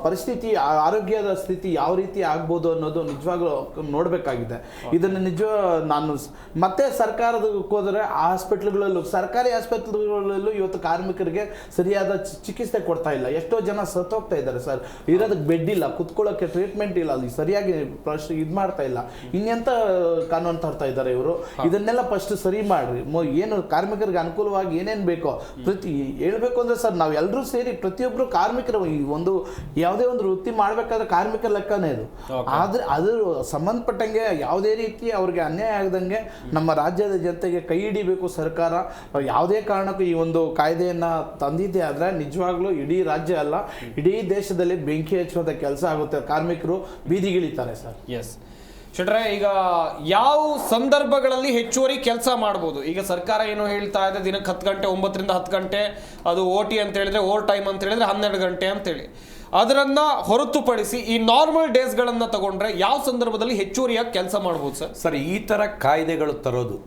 ಪರಿಸ್ಥಿತಿ, ಆರೋಗ್ಯದ ಸ್ಥಿತಿ ಯಾವ ರೀತಿ ಆಗ್ಬೋದು ಅನ್ನೋದು ನಿಜವಾಗ್ಲೂ ನೋಡಬೇಕಾಗಿದೆ. ಇದನ್ನು ನಾನು ಮತ್ತೆ ಸರ್ಕಾರದಕ್ಕೆ ಹೋದರೆ ಹಾಸ್ಪಿಟ್ಲ್ಗಳಲ್ಲೂ, ಸರ್ಕಾರಿ ಆಸ್ಪತ್ರೆಗಳಲ್ಲೂ ಇವತ್ತು ಕಾರ್ಮಿಕರಿಗೆ ಸರಿಯಾದ ಚಿಕಿತ್ಸೆ ಕೊಡ್ತಾ ಇಲ್ಲ. ಎಷ್ಟೋ ಜನ ಸತ್ತೋಗ್ತಾ ಇದ್ದಾರೆ ಸರ್. ಇರೋದಕ್ಕೆ ಬೆಡ್ ಇಲ್ಲ, ಕುತ್ಕೊಳ್ಳೋಕ್ಕೆ ಟ್ರೀಟ್ಮೆಂಟ್ ಇಲ್ಲ, ಅಲ್ಲಿ ಸರಿಯಾಗಿ ಇದು ಮಾಡ್ತಾ ಇಲ್ಲ. ಇನ್ನೆಂತ ಕಾನೂನು ತರ್ತಾ ಇದ್ದಾರೆ ಇವರು? ಇದನ್ನೆಲ್ಲ ಫಸ್ಟ್ ಸರಿ ಮಾಡ್ರಿ. ಏನು ಕಾರ್ಮಿಕರಿಗೆ ಅನುಕೂಲವಾಗಿ ಏನೇನು ಬೇಕೋ ಹೇಳ್ಬೇಕು ಅಂದ್ರೆ ಸರ್, ನಾವು ಎಲ್ಲರೂ ಸೇರಿ ಪ್ರತಿಯೊಬ್ಬರು ಕಾರ್ಮಿಕರು ಈ ಒಂದು ಯಾವುದೇ ಒಂದು ವೃತ್ತಿ ಮಾಡಬೇಕಾದ್ರೆ ಕಾರ್ಮಿಕರ ಲೆಕ್ಕನೇ ಇದು. ಆದ್ರೆ ಅದು ಸಂಬಂಧಪಟ್ಟಂಗೆ ಯಾವುದೇ ರೀತಿ ಅವ್ರಿಗೆ ಅನ್ಯಾಯ ಆಗದಂಗೆ ನಮ್ಮ ರಾಜ್ಯದ ಜನತೆಗೆ ಕೈ ಹಿಡಿಬೇಕು ಸರ್ಕಾರ. ಯಾವುದೇ ಕಾರಣಕ್ಕೂ ಈ ಒಂದು ಕಾಯ್ದೆಯನ್ನ ತಂದಿದ್ದೆ ಆದ್ರೆ ನಿಜವಾಗ್ಲೂ ಇಡೀ ರಾಜ್ಯ ಅಲ್ಲ, ಇಡೀ ದೇಶದಲ್ಲಿ ಬೆಂಕಿ ಹಚ್ಚುವಂತ ಕೆಲಸ ಆಗುತ್ತೆ. ಕಾರ್ಮಿಕರು ಬೀದಿಗಿಳಿತಾರೆ ಸರ್. ಎಸ್ ಶೆಟ್ರೆ, ಈಗ ಯಾವ ಸಂದರ್ಭಗಳಲ್ಲಿ ಹೆಚ್ಚುವರಿ ಕೆಲಸ ಮಾಡ್ಬೋದು? ಈಗ ಸರ್ಕಾರ ಏನು ಹೇಳ್ತಾ ಇದೆ, ದಿನಕ್ಕೆ 10 ಗಂಟೆ, 9 ರಿಂದ 10 ಗಂಟೆ, ಅದು OT ಅಂತ ಹೇಳಿದ್ರೆ, ಓವರ್ ಟೈಮ್ ಅಂತ ಹೇಳಿದ್ರೆ 12 ಗಂಟೆ ಅಂತೇಳಿ. ಅದರನ್ನ ಹೊರತುಪಡಿಸಿ ಈ ನಾರ್ಮಲ್ ಡೇಸ್ಗಳನ್ನ ತಗೊಂಡ್ರೆ ಯಾವ ಸಂದರ್ಭದಲ್ಲಿ ಹೆಚ್ಚುವರಿಯಾಗಿ ಕೆಲಸ ಮಾಡ್ಬೋದು ಸರ್? ಸರ್, ಈ ಥರ ಕಾಯ್ದೆಗಳು ತರೋದು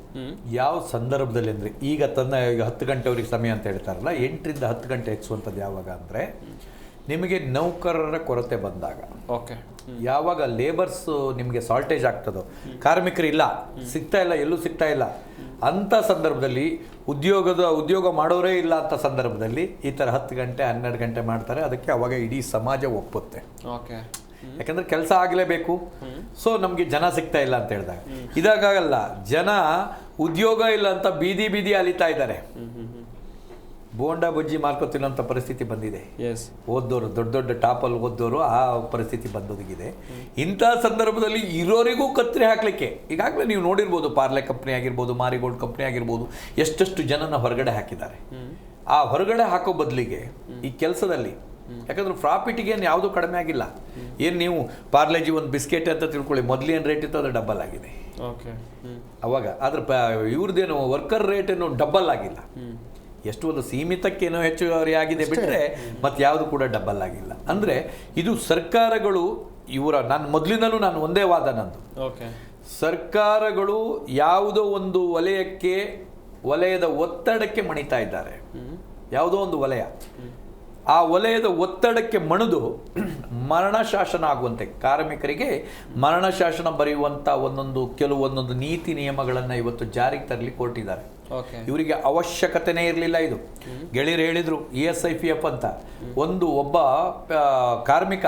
ಯಾವ ಸಂದರ್ಭದಲ್ಲಿ ಅಂದರೆ, ಈಗ 10 ಗಂಟೆವರೆಗೆ ಸಮಯ ಅಂತ ಹೇಳ್ತಾರಲ್ಲ, 8 ರಿಂದ 10 ಗಂಟೆ ಹೆಚ್ಚುವಂಥದ್ದು ಯಾವಾಗ ಅಂದರೆ ನಿಮಗೆ ನೌಕರರ ಕೊರತೆ ಬಂದಾಗ, ಓಕೆ, ಯಾವಾಗ ಲೇಬರ್ಸ್ ನಿಮಗೆ ಶಾರ್ಟೇಜ್ ಆಗ್ತದೋ, ಕಾರ್ಮಿಕರಿಲ್ಲ, ಸಿಗ್ತಾ ಇಲ್ಲ, ಎಲ್ಲೂ ಸಿಗ್ತಾ ಇಲ್ಲ ಅಂಥ ಸಂದರ್ಭದಲ್ಲಿ, ಉದ್ಯೋಗ ಮಾಡೋರೇ ಇಲ್ಲ ಅಂತ ಸಂದರ್ಭದಲ್ಲಿ ಈ ಥರ 10 ಗಂಟೆ 12 ಗಂಟೆ ಮಾಡ್ತಾರೆ. ಅದಕ್ಕೆ ಅವಾಗ ಇಡೀ ಸಮಾಜ ಒಪ್ಪುತ್ತೆ. ಓಕೆ, ಯಾಕಂದ್ರೆ ಕೆಲಸ ಆಗಲೇಬೇಕು. ಸೊ ನಮಗೆ ಜನ ಸಿಗ್ತಾ ಇಲ್ಲ ಅಂತ ಹೇಳಿದಾಗ ಇದಾಗಲ್ಲ. ಜನ ಉದ್ಯೋಗ ಇಲ್ಲ ಅಂತ ಬೀದಿ ಅಲಿತಾ ಇದ್ದಾರೆ. ಬೋಂಡಾ ಬಜ್ಜಿ ಮಾರ್ಕೋತಿನಂಥ ಪರಿಸ್ಥಿತಿ ಬಂದಿದೆ. ಓದ್ದೋರು, ದೊಡ್ಡ ಟಾಪಲ್ಲಿ ಓದ್ದೋರು ಆ ಪರಿಸ್ಥಿತಿ ಬಂದೊದಗಿದೆ. ಇಂಥ ಸಂದರ್ಭದಲ್ಲಿ ಇರೋರಿಗೂ ಕತ್ತರಿ ಹಾಕಲಿಕ್ಕೆ ಈಗಾಗಲೇ ನೀವು ನೋಡಿರ್ಬೋದು, ಪಾರ್ಲೆ ಕಂಪ್ನಿ ಆಗಿರ್ಬೋದು, ಮಾರಿಗೋಲ್ಡ್ ಕಂಪ್ನಿ ಆಗಿರ್ಬೋದು, ಎಷ್ಟೆಷ್ಟು ಜನನ ಹೊರಗಡೆ ಹಾಕಿದ್ದಾರೆ. ಆ ಹೊರಗಡೆ ಹಾಕೋ ಬದಲಿಗೆ ಈ ಕೆಲಸದಲ್ಲಿ, ಯಾಕಂದ್ರೆ ಪ್ರಾಫಿಟ್ಗೆ ಏನು ಯಾವುದೂ ಕಡಿಮೆ ಆಗಿಲ್ಲ. ಏನು ನೀವು ಪಾರ್ಲೆಜಿ ಒಂದು ಬಿಸ್ಕೆಟ್ ಅಂತ ತಿಳ್ಕೊಳ್ಳಿ, ಮೊದಲು ಏನು ರೇಟ್ ಇತ್ತು ಅದು ಡಬಲ್ ಆಗಿದೆ ಅವಾಗ. ಆದ್ರೆ ಇವ್ರದ್ದೇನು ವರ್ಕರ್ ರೇಟ್ ಏನು ಡಬಲ್ ಆಗಿಲ್ಲ. ಎಷ್ಟು ಒಂದು ಸೀಮಿತಕ್ಕೇನೋ ಹೆಚ್ಚುವರಿ ಆಗಿದೆ ಬಿಟ್ಟರೆ ಮತ್ತು ಯಾವುದು ಕೂಡ ಡಬಲ್ ಆಗಿಲ್ಲ. ಅಂದರೆ ಇದು ಸರ್ಕಾರಗಳು ನಾನು ಮೊದಲಿನಲ್ಲೂ ಒಂದೇ ವಾದ ನಂದು, ಸರ್ಕಾರಗಳು ಯಾವುದೋ ಒಂದು ವಲಯದ ಒತ್ತಡಕ್ಕೆ ಮಣಿತಾ ಇದ್ದಾರೆ. ಯಾವುದೋ ಒಂದು ವಲಯ, ಆ ವಲಯದ ಒತ್ತಡಕ್ಕೆ ಮಣಿದು ಮರಣ ಶಾಸನ ಆಗುವಂತೆ, ಕಾರ್ಮಿಕರಿಗೆ ಮರಣ ಶಾಸನ ಬರೆಯುವಂಥ ಕೆಲವೊಂದೊಂದು ನೀತಿ ನಿಯಮಗಳನ್ನು ಇವತ್ತು ಜಾರಿಗೆ ತರಲಿ ಕೊಟ್ಟಿದ್ದಾರೆ. ಇವರಿಗೆ ಅವಶ್ಯಕತೆನೇ ಇರಲಿಲ್ಲ. ಇದು ಗೆಳೆಯರು ಹೇಳಿದ್ರು, ESIPF ಅಂತ ಒಬ್ಬ ಕಾರ್ಮಿಕ,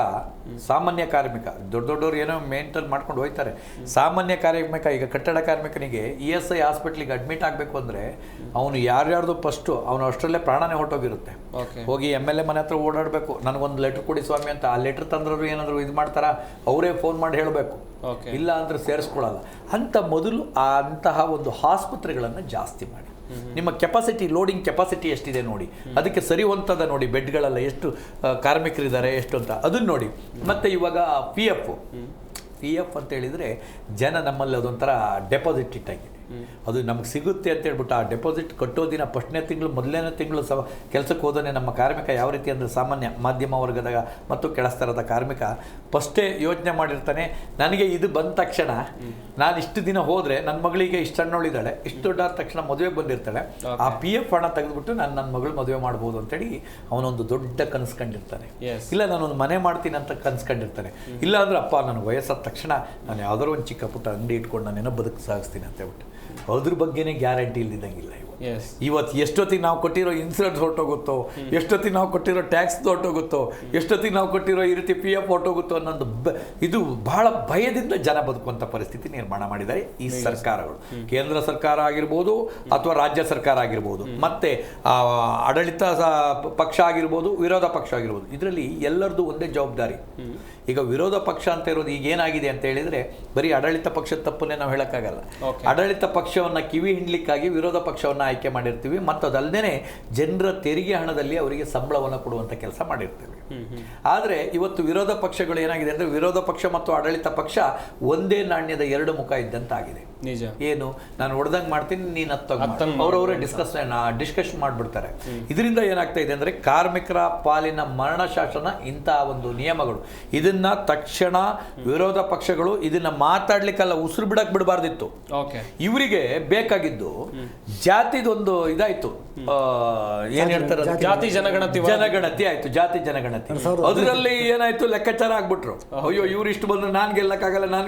ಸಾಮಾನ್ಯ ಕಾರ್ಮಿಕ, ದೊಡ್ಡವ್ರು ಏನೋ ಮೇಂಟೈನ್ ಮಾಡ್ಕೊಂಡು ಹೋಗ್ತಾರೆ. ಸಾಮಾನ್ಯ ಕಾರ್ಮಿಕ, ಈಗ ಕಟ್ಟಡ ಕಾರ್ಮಿಕನಿಗೆ ESI ಹಾಸ್ಪಿಟ್ಲಿಗೆ ಅಡ್ಮಿಟ್ ಆಗಬೇಕು ಅಂದರೆ ಅವನು ಯಾರ್ಯಾರ್ದು ಫಸ್ಟು ಅವನು ಅಷ್ಟರಲ್ಲೇ ಪ್ರಾಣನೇ ಹೊರಟೋಗಿರುತ್ತೆ. ಹೋಗಿ MLA ಮನೆ ಹತ್ರ ಓಡಾಡಬೇಕು, ನನಗೊಂದು ಲೆಟ್ರ್ ಕೊಡಿ ಸ್ವಾಮಿ ಅಂತ. ಆ ಲೆಟ್ರ್ ತಂದ್ರೂ ಏನಾದರೂ ಇದು ಮಾಡ್ತಾರ, ಅವರೇ ಫೋನ್ ಮಾಡಿ ಹೇಳಬೇಕು, ಇಲ್ಲ ಅಂದರೆ ಸೇರಿಸ್ಕೊಳ್ಳಲ್ಲ ಅಂತ. ಮೊದಲು ಅಂತಹ ಒಂದು ಆಸ್ಪತ್ರೆಗಳನ್ನು ಜಾಸ್ತಿ ಮಾಡಿ, ನಿಮ್ಮ ಕೆಪಾಸಿಟಿ, ಲೋಡಿಂಗ್ ಕೆಪಾಸಿಟಿ ಎಷ್ಟಿದೆ ನೋಡಿ, ಅದಕ್ಕೆ ಸರಿ ಹೊಂತದ ನೋಡಿ, ಬೆಡ್ಗಳೆಲ್ಲ ಎಷ್ಟು ಕಾರ್ಮಿಕರಿದ್ದಾರೆ ಎಷ್ಟು ಅಂತ ಅದನ್ನು ನೋಡಿ. ಮತ್ತು ಇವಾಗ PF ಅಂತ ಹೇಳಿದರೆ ಜನ ನಮ್ಮಲ್ಲಿ ಅದೊಂಥರ ಡೆಪಾಸಿಟ್ ಇಟ್ಟಾಗಿದೆ. ಅದು ನಮಗೆ ಸಿಗುತ್ತೆ ಅಂತ ಹೇಳ್ಬಿಟ್ಟು ಆ ಡೆಪಾಸಿಟ್ ಕಟ್ಟೋ ದಿನ ಫಸ್ಟ್ನೇ ತಿಂಗಳು, ಮೊದಲನೇ ತಿಂಗಳು ಕೆಲಸಕ್ಕೆ ಹೋದನೆ ನಮ್ಮ ಕಾರ್ಮಿಕ ಯಾವ ರೀತಿ ಅಂದರೆ, ಸಾಮಾನ್ಯ ಮಧ್ಯಮ ವರ್ಗದ ಮತ್ತು ಕೆಳಸ್ತರದ ಕಾರ್ಮಿಕ ಫಸ್ಟೇ ಯೋಚನೆ ಮಾಡಿರ್ತಾನೆ, ನನಗೆ ಇದು ಬಂದ ತಕ್ಷಣ ನಾನು ಇಷ್ಟು ದಿನ ಹೋದರೆ ನನ್ನ ಮಗಳಿಗೆ ಇಷ್ಟು ಸಣ್ಣವಳಿದ್ದಾಳೆ, ಇಷ್ಟು ದೊಡ್ಡ ತಕ್ಷಣ ಮದುವೆ ಬಂದಿರ್ತಾಳೆ, ಆ PF ಹಣ ತೆಗೆದುಬಿಟ್ಟು ನಾನು ನನ್ನ ಮಗಳು ಮದುವೆ ಮಾಡ್ಬೋದು ಅಂತೇಳಿ ಅವನೊಂದು ದೊಡ್ಡ ಕನಸ್ಕೊಂಡಿರ್ತಾನೆ. ಇಲ್ಲ ನಾನೊಂದು ಮನೆ ಮಾಡ್ತೀನಿ ಅಂತ ಕನಸ್ಕೊಂಡಿರ್ತಾನೆ. ಇಲ್ಲ ಅಂದರೆ ಅಪ್ಪ ನನ್ನ ವಯಸ್ಸಾದ ತಕ್ಷಣ ನಾನು ಯಾವ್ದಾದ್ರು ಒಂದು ಚಿಕ್ಕ ಪುಟ್ಟ ಅಂಗಡಿ ಇಟ್ಕೊಂಡು ನಾನೇನೋ ಬದುಕು ಸಾಗಿಸ್ತೀನಿ ಅಂತ ಹೇಳ್ಬಿಟ್ಟು ಅದ್ರ ಬಗ್ಗೆನೇ ಗ್ಯಾರಂಟಿ ಇಲ್ದಿದ್ದಂಗಿಲ್ಲ. ಇವತ್ತು ಎಷ್ಟೊತ್ತಿಗೆ ನಾವು ಕೊಟ್ಟಿರೋ ಇನ್ಸೂರೆನ್ಸ್ ಹೊರಟೋಗುತ್ತೋ, ಎಷ್ಟೊತ್ತಿಗೆ ನಾವು ಕೊಟ್ಟಿರೋ ಟ್ಯಾಕ್ಸ್ ಹೊರಟೋಗುತ್ತೋ, ಎಷ್ಟೊತ್ತಿಗೆ ನಾವು ಕೊಟ್ಟಿರೋ ಈ ರೀತಿ PF ಹೊರಟೋಗುತ್ತೋ ಅನ್ನೋದು ಇದು ಬಹಳ ಭಯದಿಂದ ಜನ ಬದುಕುವಂಥ ಪರಿಸ್ಥಿತಿ ನಿರ್ಮಾಣ ಮಾಡಿದ್ದಾರೆ ಈ ಸರ್ಕಾರಗಳು. ಕೇಂದ್ರ ಸರ್ಕಾರ ಆಗಿರ್ಬೋದು ಅಥವಾ ರಾಜ್ಯ ಸರ್ಕಾರ ಆಗಿರ್ಬೋದು, ಮತ್ತೆ ಆಡಳಿತ ಪಕ್ಷ ಆಗಿರ್ಬೋದು, ವಿರೋಧ ಪಕ್ಷ ಆಗಿರ್ಬೋದು, ಇದರಲ್ಲಿ ಎಲ್ಲರದ್ದು ಒಂದೇ ಜವಾಬ್ದಾರಿ. ಈಗ ವಿರೋಧ ಪಕ್ಷ ಅಂತ ಇರೋದು ಈಗ ಏನಾಗಿದೆ ಅಂತ ಹೇಳಿದರೆ, ಬರೀ ಆಡಳಿತ ಪಕ್ಷದ ತಪ್ಪನ್ನೇ ನಾವು ಹೇಳೋಕ್ಕಾಗಲ್ಲ. ಆಡಳಿತ ಪಕ್ಷವನ್ನು ಕಿವಿ ಹಿಂಡ್ಲಿಕ್ಕಾಗಿ ವಿರೋಧ ಪಕ್ಷವನ್ನು ಆಯ್ಕೆ ಮಾಡಿರ್ತೀವಿ, ಮತ್ತು ಅದಲ್ಲದೆ ಜನರ ತೆರಿಗೆ ಹಣದಲ್ಲಿ ಅವರಿಗೆ ಸಂಬಳವನ್ನು ಕೊಡುವಂಥ ಕೆಲಸ ಮಾಡಿರ್ತೀವಿ. ಆದರೆ ಇವತ್ತು ವಿರೋಧ ಪಕ್ಷಗಳು ಏನಾಗಿದೆ ಅಂದರೆ, ವಿರೋಧ ಪಕ್ಷ ಮತ್ತು ಆಡಳಿತ ಪಕ್ಷ ಒಂದೇ ನಾಣ್ಯದ ಎರಡು ಮುಖ ಇದ್ದಂತಾಗಿದೆ. ನಿಜ. ಏನು ನಾನು ಹೊಡೆದಂಗೆ ಮಾಡ್ತೀನಿ, ನೀನು ಹತ್ತಂಗೆ ಅವರವರೇ ಡಿಸ್ಕಷನ್ ಮಾಡಿಬಿಡ್ತಾರೆ. ಇದರಿಂದ ಏನಾಗ್ತಾ ಇದೆ ಅಂದರೆ ಕಾರ್ಮಿಕರ ಪಾಲಿನ ಮರಣ ಶಾಸನ ಇಂಥ ಒಂದು ನಿಯಮಗಳು, ಇದನ್ನ ತಕ್ಷಣ ವಿರೋಧ ಪಕ್ಷಗಳು ಇದನ್ನ ಮಾತಾಡ್ಲಿಕ್ಕೆಲ್ಲ ಉಸಿರು ಬಿಡಬಾರ್ದಿತ್ತು. ಇವರಿಗೆ ಬೇಕಾಗಿದ್ದು ಜಾತಿದೊಂದು ಇದಾಯ್ತು, ಏನ್ ಹೇಳ್ತಾರೆ, ಜಾತಿ ಜನಗಣತಿ ಆಯ್ತು, ಜಾತಿ ಜನಗಣತಿ. ಅದರಲ್ಲಿ ಏನಾಯ್ತು, ಲೆಕ್ಕಾಚಾರ ಆಗ್ಬಿಟ್ರು. ಅಯ್ಯೋ ಇವ್ರು ಇಷ್ಟು ಬಂದ್ರೆ ನಾನ್ ಗೆಲ್ಲಕ್ಕಾಗಲ್ಲ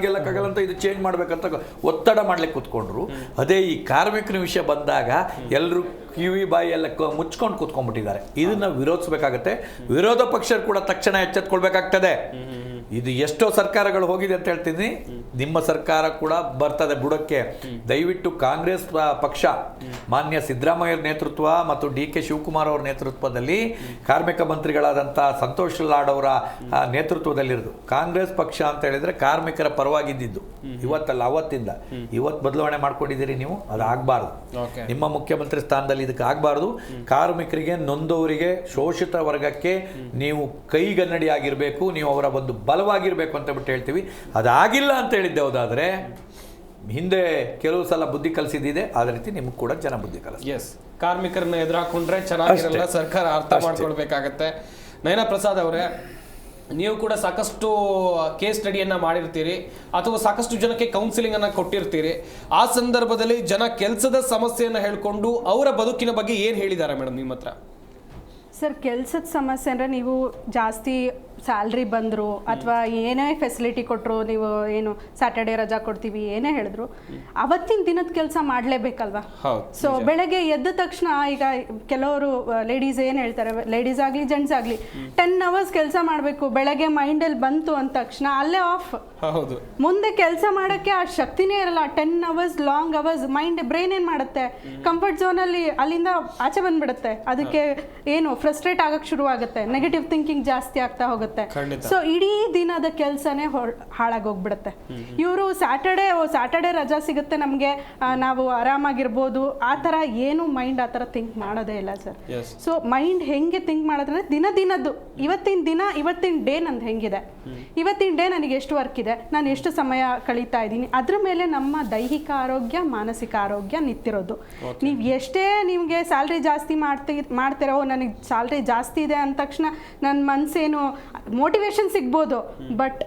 ಅಂತ ಇದು ಚೇಂಜ್ ಮಾಡ್ಬೇಕಂತ ಒತ್ತಡ ಮಾಡ್ಲಿಕ್ಕೆ ಕೂತ್ಕೊಂಡ್ರು. ಅದೇ ಈ ಕಾರ್ಮಿಕರ ವಿಷಯ ಬಂದಾಗ ಎಲ್ಲರೂ ಕಿವಿ ಬಾಯಿ ಎಲ್ಲ ಮುಚ್ಕೊಂಡು ಕೂತ್ಕೊಂಡ್ಬಿಟ್ಟಿದ್ದಾರೆ. ಇದನ್ನ ವಿರೋಧಿಸಬೇಕಾಗತ್ತೆ. ವಿರೋಧ ಪಕ್ಷರು ಕೂಡ ತಕ್ಷಣ ಎಚ್ಚೆತ್ಕೊಳ್ಬೇಕಾಗ್ತದೆ. ಇದು ಎಷ್ಟೋ ಸರ್ಕಾರಗಳು ಹೋಗಿದೆ ಅಂತ ಹೇಳ್ತೀನಿ, ನಿಮ್ಮ ಸರ್ಕಾರ ಕೂಡ ಬರ್ತದೆ ಬುಡಕ್ಕೆ. ದಯವಿಟ್ಟು ಕಾಂಗ್ರೆಸ್ ಪಕ್ಷ ಮಾನ್ಯ ಸಿದ್ದರಾಮಯ್ಯ ನೇತೃತ್ವ ಮತ್ತು DK ಶಿವಕುಮಾರ್ ಅವರ ನೇತೃತ್ವದಲ್ಲಿ ಕಾರ್ಮಿಕ ಮಂತ್ರಿಗಳಾದಂಥ ಸಂತೋಷ್ ಲಾಡ್ ಅವರ ನೇತೃತ್ವದಲ್ಲಿರೋದು ಕಾಂಗ್ರೆಸ್ ಪಕ್ಷ ಅಂತ ಹೇಳಿದ್ರೆ ಕಾರ್ಮಿಕರ ಪರವಾಗಿದ್ದು. ಇವತ್ತಲ್ಲ, ಅವತ್ತಿಂದ ಇವತ್ತು ಬದಲಾವಣೆ ಮಾಡ್ಕೊಂಡಿದ್ದೀರಿ ನೀವು, ಅದು ಆಗಬಾರ್ದು. ನಿಮ್ಮ ಮುಖ್ಯಮಂತ್ರಿ ಸ್ಥಾನದಲ್ಲಿ ಇದಕ್ಕೆ ಆಗಬಾರ್ದು. ಕಾರ್ಮಿಕರಿಗೆ, ನೊಂದವರಿಗೆ, ಶೋಷಿತ ವರ್ಗಕ್ಕೆ ನೀವು ಕೈಗನ್ನಡಿ ಆಗಿರಬೇಕು, ನೀವು ಅವರ ಒಂದು ಬಲವಾಗಿರಬೇಕು ಅಂತ ಬಿಟ್ಟು ಹೇಳ್ತೀವಿ. ಅದಾಗಿಲ್ಲ ಅಂತ ಹೇಳಿದ್ದೆ ಹೋದಾದರೆ ಹಿಂದೆ ಕೆಲವು ಸಲ ಬುದ್ಧಿ ಕಲಿಸಿದ್ದಿದೆ, ಅದೇ ರೀತಿ ನಿಮ್ಗೆ ಕೂಡ ಜನ ಬುದ್ಧಿ ಕಲಿಸಿ. ಎಸ್, ಕಾರ್ಮಿಕರನ್ನ ಎದುರಾಕೊಂಡ್ರೆ ಚೆನ್ನಾಗಿರಲ್ಲ, ಸರ್ಕಾರ ಅರ್ಥ ಮಾಡ್ಕೊಳ್ಬೇಕಾಗತ್ತೆ. ನಯನಾ ಪ್ರಸಾದ್ ಅವರೇ, ನೀವು ಕೂಡ ಸಾಕಷ್ಟು ಕೇಸ್ ಸ್ಟಡಿಯನ್ನು ಮಾಡಿರ್ತೀರಿ ಅಥವಾ ಸಾಕಷ್ಟು ಜನಕ್ಕೆ ಕೌನ್ಸಿಲಿಂಗನ್ನು ಕೊಟ್ಟಿರ್ತೀರಿ. ಆ ಸಂದರ್ಭದಲ್ಲಿ ಜನ ಕೆಲಸದ ಸಮಸ್ಯೆಯನ್ನು ಹೇಳ್ಕೊಂಡು ಅವರ ಬದುಕಿನ ಬಗ್ಗೆ ಏನು ಹೇಳಿದ್ದಾರೆ ಮೇಡಮ್ ನಿಮ್ಮ ಹತ್ರ? ಸರ್, ಕೆಲಸದ ಸಮಸ್ಯೆ ಅಂದರೆ ನೀವು ಜಾಸ್ತಿ ಸ್ಯಾಲ್ರಿ ಬಂದರು ಅಥವಾ ಏನೇ ಫೆಸಿಲಿಟಿ ಕೊಟ್ಟರು, ನೀವು ಏನು ಸ್ಯಾಟರ್ಡೇ ರಜಾ ಕೊಡ್ತೀವಿ ಏನೇ ಹೇಳಿದ್ರು, ಅವತ್ತಿನ ದಿನದ ಕೆಲಸ ಮಾಡಲೇಬೇಕಲ್ವಾ? ಸೊ ಬೆಳಗ್ಗೆ ಎದ್ದ ತಕ್ಷಣ ಈಗ ಕೆಲವರು ಲೇಡೀಸ್ ಏನು ಹೇಳ್ತಾರೆ, ಲೇಡೀಸ್ ಆಗಲಿ ಜೆಂಟ್ಸ್ ಆಗಲಿ 10 hours ಕೆಲಸ ಮಾಡಬೇಕು, ಬೆಳಗ್ಗೆ ಮೈಂಡಲ್ಲಿ ಬಂತು ಅಂದ ತಕ್ಷಣ ಅಲ್ಲೇ ಆಫ್. ಮುಂದೆ ಕೆಲಸ ಮಾಡೋಕ್ಕೆ ಆ ಶಕ್ತಿನೇ ಇರಲ್ಲ. 10 hours ಲಾಂಗ್ ಅವರ್ಸ್ ಬ್ರೈನ್ ಏನು ಮಾಡುತ್ತೆ, ಕಂಫರ್ಟ್ ಝೋನಲ್ಲಿ ಅಲ್ಲಿಂದ ಆಚೆ ಬಂದ್ಬಿಡುತ್ತೆ. ಅದಕ್ಕೆ ಏನು ಫ್ರಸ್ಟ್ರೇಟ್ ಆಗಕ್ಕೆ ಶುರು ಆಗುತ್ತೆ, ನೆಗೆಟಿವ್ ಥಿಂಕಿಂಗ್ ಜಾಸ್ತಿ ಆಗ್ತಾ ಹೋಗುತ್ತೆ. ಸೊ ಇಡೀ ದಿನದ ಕೆಲಸನೇ ಹಾಳಾಗೋಗ್ಬಿಡುತ್ತೆ. ಇವರು ಸ್ಯಾಟರ್ಡೇ ರಜಾ ಸಿಗುತ್ತೆ ನಮಗೆ, ನಾವು ಆರಾಮಾಗಿರ್ಬೋದು, ಆ ಥರ ಏನು ಮೈಂಡ್ ಆ ಥರ ಥಿಂಕ್ ಮಾಡೋದೇ ಇಲ್ಲ ಸರ್. ಸೊ ಮೈಂಡ್ ಹೆಂಗೆ ಥಿಂಕ್ ಮಾಡೋದ್ರೆ ದಿನದ್ದು ಇವತ್ತಿನ ಡೇ ನಂದು ಹೆಂಗಿದೆ, ಇವತ್ತಿನ ಡೇ ನನಗೆ ಎಷ್ಟು ವರ್ಕ್ ಇದೆ, ನಾನು ಎಷ್ಟು ಸಮಯ ಕಳೀತಾ ಇದ್ದೀನಿ, ಅದ್ರ ಮೇಲೆ ನಮ್ಮ ದೈಹಿಕ ಆರೋಗ್ಯ, ಮಾನಸಿಕ ಆರೋಗ್ಯ ನಿಂತಿರೋದು. ನೀವು ಎಷ್ಟೇ ನಿಮಗೆ ಸ್ಯಾಲ್ರಿ ಜಾಸ್ತಿ ಮಾಡ್ತಿರೋ, ನನಗೆ ಸ್ಯಾಲ್ರಿ ಜಾಸ್ತಿ ಇದೆ ಅಂದ ತಕ್ಷಣ ನನ್ನ ಮನಸ್ಸೇನು ಮೋಟಿವೇಶನ್ ಸಿಗ್ಬೋದು, ಬಟ್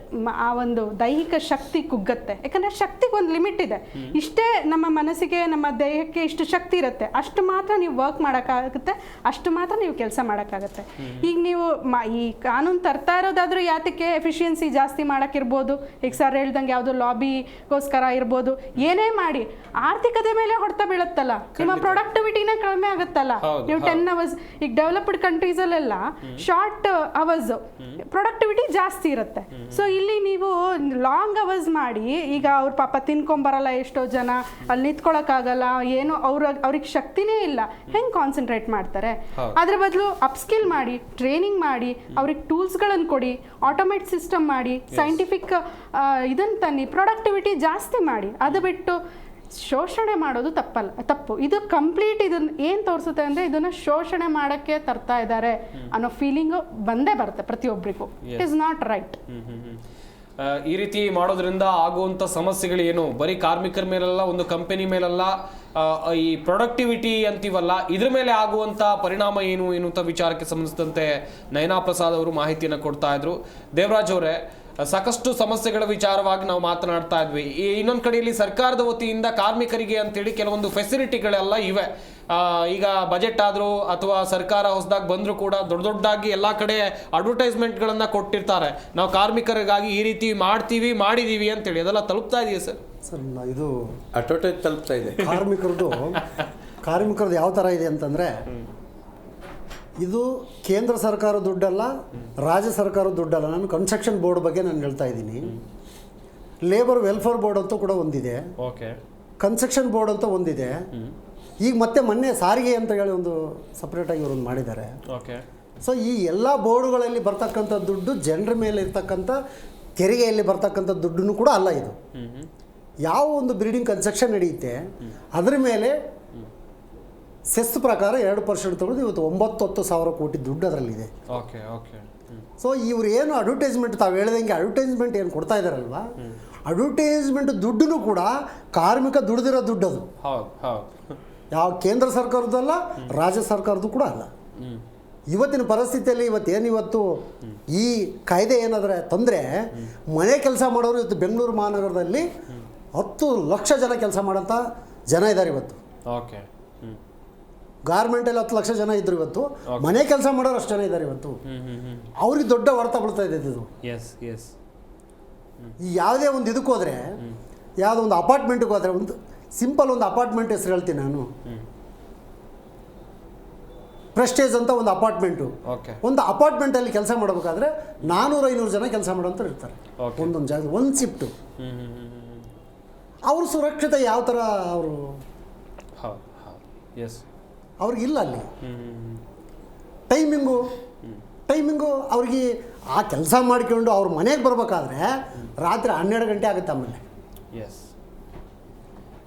ಆ ಒಂದು ದೈಹಿಕ ಶಕ್ತಿ ಕುಗ್ಗತ್ತೆ. ಯಾಕಂದರೆ ಶಕ್ತಿಗೆ ಒಂದು ಲಿಮಿಟ್ ಇದೆ. ಇಷ್ಟೇ ನಮ್ಮ ಮನಸ್ಸಿಗೆ, ನಮ್ಮ ದೇಹಕ್ಕೆ ಇಷ್ಟು ಶಕ್ತಿ ಇರುತ್ತೆ, ಅಷ್ಟು ಮಾತ್ರ ನೀವು ವರ್ಕ್ ಮಾಡೋಕ್ಕಾಗುತ್ತೆ, ಅಷ್ಟು ಮಾತ್ರ ನೀವು ಕೆಲಸ ಮಾಡೋಕ್ಕಾಗತ್ತೆ. ಈಗ ನೀವು ಈ ಕಾನೂನು ತರ್ತಾ ಇರೋದಾದ್ರೂ ಯಾತಕ್ಕೆ ಎಫಿಷಿಯನ್ಸಿ ಜಾಸ್ತಿ ಮಾಡೋಕ್ಕಿರ್ಬೋದು, ಈಗ ಸರ್ ಹೇಳ್ದಂಗೆ ಯಾವುದೋ ಲಾಬಿಗೋಸ್ಕರ ಇರ್ಬೋದು, ಏನೇ ಮಾಡಿ ಆರ್ಥಿಕತೆ ಮೇಲೆ ಹೊಡೆತ ಬೀಳುತ್ತಲ್ಲ, ನಿಮ್ಮ ಪ್ರೊಡಕ್ಟಿವಿಟಿನೇ ಕಡಿಮೆ ಆಗುತ್ತಲ್ಲ. ನೀವು 10 hours, ಈಗ ಡೆವಲಪ್ಡ್ ಕಂಟ್ರೀಸಲ್ಲೆಲ್ಲ ಶಾರ್ಟ್ ಅವರ್ಸ್ ಪ್ರೊಡಕ್ಟಿವಿಟಿ ಜಾಸ್ತಿ ಇರುತ್ತೆ. ಸೊ ಇಲ್ಲಿ ನೀವು ಲಾಂಗ್ ಅವರ್ಸ್ ಮಾಡಿ, ಈಗ ಅವ್ರ ಪಾಪ ತಿನ್ಕೊಂಬರಲ್ಲ ಎಷ್ಟೋ ಜನ, ಅಲ್ಲಿ ನಿಂತ್ಕೊಳ್ಳೋಕ್ಕಾಗಲ್ಲ, ಏನು ಅವ್ರಿಗೆ ಶಕ್ತಿನೇ ಇಲ್ಲ, ಹೆಂಗೆ ಕಾನ್ಸಂಟ್ರೇಟ್ ಮಾಡ್ತಾರೆ? ಅದ್ರ ಬದಲು ಅಪ್ಸ್ಕಿಲ್ ಮಾಡಿ, ಟ್ರೈನಿಂಗ್ ಮಾಡಿ, ಅವ್ರಿಗೆ ಟೂಲ್ಸ್ಗಳನ್ನು ಕೊಡಿ, ಆಟೋಮೇಟ್ ಸಿಸ್ಟಮ್ ಮಾಡಿ, ಸೈಂಟಿಫಿಕ್ ಇದನ್ನು ತನ್ನಿ, ಪ್ರೊಡಕ್ಟಿವಿಟಿ ಜಾಸ್ತಿ ಮಾಡಿ. ಅದು ಬಿಟ್ಟು ಶೋಷಣೆ ಮಾಡೋದು ತಪ್ಪು. ಇದು ಕಂಪ್ಲೀಟ್ ಇದನ್ನ ಏನು ತೋರಿಸುತ್ತೆ ಅಂದರೆ ಇದನ್ನು ಶೋಷಣೆ ಮಾಡೋಕ್ಕೆ ತರ್ತಾ ಇದ್ದಾರೆ ಅನ್ನೋ ಫೀಲಿಂಗು ಬಂದೇ ಬರುತ್ತೆ ಪ್ರತಿಯೊಬ್ಬರಿಗೂ. It is not right. ಈ ರೀತಿ ಮಾಡೋದ್ರಿಂದ ಆಗುವಂಥ ಸಮಸ್ಯೆಗಳೇನು, ಬರೀ ಕಾರ್ಮಿಕರ ಮೇಲಲ್ಲ, ಒಂದು ಕಂಪನಿ ಮೇಲಲ್ಲ, ಈ ಪ್ರೊಡಕ್ಟಿವಿಟಿ ಅಂತೀವಲ್ಲ, ಇದ್ರ ಮೇಲೆ ಆಗುವಂಥ ಪರಿಣಾಮ ಏನು ಅಂತ ವಿಚಾರಕ್ಕೆ ಸಂಬಂಧಿಸಿದಂತೆ ನಯನಾ ಪ್ರಸಾದ್ ಅವರು ಮಾಹಿತಿಯನ್ನು ಕೊಡ್ತಾ ಇದ್ರು. ದೇವರಾಜ್ ಅವರೇ, ಸಾಕಷ್ಟು ಸಮಸ್ಯೆಗಳ ವಿಚಾರವಾಗಿ ನಾವು ಮಾತನಾಡ್ತಾ ಇದ್ವಿ. ಇನ್ನೊಂದು ಕಡೆಯಲ್ಲಿ ಸರ್ಕಾರದ ವತಿಯಿಂದ ಕಾರ್ಮಿಕರಿಗೆ ಅಂತೇಳಿ ಕೆಲವೊಂದು ಫೆಸಿಲಿಟಿಗಳೆಲ್ಲ ಇವೆ. ಈಗ ಬಜೆಟ್ ಆದರೂ ಅಥವಾ ಸರ್ಕಾರ ಹೊಸದಾಗಿ ಬಂದರೂ ಕೂಡ ದೊಡ್ಡದಾಗಿ ಎಲ್ಲ ಕಡೆ ಅಡ್ವರ್ಟೈಸ್ಮೆಂಟ್ಗಳನ್ನು ಕೊಟ್ಟಿರ್ತಾರೆ, ನಾವು ಕಾರ್ಮಿಕರಿಗಾಗಿ ಈ ರೀತಿ ಮಾಡಿದ್ದೀವಿ ಅಂತೇಳಿ. ಅದೆಲ್ಲ ತಲುಪ್ತಾ ಇದೆಯಾ ಸರ್? ಸರ್, ಇದು ಅಡ್ವರ್ಟೈಸ್ ತಲುಪ್ತಾ ಇದೆ. ಕಾರ್ಮಿಕರದ್ದು ಯಾವ ಥರ ಇದೆ ಅಂತಂದರೆ, ಇದು ಕೇಂದ್ರ ಸರ್ಕಾರ ದುಡ್ಡಲ್ಲ, ರಾಜ್ಯ ಸರ್ಕಾರ ದುಡ್ಡಲ್ಲ. ನಾನು ಕನ್ಸ್ಟ್ರಕ್ಷನ್ ಬೋರ್ಡ್ ಬಗ್ಗೆ ನಾನು ಹೇಳ್ತಾ ಇದ್ದೀನಿ. ಲೇಬರ್ ವೆಲ್ಫೇರ್ ಬೋರ್ಡ್ ಅಂತ ಕೂಡ ಒಂದಿದೆ, ಕನ್ಸ್ಟ್ರಕ್ಷನ್ ಬೋರ್ಡ್ ಅಂತ ಒಂದಿದೆ. ಈಗ ಮತ್ತೆ ಮೊನ್ನೆ ಸಾರಿಗೆ ಅಂತ ಹೇಳಿ ಒಂದು ಸಪ್ರೇಟಾಗಿ ಇವರು ಮಾಡಿದ್ದಾರೆ. ಸೊ ಈ ಎಲ್ಲ ಬೋರ್ಡುಗಳಲ್ಲಿ ಬರ್ತಕ್ಕಂಥ ದುಡ್ಡು ಜನರ ಮೇಲೆ ಇರ್ತಕ್ಕಂಥ ತೆರಿಗೆಯಲ್ಲಿ ಬರ್ತಕ್ಕಂಥ ದುಡ್ಡನ್ನು ಕೂಡ ಅಲ್ಲ. ಇದು ಯಾವ ಒಂದು ಬಿಲ್ಡಿಂಗ್ ಕನ್ಸ್ಟ್ರಕ್ಷನ್ ನಡೆಯುತ್ತೆ ಅದರ ಮೇಲೆ ಸೆಸ್ ಪ್ರಕಾರ 2% ತಗೊಂಡು ಇವತ್ತು 9-10 ಸಾವಿರ ಕೋಟಿ ದುಡ್ಡು ಅದರಲ್ಲಿದೆ. ಸೊ ಇವ್ರು ಏನು ಅಡ್ವರ್ಟೈಸ್ಮೆಂಟ್, ತಾವು ಹೇಳ್ದಂಗೆ ಅಡ್ವರ್ಟೈಸ್ಮೆಂಟ್ ಏನು ಕೊಡ್ತಾ ಇದ್ದಾರಲ್ವ, ಅಡ್ವರ್ಟೈಸ್ಮೆಂಟ್ ದುಡ್ಡು ಕೂಡ ಕಾರ್ಮಿಕ ದುಡ್ದಿರೋ ದುಡ್ಡು ಅದು. ಹೌದು ಹೌದು. ಯಾವ ಕೇಂದ್ರ ಸರ್ಕಾರದ್ದು ಅಲ್ಲ, ರಾಜ್ಯ ಸರ್ಕಾರದ್ದು ಕೂಡ ಅಲ್ಲ. ಇವತ್ತಿನ ಪರಿಸ್ಥಿತಿಯಲ್ಲಿ ಇವತ್ತು ಈ ಕಾಯ್ದೆ ಏನಾದರೆ ತಂದರೆ ಮನೆ ಕೆಲಸ ಮಾಡೋರು ಇವತ್ತು ಬೆಂಗಳೂರು ಮಹಾನಗರದಲ್ಲಿ 10 ಲಕ್ಷ ಜನ ಕೆಲಸ ಮಾಡೋಂಥ ಜನ ಇದ್ದಾರೆ ಇವತ್ತು. ಓಕೆ. ಗಾರ್ಮೆಂಟಲ್ಲಿ 10 ಲಕ್ಷ ಜನ ಇದ್ರು ಇವತ್ತು, ಮನೆ ಕೆಲಸ ಮಾಡೋರು ಅಷ್ಟು ಜನ ಇದ್ದಾರೆ ಇವತ್ತು. ಅವ್ರಿಗೆ ದೊಡ್ಡ ಹೊಡೆತ ಬೀಳ್ತಾ ಇದೆ ಇದು. Yes yes. ಈ ಯಾವುದೇ ಒಂದು ಇದಕ್ಕೆ ಹೋದರೆ, ಯಾವುದೋ ಒಂದು ಅಪಾರ್ಟ್ಮೆಂಟ್ಗೆ ಹೋದರೆ, ಒಂದು ಸಿಂಪಲ್ ಒಂದು ಅಪಾರ್ಟ್ಮೆಂಟ್ ಹೆಸರು ಹೇಳ್ತೀನಿ ನಾನು, ಪ್ರೆಸ್ಟೇಜ್ ಅಂತ ಒಂದು ಅಪಾರ್ಟ್ಮೆಂಟು. ಒಂದು ಅಪಾರ್ಟ್ಮೆಂಟಲ್ಲಿ ಕೆಲಸ ಮಾಡಬೇಕಾದ್ರೆ 400-500 ಜನ ಕೆಲಸ ಮಾಡೋಂಥ ಇರ್ತಾರೆ ಒಂದೊಂದು ಜಾಗ, ಒಂದು ಶಿಫ್ಟು. ಅವ್ರ ಸುರಕ್ಷತೆ ಯಾವ ಥರ ಅವರು, ಅವ್ರಿಗಿಲ್ಲ ಅಲ್ಲಿ ಟೈಮಿಂಗು ಅವ್ರಿಗೆ ಆ ಕೆಲಸ ಮಾಡ್ಕೊಂಡು ಅವ್ರ ಮನೆಗೆ ಬರಬೇಕಾದ್ರೆ ರಾತ್ರಿ 12 ಗಂಟೆ ಆಗುತ್ತೆ ಆಮೇಲೆ.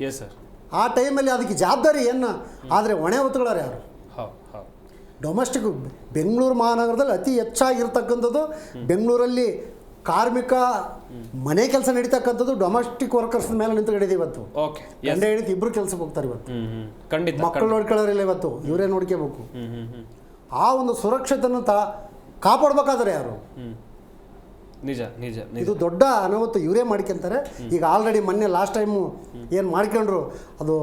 Yes sir. ಆ ಟೈಮಲ್ಲಿ ಅದಕ್ಕೆ ಜವಾಬ್ದಾರಿ ಏನು, ಆದರೆ ಹೊಣೆ ಹೊತ್ಕೊಳ್ಳೋರು ಯಾರು? ಡೊಮೆಸ್ಟಿಕ್ ಬೆಂಗಳೂರು ಮಹಾನಗರದಲ್ಲಿ ಅತಿ ಹೆಚ್ಚಾಗಿರ್ತಕ್ಕಂಥದ್ದು ಬೆಂಗಳೂರಲ್ಲಿ ಕಾರ್ಮಿಕ ಮನೆ ಕೆಲಸ ನಡೀತಕ್ಕಂಥದ್ದು ಡೊಮೆಸ್ಟಿಕ್ ವರ್ಕರ್ಸ್ ಮೇಲೆ ನಿಂತುಕೊಂಡಿದೆ ಇವತ್ತು. ಗಂಡ ಹೆಂಡತಿ ಇಬ್ಬರು ಕೆಲಸಕ್ಕೆ ಹೋಗ್ತಾರೆ ಇವತ್ತು. ಮಕ್ಕಳು ನೋಡ್ಕೊಳ್ಳೋರಿಲ್ಲ ಇವತ್ತು, ಇವರೇ ನೋಡ್ಕೋಬೇಕು. ಆ ಒಂದು ಸುರಕ್ಷತೆಯನ್ನು ಕಾಪಾಡ್ಬೇಕಾದ್ರೆ ಯಾರು? ನಿಜ ನಿಜ. ಇದು ದೊಡ್ಡ ಅನಾಹುತ ಇವರೇ ಮಾಡ್ಕೊಂತಾರೆ. ಈಗ ಆಲ್ರೆಡಿ ಮೊನ್ನೆ ಲಾಸ್ಟ್ ಟೈಮು ಏನು ಮಾಡ್ಕೊಂಡ್ರು, ಅದು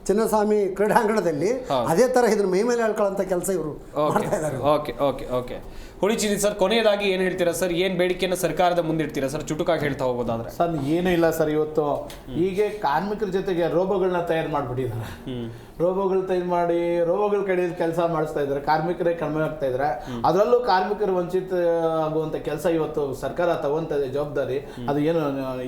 ಚಿನ್ನಸ್ವಾಮಿ ಕ್ರೀಡಾಂಗಣದಲ್ಲಿ ಅದೇ ಥರ ಇದ್ರ ಮೈ ಮೇಲೆ ಹೇಳ್ಕೊಳ್ಳೋಂಥ ಕೆಲಸ ಇವರು ಮಾಡ್ತಾ ಇದ್ದಾರೆ. Okay okay okay. ಹುಳಿಚಿದಿ ಸರ್, ಕೊನೆಯದಾಗಿ ಏನು ಹೇಳ್ತೀರಾ ಸರ್? ಏನು ಬೇಡಿಕೆಯನ್ನು ಸರ್ಕಾರದ ಮುಂದಿಡ್ತೀರಾ ಸರ್? ಚುಟುಕಾಗಿ ಹೇಳ್ತಾ ಹೋಗೋದಾದ್ರೆ. ಸರ್ ಏನೂ ಇಲ್ಲ ಸರ್, ಇವತ್ತು ಹೀಗೆ ಕಾರ್ಮಿಕರ ಜೊತೆಗೆ ರೋಬೋಗಳನ್ನ ತಯಾರು ಮಾಡಿಬಿಟ್ಟಿದ್ದಾರೆ. ರೋಬೋಗಳು ತಯಾರು ಮಾಡಿ ರೋಬೋಗಳ ಕಡೆಯಲ್ಲಿ ಕೆಲಸ ಮಾಡಿಸ್ತಾ ಇದ್ದಾರೆ, ಕಾರ್ಮಿಕರೇ ಕಡಿಮೆ ಆಗ್ತಾ ಇದ್ದಾರೆ. ಅದರಲ್ಲೂ ಕಾರ್ಮಿಕರು ವಂಚಿತ ಆಗುವಂಥ ಕೆಲಸ ಇವತ್ತು ಸರ್ಕಾರ ತಗೊಂತ ಇದೆ ಜವಾಬ್ದಾರಿ. ಅದು ಏನು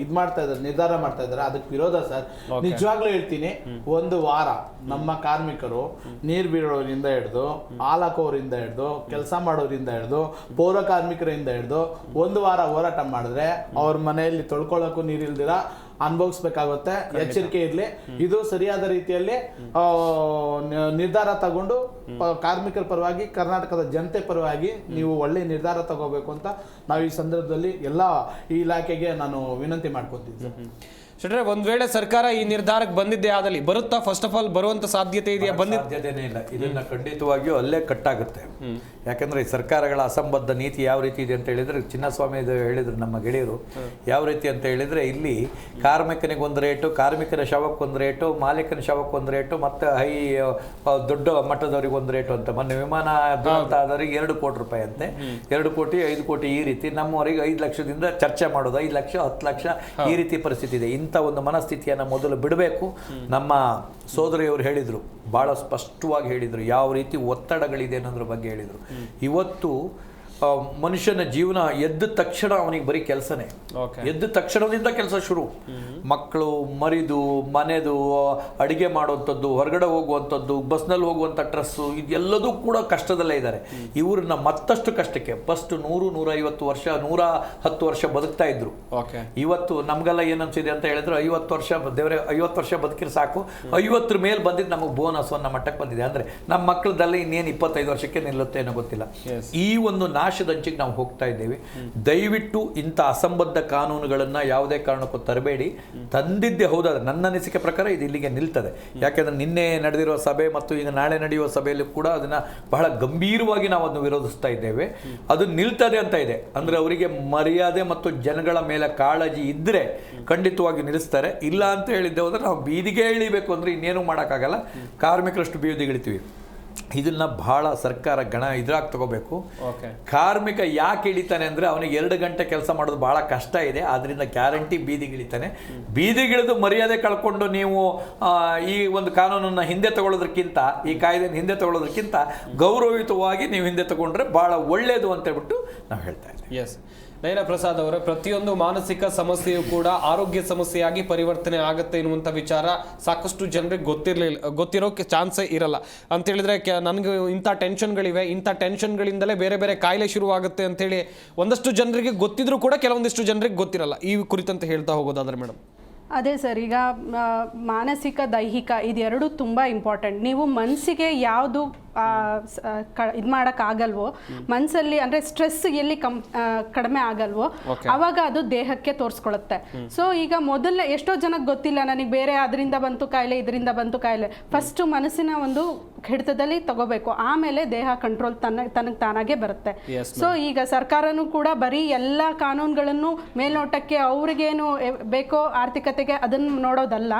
ಇದು ಮಾಡ್ತಾ ಇದ್ದಾರೆ, ನಿರ್ಧಾರ ಮಾಡ್ತಾ ಇದ್ದಾರೆ, ಅದಕ್ಕೆ ವಿರೋಧ ಸರ್. ನಿಜವಾಗ್ಲೂ ಹೇಳ್ತೀನಿ, ಒಂದು ವಾರ ನಮ್ಮ ಕಾರ್ಮಿಕರು ನೀರು ಬೀಳೋರಿಂದ ಹಿಡ್ದು, ಹಾಲಾಕೋರಿಂದ ಹಿಡ್ದು, ಕೆಲಸ ಮಾಡೋರಿಂದ ಹಿಡ್ದು, ಪೌರ ಕಾರ್ಮಿಕರಿಂದ ಹಿಡ್ದು ಒಂದು ವಾರ ಹೋರಾಟ ಮಾಡಿದ್ರೆ ಅವ್ರ ಮನೆಯಲ್ಲಿ ತೊಳ್ಕೊಳ್ಳೋಕ್ಕೂ ನೀರಿಲ್ದಿರ ಅನುಭವಿಸ್ಬೇಕಾಗುತ್ತೆ. ಎಚ್ಚರಿಕೆ ಇರಲಿ. ಇದು ಸರಿಯಾದ ರೀತಿಯಲ್ಲಿ ನಿರ್ಧಾರ ತಗೊಂಡು ಕಾರ್ಮಿಕರ ಪರವಾಗಿ, ಕರ್ನಾಟಕದ ಜನತೆ ಪರವಾಗಿ ನೀವು ಒಳ್ಳೆ ನಿರ್ಧಾರ ತಗೋಬೇಕು ಅಂತ ನಾವು ಈ ಸಂದರ್ಭದಲ್ಲಿ ಎಲ್ಲ ಈ ಇಲಾಖೆಗೆ ನಾನು ವಿನಂತಿ ಮಾಡ್ಕೊತಿದ್ದೆ. ಶೆಟ್ರೆ, ಒಂದ್ ವೇಳೆ ಸರ್ಕಾರ ಈ ನಿರ್ಧಾರಕ್ಕೆ ಬಂದಿದ್ದೇ ಆದಲ್ಲಿ ಬರುತ್ತಾ? ಫಸ್ಟ್ ಆಫ್ ಆಲ್ ಬರುವಂತ ಸಾಧ್ಯತೆ ಇದೆಯಾ? ಸಾಧ್ಯತೆನೇ ಇಲ್ಲ. ಇದನ್ನ ಖಂಡಿತವಾಗಿಯೂ ಅಲ್ಲೇ ಕಟ್ಟಾಗುತ್ತೆ. ಯಾಕಂದ್ರೆ ಈ ಸರ್ಕಾರಗಳ ಅಸಂಬದ್ಧ ನೀತಿ ಯಾವ ರೀತಿ ಇದೆ ಅಂತ ಹೇಳಿದ್ರೆ, ಚಿನ್ನಸ್ವಾಮಿ ಹೇಳಿದ್ರು ನಮ್ಮ ಗೆಳೆಯರು, ಯಾವ ರೀತಿ ಅಂತ ಹೇಳಿದ್ರೆ, ಇಲ್ಲಿ ಕಾರ್ಮಿಕನಿಗೆ ಒಂದು ರೇಟು, ಕಾರ್ಮಿಕನ ಶವಕ್ಕೊಂದು ರೇಟು, ಮಾಲೀಕನ ಶವಕ್ಕೊಂದು ರೇಟು, ಮತ್ತೆ ದೊಡ್ಡ ಮಟ್ಟದವ್ರಿಗೆ ಒಂದು ರೇಟು ಅಂತ. ಮೊನ್ನೆ ವಿಮಾನ ದುರಂತ ಆದವರಿಗೆ 2 ಕೋಟಿ ರೂಪಾಯಿ ಅಂತೆ, 2 ಕೋಟಿ 5 ಕೋಟಿ ಈ ರೀತಿ. ನಮ್ಮವರಿಗೆ 5 ಲಕ್ಷದಿಂದ ಚರ್ಚೆ ಮಾಡೋದು, 5 ಲಕ್ಷ 10 ಲಕ್ಷ ಈ ರೀತಿ ಪರಿಸ್ಥಿತಿ ಇದೆ. ಇಂಥ ಒಂದು ಮನಸ್ಥಿತಿಯನ್ನು ಮೊದಲು ಬಿಡಬೇಕು. ನಮ್ಮ ಸೋದರಿಯವರು ಹೇಳಿದರು, ಭಾಳ ಸ್ಪಷ್ಟವಾಗಿ ಹೇಳಿದರು, ಯಾವ ರೀತಿ ಒತ್ತಡಗಳಿದೆ ಅನ್ನೋದ್ರ ಬಗ್ಗೆ ಹೇಳಿದರು. ಇವತ್ತು ಮನುಷ್ಯನ ಜೀವನ ಎದ್ದ ತಕ್ಷಣ ಅವನಿಗೆ ಬರೀ ಕೆಲಸನೇ, ಎದ್ದ ತಕ್ಷಣದಿಂದ ಕೆಲಸ ಶುರು. ಮಕ್ಕಳು ಮರಿದು, ಮನೆದು, ಅಡುಗೆ ಮಾಡುವಂಥದ್ದು, ಹೊರಗಡೆ ಹೋಗುವಂಥದ್ದು, ಬಸ್ನಲ್ಲಿ ಹೋಗುವಂಥ ಡ್ರೆಸ್ಸು, ಇದೆಲ್ಲದೂ ಕೂಡ ಕಷ್ಟದಲ್ಲೇ ಇದ್ದಾರೆ. ಇವ್ರನ್ನ ಮತ್ತಷ್ಟು ಕಷ್ಟಕ್ಕೆ ಫಸ್ಟ್ 100-150 ವರ್ಷ 110 ವರ್ಷ ಬದುಕ್ತಾ ಇದ್ರು. ಇವತ್ತು ನಮಗೆಲ್ಲ ಏನನ್ಸಿದೆ ಅಂತ ಹೇಳಿದ್ರು, 50 ವರ್ಷ ದೇವರೇ 50 ವರ್ಷ ಬದುಕಿದ್ರೆ ಸಾಕು, 50 ಮೇಲೆ ಬಂದಿದ್ದು ನಮಗೆ ಬೋನಸ್ ಅನ್ನೋ ಮಟ್ಟಕ್ಕೆ ಬಂದಿದೆ. ಅಂದರೆ ನಮ್ಮ ಮಕ್ಕಳದೆಲ್ಲ ಇನ್ನೇನು 25 ವರ್ಷಕ್ಕೆ ನಿಲ್ಲುತ್ತೆ ಏನೋ ಗೊತ್ತಿಲ್ಲ. ಈ ಒಂದು ನಾಶದಂಚಿಗೆ ನಾವು ಹೋಗ್ತಾ ಇದ್ದೇವೆ. ದಯವಿಟ್ಟು ಇಂಥ ಅಸಂಬದ್ಧ ಕಾನೂನುಗಳನ್ನು ಯಾವುದೇ ಕಾರಣಕ್ಕೂ ತರಬೇಡಿ. ತಂದಿದ್ದೇ ಹೌದಾದ್ರೆ ನನ್ನ ಅನಿಸಿಕೆ ಪ್ರಕಾರ ಇದು ಇಲ್ಲಿಗೆ ನಿಲ್ತದೆ. ಯಾಕೆಂದರೆ ನಿನ್ನೆ ನಡೆದಿರುವ ಸಭೆ ಮತ್ತು ಈಗ ನಾಳೆ ನಡೆಯುವ ಸಭೆಯಲ್ಲಿ ಕೂಡ ಅದನ್ನು ಬಹಳ ಗಂಭೀರವಾಗಿ ನಾವು ಅದನ್ನು ವಿರೋಧಿಸ್ತಾ ಇದ್ದೇವೆ. ಅದು ನಿಲ್ತದೆ ಅಂತ ಇದೆ. ಅಂದರೆ ಅವರಿಗೆ ಮರ್ಯಾದೆ ಮತ್ತು ಜನಗಳ ಮೇಲೆ ಕಾಳಜಿ ಇದ್ದರೆ ಖಂಡಿತವಾಗಿ ನಿಲ್ಲಿಸ್ತಾರೆ. ಇಲ್ಲ ಅಂತ ಹೇಳಿದ್ದೆ ಹೋದರೆ ನಾವು ಬೀದಿಗೆ ಇಳಿಬೇಕು ಅಂದರೆ ಇನ್ನೇನು ಮಾಡೋಕ್ಕಾಗಲ್ಲ. ಕಾರ್ಮಿಕರಷ್ಟು ಬೀದಿಗೆ ಇಳಿತೀವಿ. ಇದನ್ನ ಬಹಳ ಸರ್ಕಾರ ಇದ್ರಾಗಿ ತಗೋಬೇಕು. ಕಾರ್ಮಿಕ ಯಾಕೆ ಇಳಿತಾನೆ ಅಂದರೆ ಅವನಿಗೆ 2 ಗಂಟೆ ಕೆಲಸ ಮಾಡೋದು ಬಹಳ ಕಷ್ಟ ಇದೆ. ಆದ್ದರಿಂದ ಗ್ಯಾರಂಟಿ ಬೀದಿಗಿಳಿತಾನೆ. ಬೀದಿಗಿಳಿದು ಮರ್ಯಾದೆ ಕಳ್ಕೊಂಡು ನೀವು ಈ ಒಂದು ಕಾನೂನನ್ನು ಹಿಂದೆ ತಗೊಳ್ಳೋದಕ್ಕಿಂತ, ಈ ಕಾಯ್ದೆಯನ್ನು ಹಿಂದೆ ತಗೊಳ್ಳೋದಕ್ಕಿಂತ ಗೌರವಯುತವಾಗಿ ನೀವು ಹಿಂದೆ ತಗೊಂಡ್ರೆ ಬಹಳ ಒಳ್ಳೆಯದು ಅಂತ ಹೇಳ್ಬಿಟ್ಟು ನಾವು ಹೇಳ್ತಾ ಇದ್ದೀವಿ. ಎಸ್, ನಯನ ಪ್ರಸಾದ್ ಅವರೇ, ಪ್ರತಿಯೊಂದು ಮಾನಸಿಕ ಸಮಸ್ಯೆಯು ಕೂಡ ಆರೋಗ್ಯ ಸಮಸ್ಯೆಯಾಗಿ ಪರಿವರ್ತನೆ ಆಗುತ್ತೆ ಎನ್ನುವಂಥ ವಿಚಾರ ಸಾಕಷ್ಟು ಜನರಿಗೆ ಗೊತ್ತಿರೋಕ್ಕೆ ಚಾನ್ಸೇ ಇರಲ್ಲ. ಅಂತ ಹೇಳಿದ್ರೆ ನನಗೆ ಇಂಥ ಟೆನ್ಷನ್ಗಳಿವೆ, ಇಂಥ ಟೆನ್ಷನ್ಗಳಿಂದಲೇ ಬೇರೆ ಬೇರೆ ಕಾಯಿಲೆ ಶುರುವಾಗುತ್ತೆ ಅಂತೇಳಿ ಒಂದಷ್ಟು ಜನರಿಗೆ ಗೊತ್ತಿದ್ರೂ ಕೂಡ ಕೆಲವೊಂದಿಷ್ಟು ಜನರಿಗೆ ಗೊತ್ತಿರಲ್ಲ. ಈ ಕುರಿತಂತೆ ಹೇಳ್ತಾ ಹೋಗೋದಾದ್ರೆ ಮೇಡಮ್. ಅದೇ ಸರ್, ಈಗ ಮಾನಸಿಕ ದೈಹಿಕ ಇದೆರಡು ತುಂಬ ಇಂಪಾರ್ಟೆಂಟ್. ನೀವು ಮನಸ್ಸಿಗೆ ಯಾವುದು ಇದು ಮಾಡೋಕ್ಕಾಗಲ್ವೋ, ಮನಸ್ಸಲ್ಲಿ ಅಂದರೆ ಸ್ಟ್ರೆಸ್ ಎಲ್ಲಿ ಕಡಿಮೆ ಆಗಲ್ವೋ ಅವಾಗ ಅದು ದೇಹಕ್ಕೆ ತೋರಿಸ್ಕೊಳ್ಳುತ್ತೆ. ಸೊ ಈಗ ಮೊದಲನೇ ಎಷ್ಟೋ ಜನಕ್ಕೆ ಗೊತ್ತಿಲ್ಲ, ನನಗೆ ಬೇರೆ ಅದರಿಂದ ಬಂತು ಕಾಯಿಲೆ, ಇದರಿಂದ ಬಂತು ಕಾಯಿಲೆ. ಫಸ್ಟು ಮನಸ್ಸಿನ ಒಂದು ಹಿಡಿತದಲ್ಲಿ ತಗೋಬೇಕು, ಆಮೇಲೆ ದೇಹ ಕಂಟ್ರೋಲ್ ತನಗೆ ತಾನಾಗೆ ಬರುತ್ತೆ. ಸೊ ಈಗ ಸರ್ಕಾರನೂ ಕೂಡ ಬರೀ ಎಲ್ಲ ಕಾನೂನುಗಳನ್ನು ಮೇಲ್ನೋಟಕ್ಕೆ ಅವ್ರಿಗೇನು ಬೇಕೋ ಆರ್ಥಿಕತೆಗೆ ಅದನ್ನು ನೋಡೋದಲ್ಲ,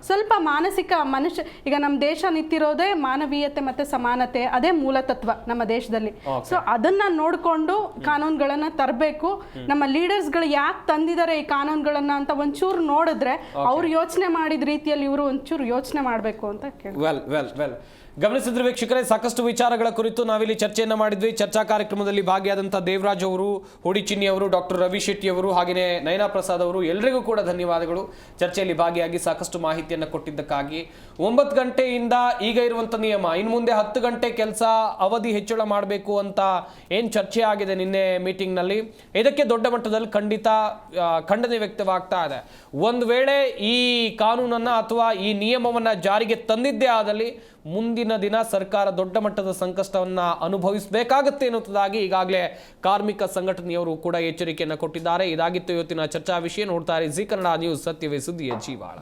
ಸ್ವಲ್ಪ ಮಾನಸಿಕ ಮನುಷ್ಯ, ಈಗ ನಮ್ಮ ದೇಶ ನಿಂತಿರೋದೇ ಮಾನವೀಯತೆ ಮತ್ತೆ ಸಮಾನತೆ, ಅದೇ ಮೂಲ ತತ್ವ ನಮ್ಮ ದೇಶದಲ್ಲಿ. ಸೊ ಅದನ್ನ ನೋಡ್ಕೊಂಡು ಕಾನೂನುಗಳನ್ನ ತರಬೇಕು. ನಮ್ಮ ಲೀಡರ್ಸ್ಗಳು ಯಾಕೆ ತಂದಿದ್ದಾರೆ ಈ ಕಾನೂನುಗಳನ್ನ ಅಂತ ಒಂಚೂರು ನೋಡಿದ್ರೆ ಅವ್ರು ಯೋಚನೆ ಮಾಡಿದ ರೀತಿಯಲ್ಲಿ ಇವರು ಒಂಚೂರು ಯೋಚನೆ ಮಾಡಬೇಕು ಅಂತ ಕೇಳಿ. ವೆಲ್ ಗಮನಿಸಿದ್ರೆ ವೀಕ್ಷಕರೇ, ಸಾಕಷ್ಟು ವಿಚಾರಗಳ ಕುರಿತು ನಾವಿಲ್ಲಿ ಚರ್ಚೆಯನ್ನು ಮಾಡಿದ್ವಿ. ಚರ್ಚಾ ಕಾರ್ಯಕ್ರಮದಲ್ಲಿ ಭಾಗಿಯಾದಂಥ ದೇವರಾಜ್ ಅವರು, ಹುಡಿಚಿನ್ನಿ ಅವರು, ಡಾಕ್ಟರ್ ರವಿ ಶೆಟ್ಟಿ ಅವರು, ಹಾಗೆಯೇ ನಯನಾ ಪ್ರಸಾದ್ ಅವರು, ಎಲ್ಲರಿಗೂ ಕೂಡ ಧನ್ಯವಾದಗಳು. ಚರ್ಚೆಯಲ್ಲಿ ಭಾಗಿಯಾಗಿ ಸಾಕಷ್ಟು ಮಾಹಿತಿಯನ್ನು ಕೊಟ್ಟಿದ್ದಕ್ಕಾಗಿ. 9 ಗಂಟೆಯಿಂದ ಈಗ ಇರುವಂಥ ನಿಯಮ, ಇನ್ನು ಮುಂದೆ 10 ಗಂಟೆ ಕೆಲಸ ಅವಧಿ ಹೆಚ್ಚಳ ಮಾಡಬೇಕು ಅಂತ ಏನು ಚರ್ಚೆ ಆಗಿದೆ ನಿನ್ನೆ ಮೀಟಿಂಗ್ನಲ್ಲಿ, ಇದಕ್ಕೆ ದೊಡ್ಡ ಮಟ್ಟದಲ್ಲಿ ಖಂಡಿತ ಖಂಡನೆ ವ್ಯಕ್ತವಾಗ್ತಾ ಇದೆ. ಒಂದು ವೇಳೆ ಈ ಕಾನೂನನ್ನು ಅಥವಾ ಈ ನಿಯಮವನ್ನು ಜಾರಿಗೆ ತಂದಿದ್ದೇ ಆದಲ್ಲಿ ಮುಂದಿನ ದಿನ ಸರ್ಕಾರ ದೊಡ್ಡ ಮಟ್ಟದ ಸಂಕಷ್ಟವನ್ನು ಅನುಭವಿಸಬೇಕಾಗುತ್ತೆ ಎನ್ನುವುದಾಗಿ ಈಗಾಗಲೇ ಕಾರ್ಮಿಕ ಸಂಘಟನೆಯವರು ಕೂಡ ಎಚ್ಚರಿಕೆಯನ್ನು ಕೊಟ್ಟಿದ್ದಾರೆ. ಇದಾಗಿತ್ತು ಇವತ್ತಿನ ಚರ್ಚಾ ವಿಷಯ. ನೋಡ್ತಾರೆ ಜಿ ಕನ್ನಡ ನ್ಯೂಸ್, ಸತ್ಯವೇ ಸುದ್ದಿಯ ಜೀವಾಳ.